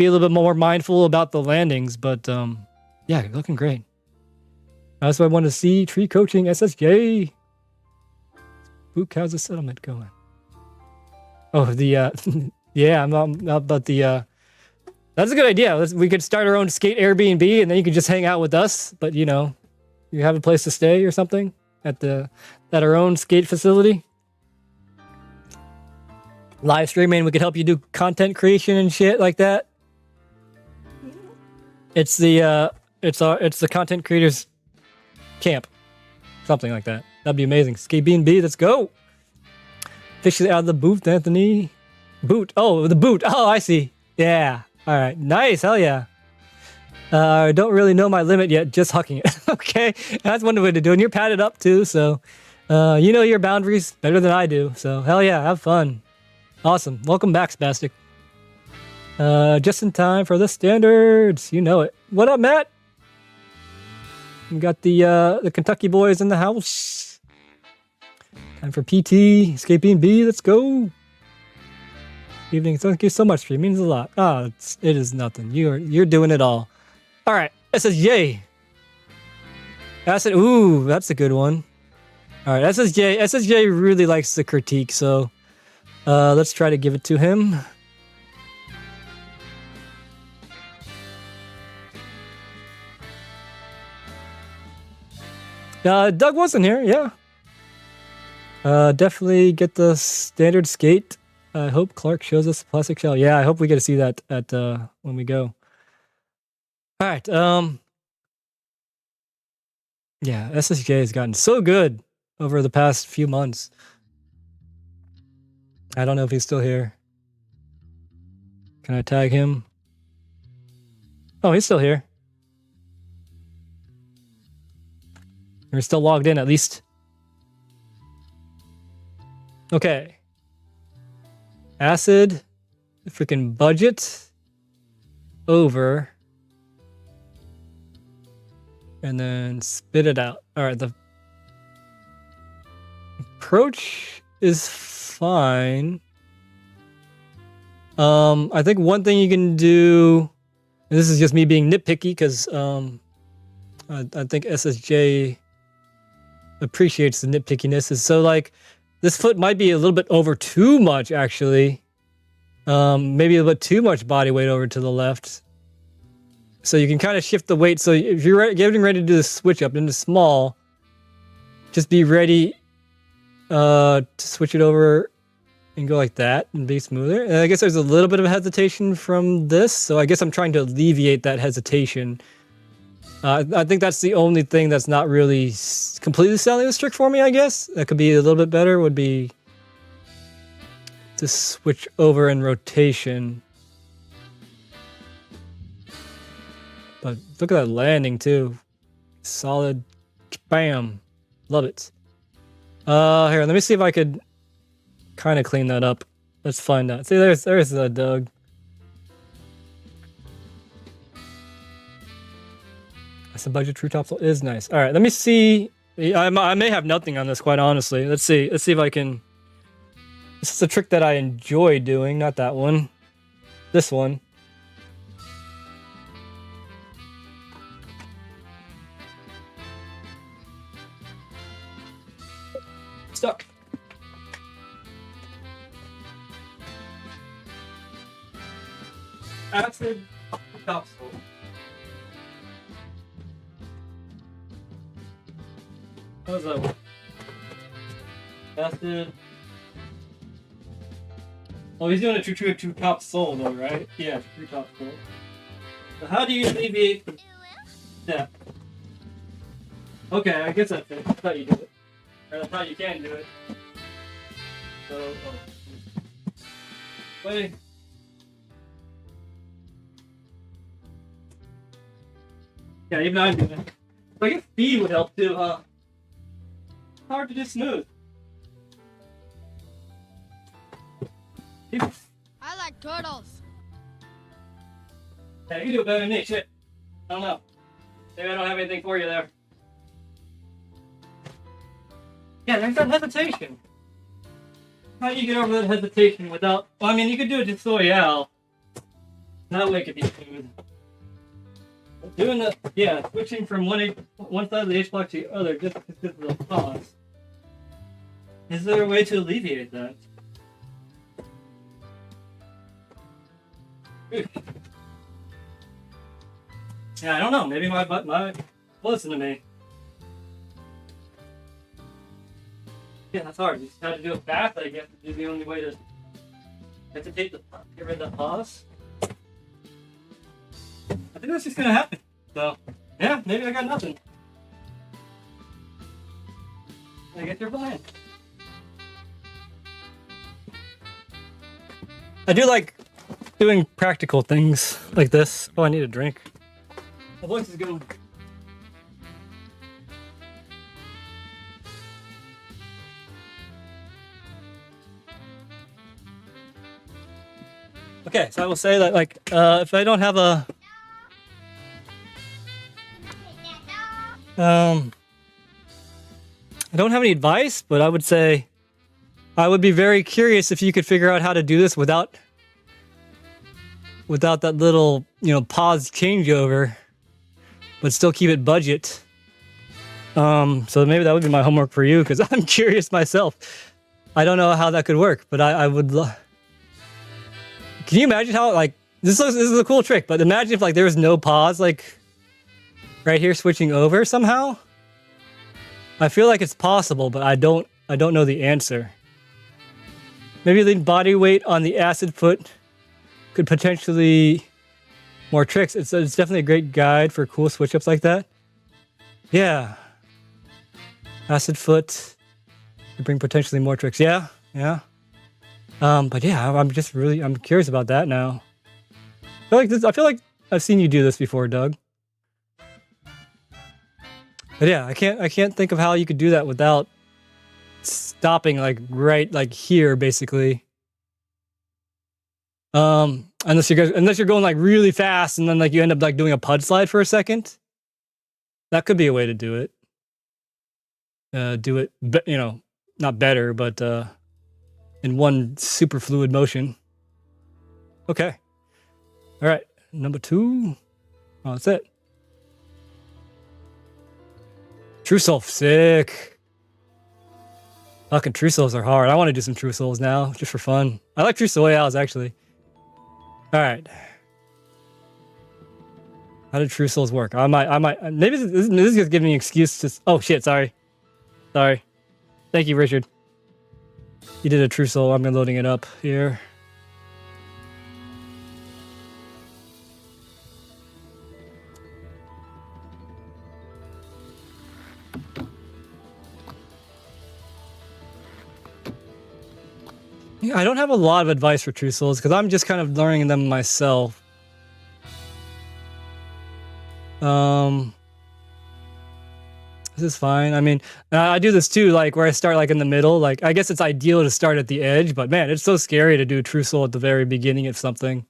a little bit more mindful about the landings. But yeah, looking great. That's what I want to see. Tree coaching, SSJ. Spook, how's the settlement going? Oh, the yeah, I'm about the. That's a good idea. We could start our own skate Airbnb, and then you could just hang out with us. But you know, you have a place to stay or something at our own skate facility. Live streaming, we could help you do content creation and shit like that. It's the content creators camp, something like that. That'd be amazing. Skate B&B, let's go. Fish it out of the boot, Anthony. Boot. Oh, the boot. Oh, I see. Yeah. All right. Nice. Hell yeah. I don't really know my limit yet. Just hucking it. Okay. That's one way to do it. And you're padded up too, so you know your boundaries better than I do. So hell yeah, have fun. Awesome. Welcome back, Spastic. Just in time for the standards. You know it. What up, Matt? We got the Kentucky boys in the house. Time for PT. Skate B&B. Let's go. Evening. Thank you so much. It means a lot. Oh, it is nothing. You're doing it all. All right. SSJ. Acid. Ooh, that's a good one. All right. SSJ really likes the critique, so let's try to give it to him. Doug wasn't here, yeah. Definitely get the standard skate. I hope Clark shows us the plastic shell. Yeah, I hope we get to see that at when we go. All right. Yeah, SSJ has gotten so good over the past few months. I don't know if he's still here. Can I tag him? Oh, he's still here. We're still logged in, at least. Okay. Acid, freaking budget, over, and then spit it out. All right, the approach is fine. I think one thing you can do, and this is just me being nitpicky, because I think SSJ appreciates the nitpickiness, is so like this foot might be a little bit over too much, actually. Maybe a little bit too much body weight over to the left. So you can kind of shift the weight. So if you're getting ready to do the switch up into small, just be ready to switch it over and go like that and be smoother. And I guess there's a little bit of hesitation from this, so I guess I'm trying to alleviate that hesitation. I think that's the only thing that's not really completely selling this trick for me, I guess. That could be a little bit better, would be to switch over in rotation. But look at that landing too. Solid. Bam. Love it. Here, let me see if I could kind of clean that up. Let's find out. See, there's Doug. That's the budget. True topsoil is nice. All right, let me see. I may have nothing on this, quite honestly. Let's see. Let's see if I can. This is a trick that I enjoy doing, not that one. This one. Stuck. Acid topsoil. How's that one? Acid. Oh, he's doing a true topsoil though, right? Yeah, true topsoil. So how do you alleviate the step? Okay, I guess that's it. That's how you do it. Or that's how you can do it. So, wait. Yeah, even I'm doing it. So I guess speed would help too, huh? Hard to do smooth. I like turtles. Yeah, you can do it better than me. Shit. I don't know. Maybe I don't have anything for you there. Yeah, there's that hesitation. How do you get over that hesitation without... Well, I mean, you could do it just so yeah. That way it could be smooth. Doing the... Yeah, switching from one side of the H block to the other just because of the pause. Is there a way to alleviate that? Yeah, I don't know. Maybe my butt might listen to me. Yeah, that's hard. You just have to do it fast, I guess. Is the only way to hesitate to get rid of that pause. I think that's just gonna happen. So, yeah, maybe I got nothing. I guess you're fine. I do like doing practical things like this. Oh, I need a drink. My voice is going. Okay, so I will say that, like, if I don't have a, I don't have any advice, but I would say I would be very curious if you could figure out how to do this without that little, pause changeover, but still keep it budget. So maybe that would be my homework for you, because I'm curious myself. I don't know how that could work, but I would love. Can you imagine how, like, this is a cool trick, but imagine if, like, there was no pause, like, right here switching over somehow? I feel like it's possible, but I don't know the answer. Maybe the body weight on the acid foot could potentially more tricks. It's definitely a great guide for cool switch-ups like that. Yeah. Acid foot could bring potentially more tricks. Yeah. But yeah, I'm curious about that now. I feel like I've seen you do this before, Doug. But yeah, I can't think of how you could do that without stopping right here, basically. Unless you're going like really fast and then like you end up like doing a pud slide for a second. That could be a way to do it. Not better, but in one super fluid motion. Okay. All right. Number 2. Oh, that's it. True Soul, sick. Fucking True Souls are hard. I want to do some True Souls now, just for fun. I like True Soils, actually. All right. How did True Souls work? I might. Maybe this is just giving me an excuse to. Oh shit! Sorry. Thank you, Richard. You did a True Soul. I'm loading it up here. Yeah, I don't have a lot of advice for True Souls because I'm just kind of learning them myself. This is fine. I mean, I do this too, like where I start like in the middle. Like I guess it's ideal to start at the edge, but man, it's so scary to do True Soul at the very beginning of something.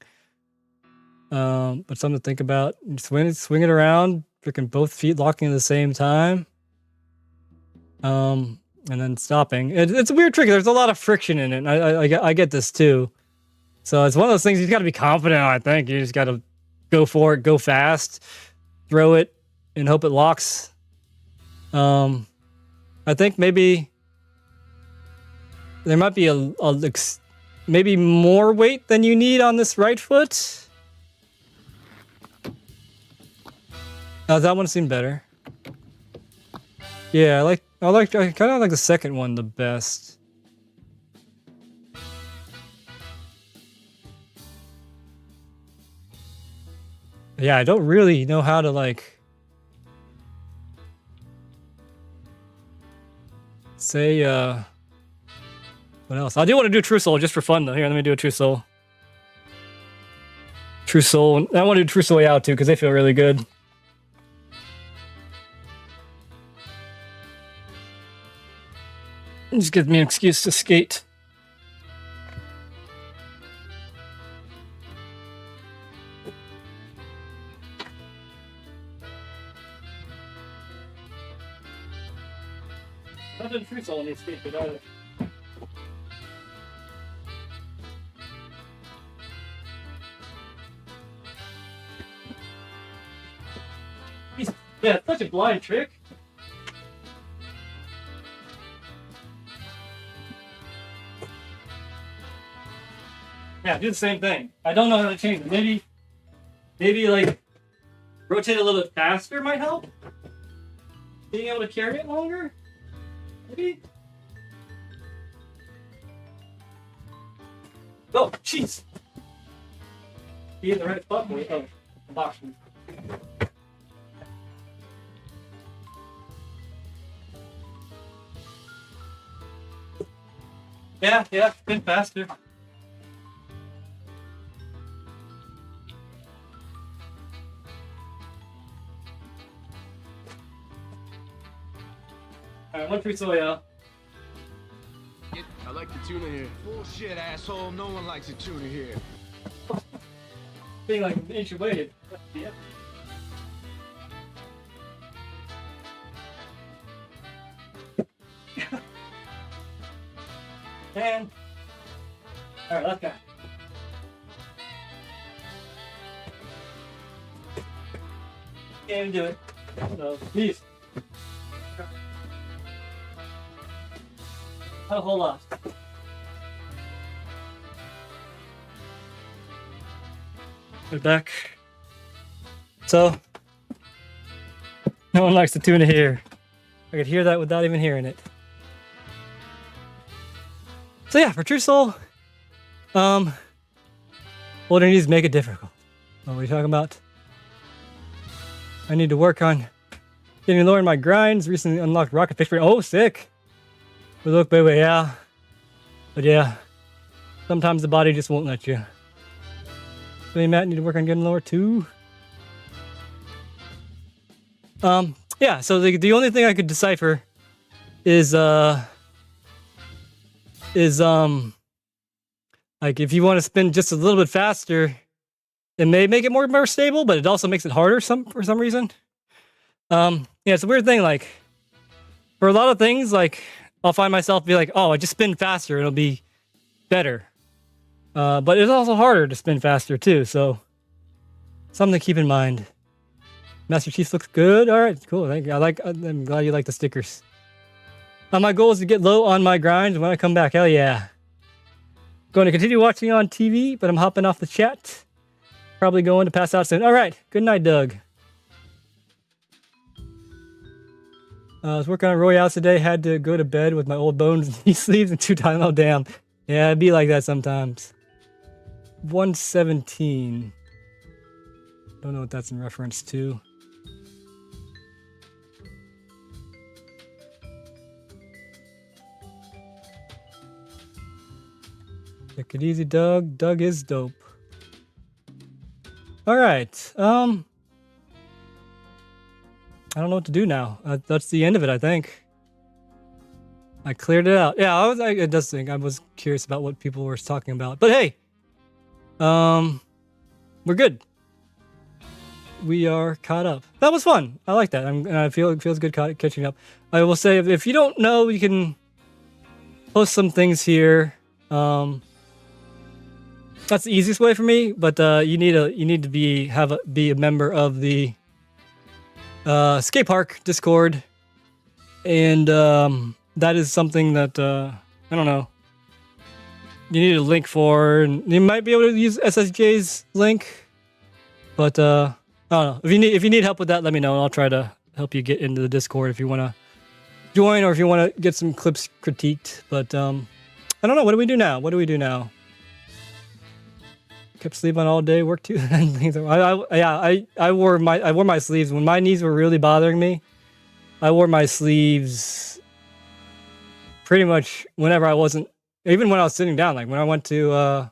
But something to think about. Swing it around, freaking both feet locking at the same time. And then stopping. It's a weird trick. There's a lot of friction in it. I get this too. So it's one of those things you got to be confident on, I think. You just got to go for it, go fast, throw it, and hope it locks. I think maybe there might be maybe more weight than you need on this right foot. That one seemed better. Yeah, I kind of like the second one the best. Yeah, I don't really know how to like say what else? I do want to do True Soul just for fun though. Here, let me do a True Soul. True Soul. I want to do True Soul out too because they feel really good. Just gives me an excuse to skate. Not doing True Soul on these skates either. Yeah, it's such a blind trick. Yeah, do the same thing. I don't know how to change it. Maybe like rotate a little bit faster might help. Being able to carry it longer, maybe. Oh, jeez. Be in the right spot. Oh, box. Yeah, spin faster. Alright, one free soya. I like the tuna here. Bullshit, asshole. No one likes the tuna here. Being like an inch away. Yeah. And alright, let's go. Can't even do it. So, please. Not a whole lot. We're back. So, no one likes the tuna here. I could hear that without even hearing it. So yeah, for True Soul, what I need is make it difficult. What are we talking about? I need to work on getting lower in my grinds. Recently unlocked Rocket Fish. Oh, sick. But look, baby, yeah. But yeah, sometimes the body just won't let you. So hey, Matt, need to work on getting lower too. Yeah, so the only thing I could decipher is like if you want to spin just a little bit faster, it may make it more stable, but it also makes it harder for some reason. Yeah, it's a weird thing. Like for a lot of things, like I'll find myself be like, oh, I just spin faster, it'll be better. But it's also harder to spin faster too, so something to keep in mind. Master Chief looks good. All right, cool. Thank you. I'm glad you like the stickers. My goal is to get low on my grind when I come back. Hell yeah. Going to continue watching on TV, but I'm hopping off the chat. Probably going to pass out soon. All right. Good night, Doug. I was working on Royales today. Had to go to bed with my old bones and knee sleeves and 2 Tylenol. Oh, damn. Yeah, it'd be like that sometimes. 117. Don't know what that's in reference to. Take it easy, Doug. Doug is dope. All right. I don't know what to do now. That's the end of it, I think. I cleared it out. Yeah, it does think I was curious about what people were talking about. But hey, we're good. We are caught up. That was fun. I like that. I feel it feels good catching up. I will say, if you don't know, you can post some things here. That's the easiest way for me. But you need to be a member of the skate park Discord, and that is something that I don't know. You need a link for, and you might be able to use SSJ's link, but I don't know. If you need help with that, let me know, and I'll try to help you get into the Discord if you want to join, or if you want to get some clips critiqued. But I don't know. What do we do now? Kept sleeping all day, worked too. I wore my sleeves when my knees were really bothering me. I wore my sleeves pretty much whenever I wasn't, even when I was sitting down. Like when I went to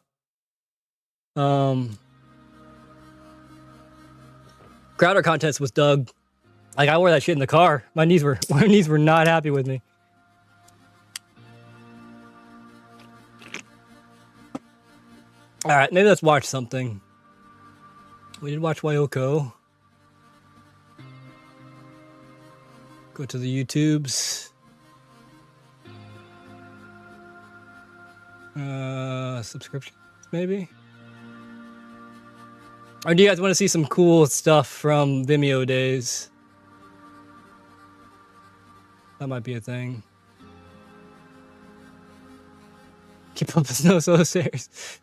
Crowder contest with Doug, like I wore that shit in the car. My knees were not happy with me. All right, maybe let's watch something. We did watch Wyoko. Go to the YouTubes. Subscriptions, maybe? Or do you guys want to see some cool stuff from Vimeo days? That might be a thing. Keep up with no solo stairs.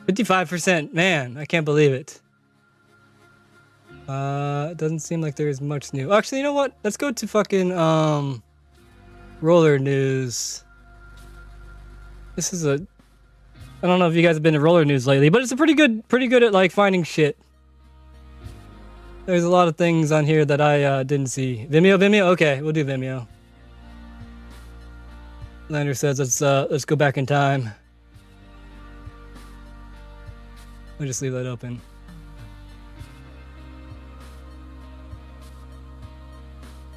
55%, man, I can't believe it. It doesn't seem like there's much new. Actually, you know what? Let's go to fucking roller news. This is I don't know if you guys have been to roller news lately, but it's a pretty good at like finding shit. There's a lot of things on here that I didn't see. Vimeo? Okay, we'll do Vimeo. Lander says let's go back in time. We'll just leave that open.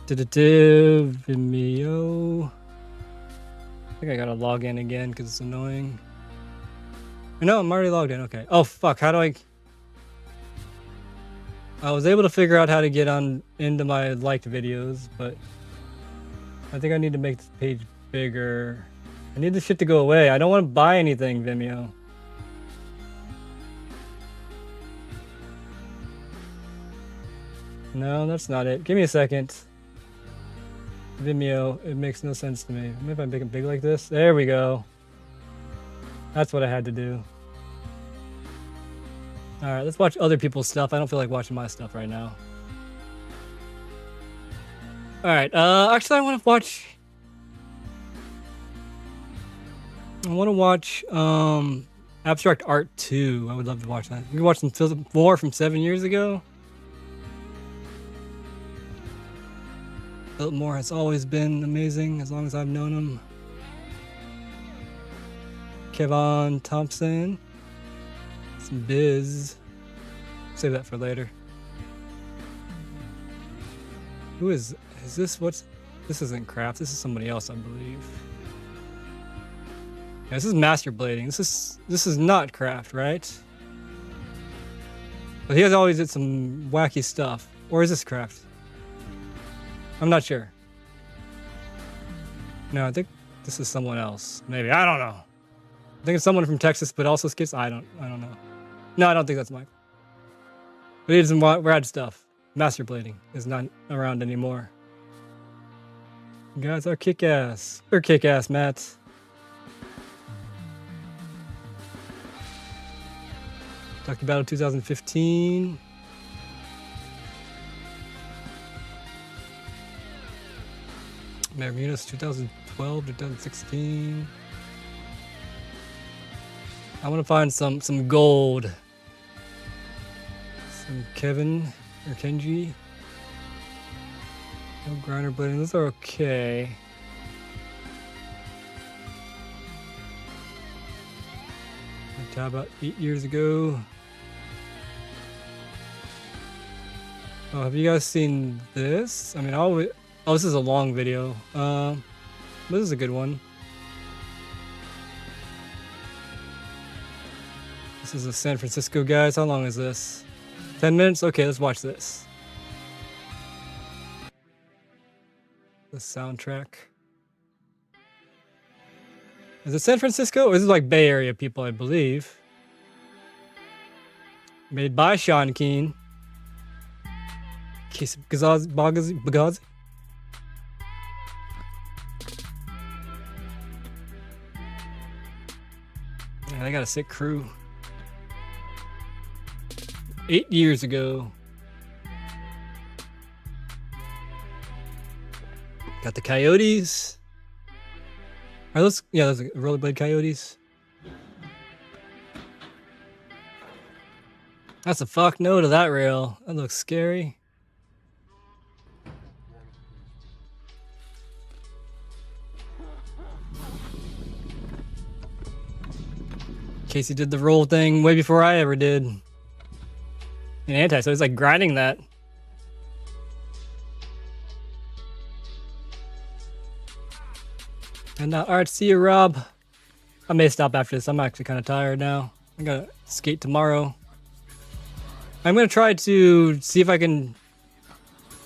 Vimeo. I think I gotta log in again because it's annoying. No, I'm already logged in. Okay. Oh fuck! How do I was able to figure out how to get into my liked videos, but I think I need to make this page bigger. I need this shit to go away. I don't want to buy anything, Vimeo. No, that's not it. Give me a second. Vimeo, it makes no sense to me. Maybe if I make it big like this. There we go. That's what I had to do. Alright, let's watch other people's stuff. I don't feel like watching my stuff right now. Alright, actually I want to watch Abstract Art 2. I would love to watch that. We can watch some more from 7 years ago. Biltmore has always been amazing as long as I've known him. Kevon Thompson. Some biz. Save that for later. Who is this? This isn't Craft. This is somebody else, I believe. Yeah, this is Master Blading. This is not Craft, right? But he has always did some wacky stuff. Or is this Craft? I'm not sure. No, I think this is someone else. Maybe. I don't know. I think it's someone from Texas, but also skits. I don't know. No, I don't think that's Mike. But he did some rad stuff. Master Blading is not around anymore. You guys are kick-ass. Or kick-ass, Matt. Talked about it 2015. Maramunas 2012, 2016. I want to find some gold. Some Kevin or Kenji. No grinder blading. Those are okay. About 8 years ago. Oh, have you guys seen this? I mean, oh, this is a long video. This is a good one. This is a San Francisco, guys. How long is this? 10 minutes? Okay, let's watch this. The soundtrack. Is it San Francisco? This is like Bay Area people, I believe. Made by Sean Keen. Casey Bagazi. Yeah, they got a sick crew. 8 years ago. Got the Coyotes. Are those? Yeah, those are rollerblade Coyotes. That's a fuck no to that rail. That looks scary. Casey did the roll thing way before I ever did. In anti, so he's like grinding that. And now, alright, see you, Rob. I may stop after this. I'm actually kind of tired now. I gotta skate tomorrow. I'm gonna try to see if I can.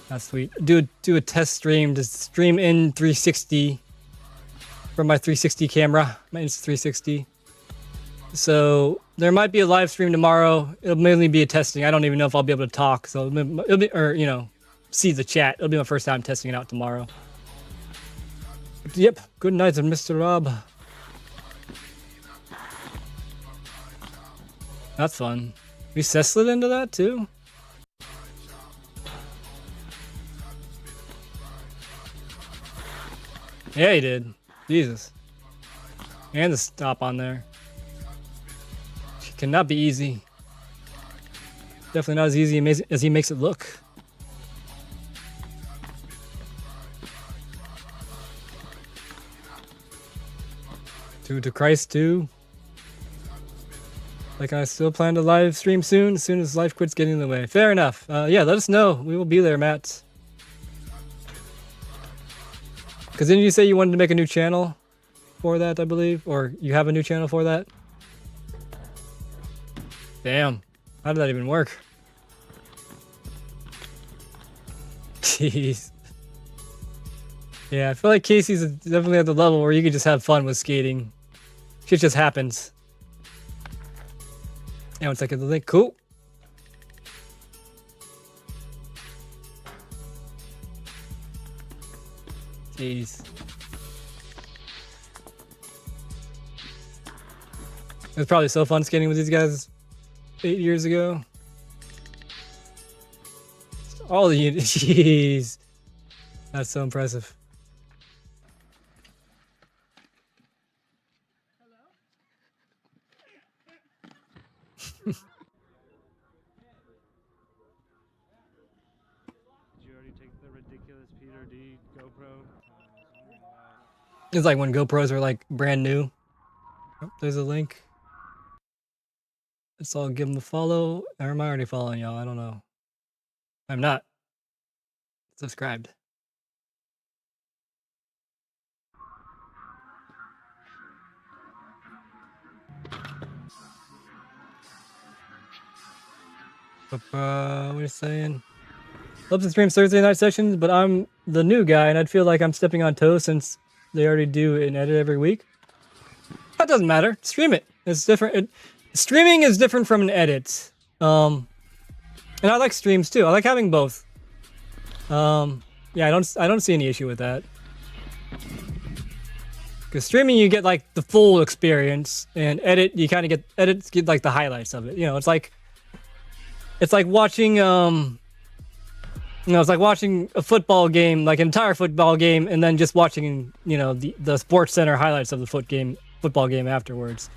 That's sweet. Do a test stream to stream in 360 from my 360 camera. My Insta360. So there might be a live stream tomorrow. It'll mainly be a testing. I don't even know if I'll be able to talk. So it'll be, or you know, see the chat. It'll be my first time testing it out tomorrow. But yep. Good night, Mr. Rob. That's fun. We slid into that too. Yeah, he did. Jesus. And the stop on there. Cannot be easy. Definitely not as easy as he makes it look. To Christ too. Like I still plan to live stream soon, as soon as life quits getting in the way. Fair enough. Yeah, let us know. We will be there, Matt. Because didn't you say you wanted to make a new channel for that, I believe? Or you have a new channel for that? Damn. How did that even work? Jeez. Yeah, I feel like Casey's definitely at the level where you can just have fun with skating. Shit just happens. Yeah, 1 second, the link. Cool. Jeez. It was probably so fun skating with these guys 8 years ago. All the units. Jeez. That's so impressive. Did you already take the ridiculous Peter D GoPro? It's like when GoPros are like brand new. Oh, there's a link. Let's all give them a follow. Or am I already following y'all? I don't know. I'm not. Subscribed. What are you saying? Love to stream Thursday night sessions, but I'm the new guy and I'd feel like I'm stepping on toes since they already do an edit every week. That doesn't matter. Stream it. It's different. Streaming is different from an edit. And I like streams too. I like having both. Yeah, I don't see any issue with that. Because streaming you get like the full experience, and edit you kind of get like the highlights of it. You know, it's like watching it's like watching a football game, like an entire football game, and then just watching the Sports Center highlights of the football game afterwards.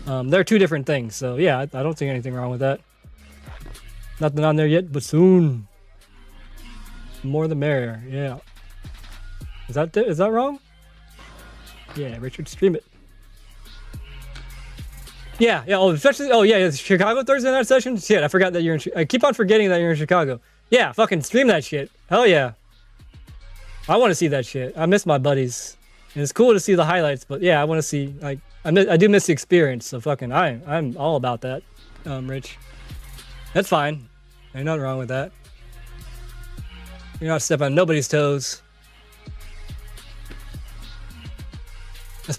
They're two different things. So yeah, I don't see anything wrong with that. Nothing on there yet, but soon. More the merrier. Yeah. Is that wrong? Yeah, Richard, stream it. Yeah. Oh, especially. Oh, yeah. It's Chicago Thursday night session. Shit, I forgot that you're in. I keep on forgetting that you're in Chicago. Yeah, fucking stream that shit. Hell yeah. I want to see that shit. I miss my buddies. And it's cool to see the highlights, but yeah, I want to see, like, I do miss the experience, so fucking, I'm all about that, Rich. That's fine. Ain't nothing wrong with that. You're not stepping on nobody's toes.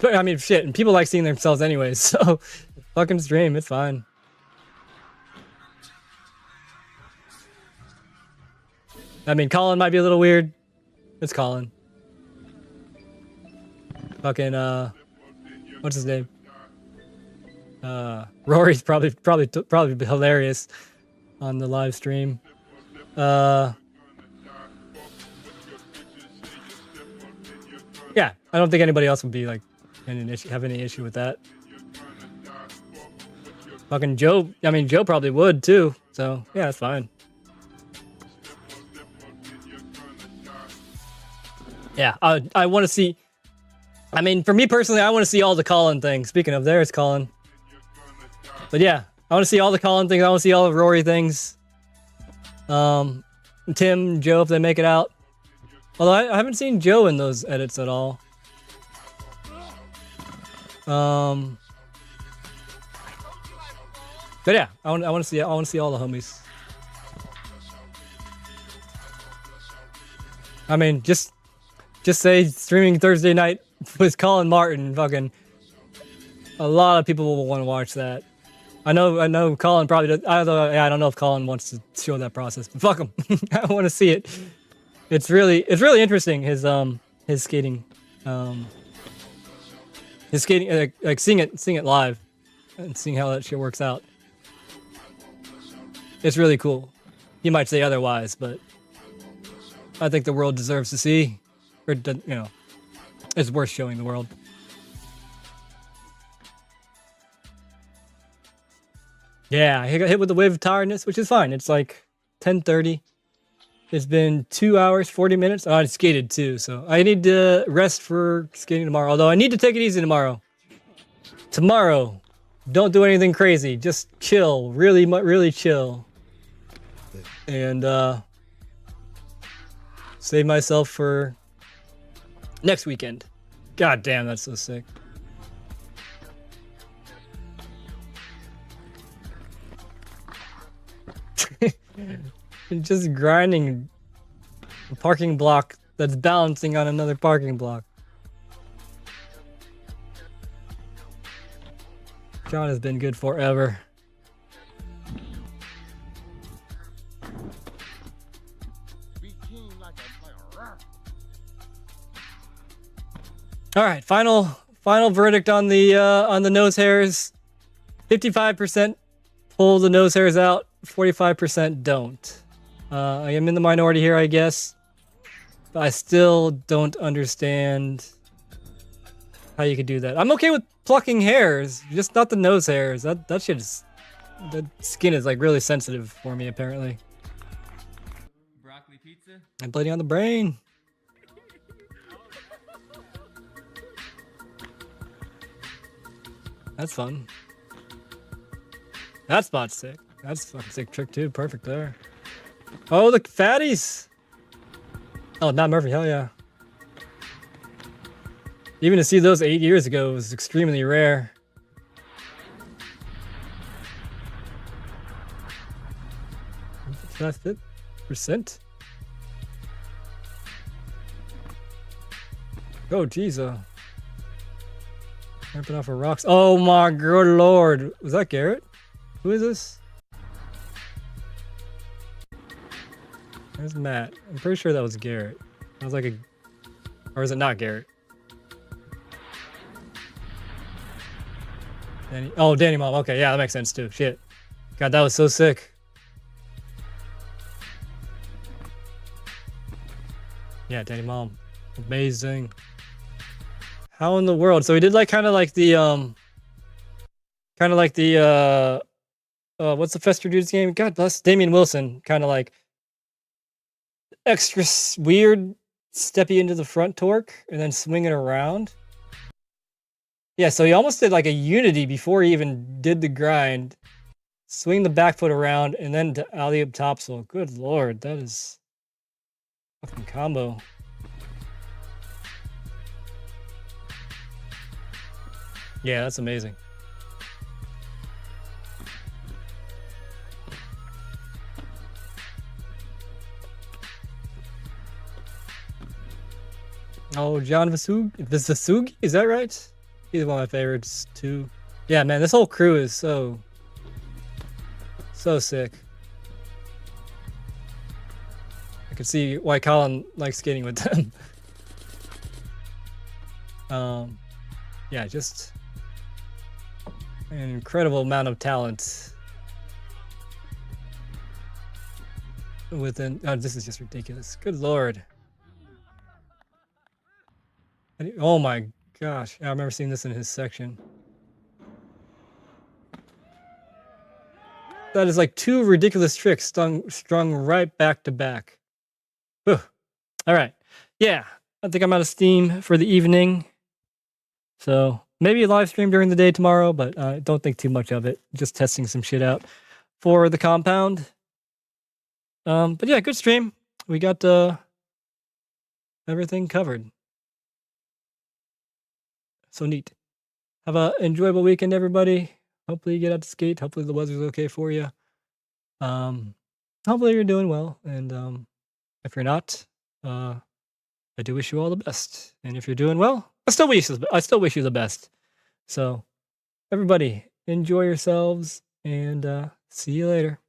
I mean, shit, and people like seeing themselves anyways, so fucking stream, it's fine. I mean, Colin might be a little weird. It's Colin. Fucking, what's his name? Rory's probably hilarious on the live stream. Yeah, I don't think anybody else would be like have any issue with that. Fucking Joe, I mean Joe probably would too. So yeah, that's fine. Yeah, I want to see. I mean, for me personally, I want to see all the Colin things. Speaking of, there's Colin. But yeah, I want to see all the Colin things. I want to see all the Rory things. Tim, Joe, if they make it out. Although I haven't seen Joe in those edits at all. But yeah, I want to see all the homies. I mean, just say streaming Thursday night with Colin Martin. Fucking, a lot of people will want to watch that. I know Colin probably does. I don't know if Colin wants to show that process, but fuck him. I want to see it. It's really interesting his skating, like seeing it live and seeing how that shit works out. It's really cool. You might say otherwise, but I think the world deserves to see, or you know, it's worth showing the world. Yeah, I got hit with the wave of tiredness, which is fine. It's like 10:30. It's been 2 hours, 40 minutes. Oh, I skated too, so I need to rest for skating tomorrow. Although I need to take it easy tomorrow. Tomorrow, don't do anything crazy. Just chill, really chill, and save myself for next weekend. God damn, that's so sick. Just grinding a parking block that's balancing on another parking block. John has been good forever. All right, final verdict on the nose hairs. 55% pull the nose hairs out. 45% don't. I am in the minority here, I guess. But I still don't understand how you could do that. I'm okay with plucking hairs, just not the nose hairs. That shit is... The skin is like really sensitive for me, apparently. Broccoli pizza? I'm bleeding on the brain. That's fun. That spot's sick. That's a fucking sick trick too. Perfect there. Oh, the fatties! Oh, not Murphy. Hell yeah. Even to see those 8 years ago was extremely rare. That's it. Percent. Oh, jeez. Ramping off of rocks. Oh my good lord. Was that Garrett? Who is this? There's Matt. I'm pretty sure that was Garrett. That was like a... Or is it not Garrett? Danny... Oh, Danny Mom. Okay, yeah, that makes sense too. Shit. God, that was so sick. Yeah, Danny Mom. Amazing. How in the world? So he did like kind of like the what's the Fester Dudes game? God bless Damian Wilson. Kind of like extra weird steppy into the front torque and then swing it around. Yeah, so he almost did like a unity before he even did the grind. swing the back foot around, and then to alley-oop topsail. Good lord, that is fucking combo. Yeah, that's amazing. Oh, John Vasugi, is that right? He's one of my favorites too. Yeah, man, this whole crew is so sick. I can see why Colin likes skating with them. Yeah, just an incredible amount of talent within. Oh, this is just ridiculous. Good lord. Oh my gosh, I remember seeing this in his section. That is like two ridiculous tricks strung right back to back. Whew. All right. Yeah, I think I'm out of steam for the evening. So maybe a live stream during the day tomorrow, but don't think too much of it. Just testing some shit out for the compound. But yeah, good stream. We got everything covered. So neat. Have an enjoyable weekend, everybody. Hopefully you get out to skate. Hopefully the weather's okay for you. Hopefully you're doing well. And if you're not, I do wish you all the best. And if you're doing well, I still wish you the best. So everybody, enjoy yourselves and see you later.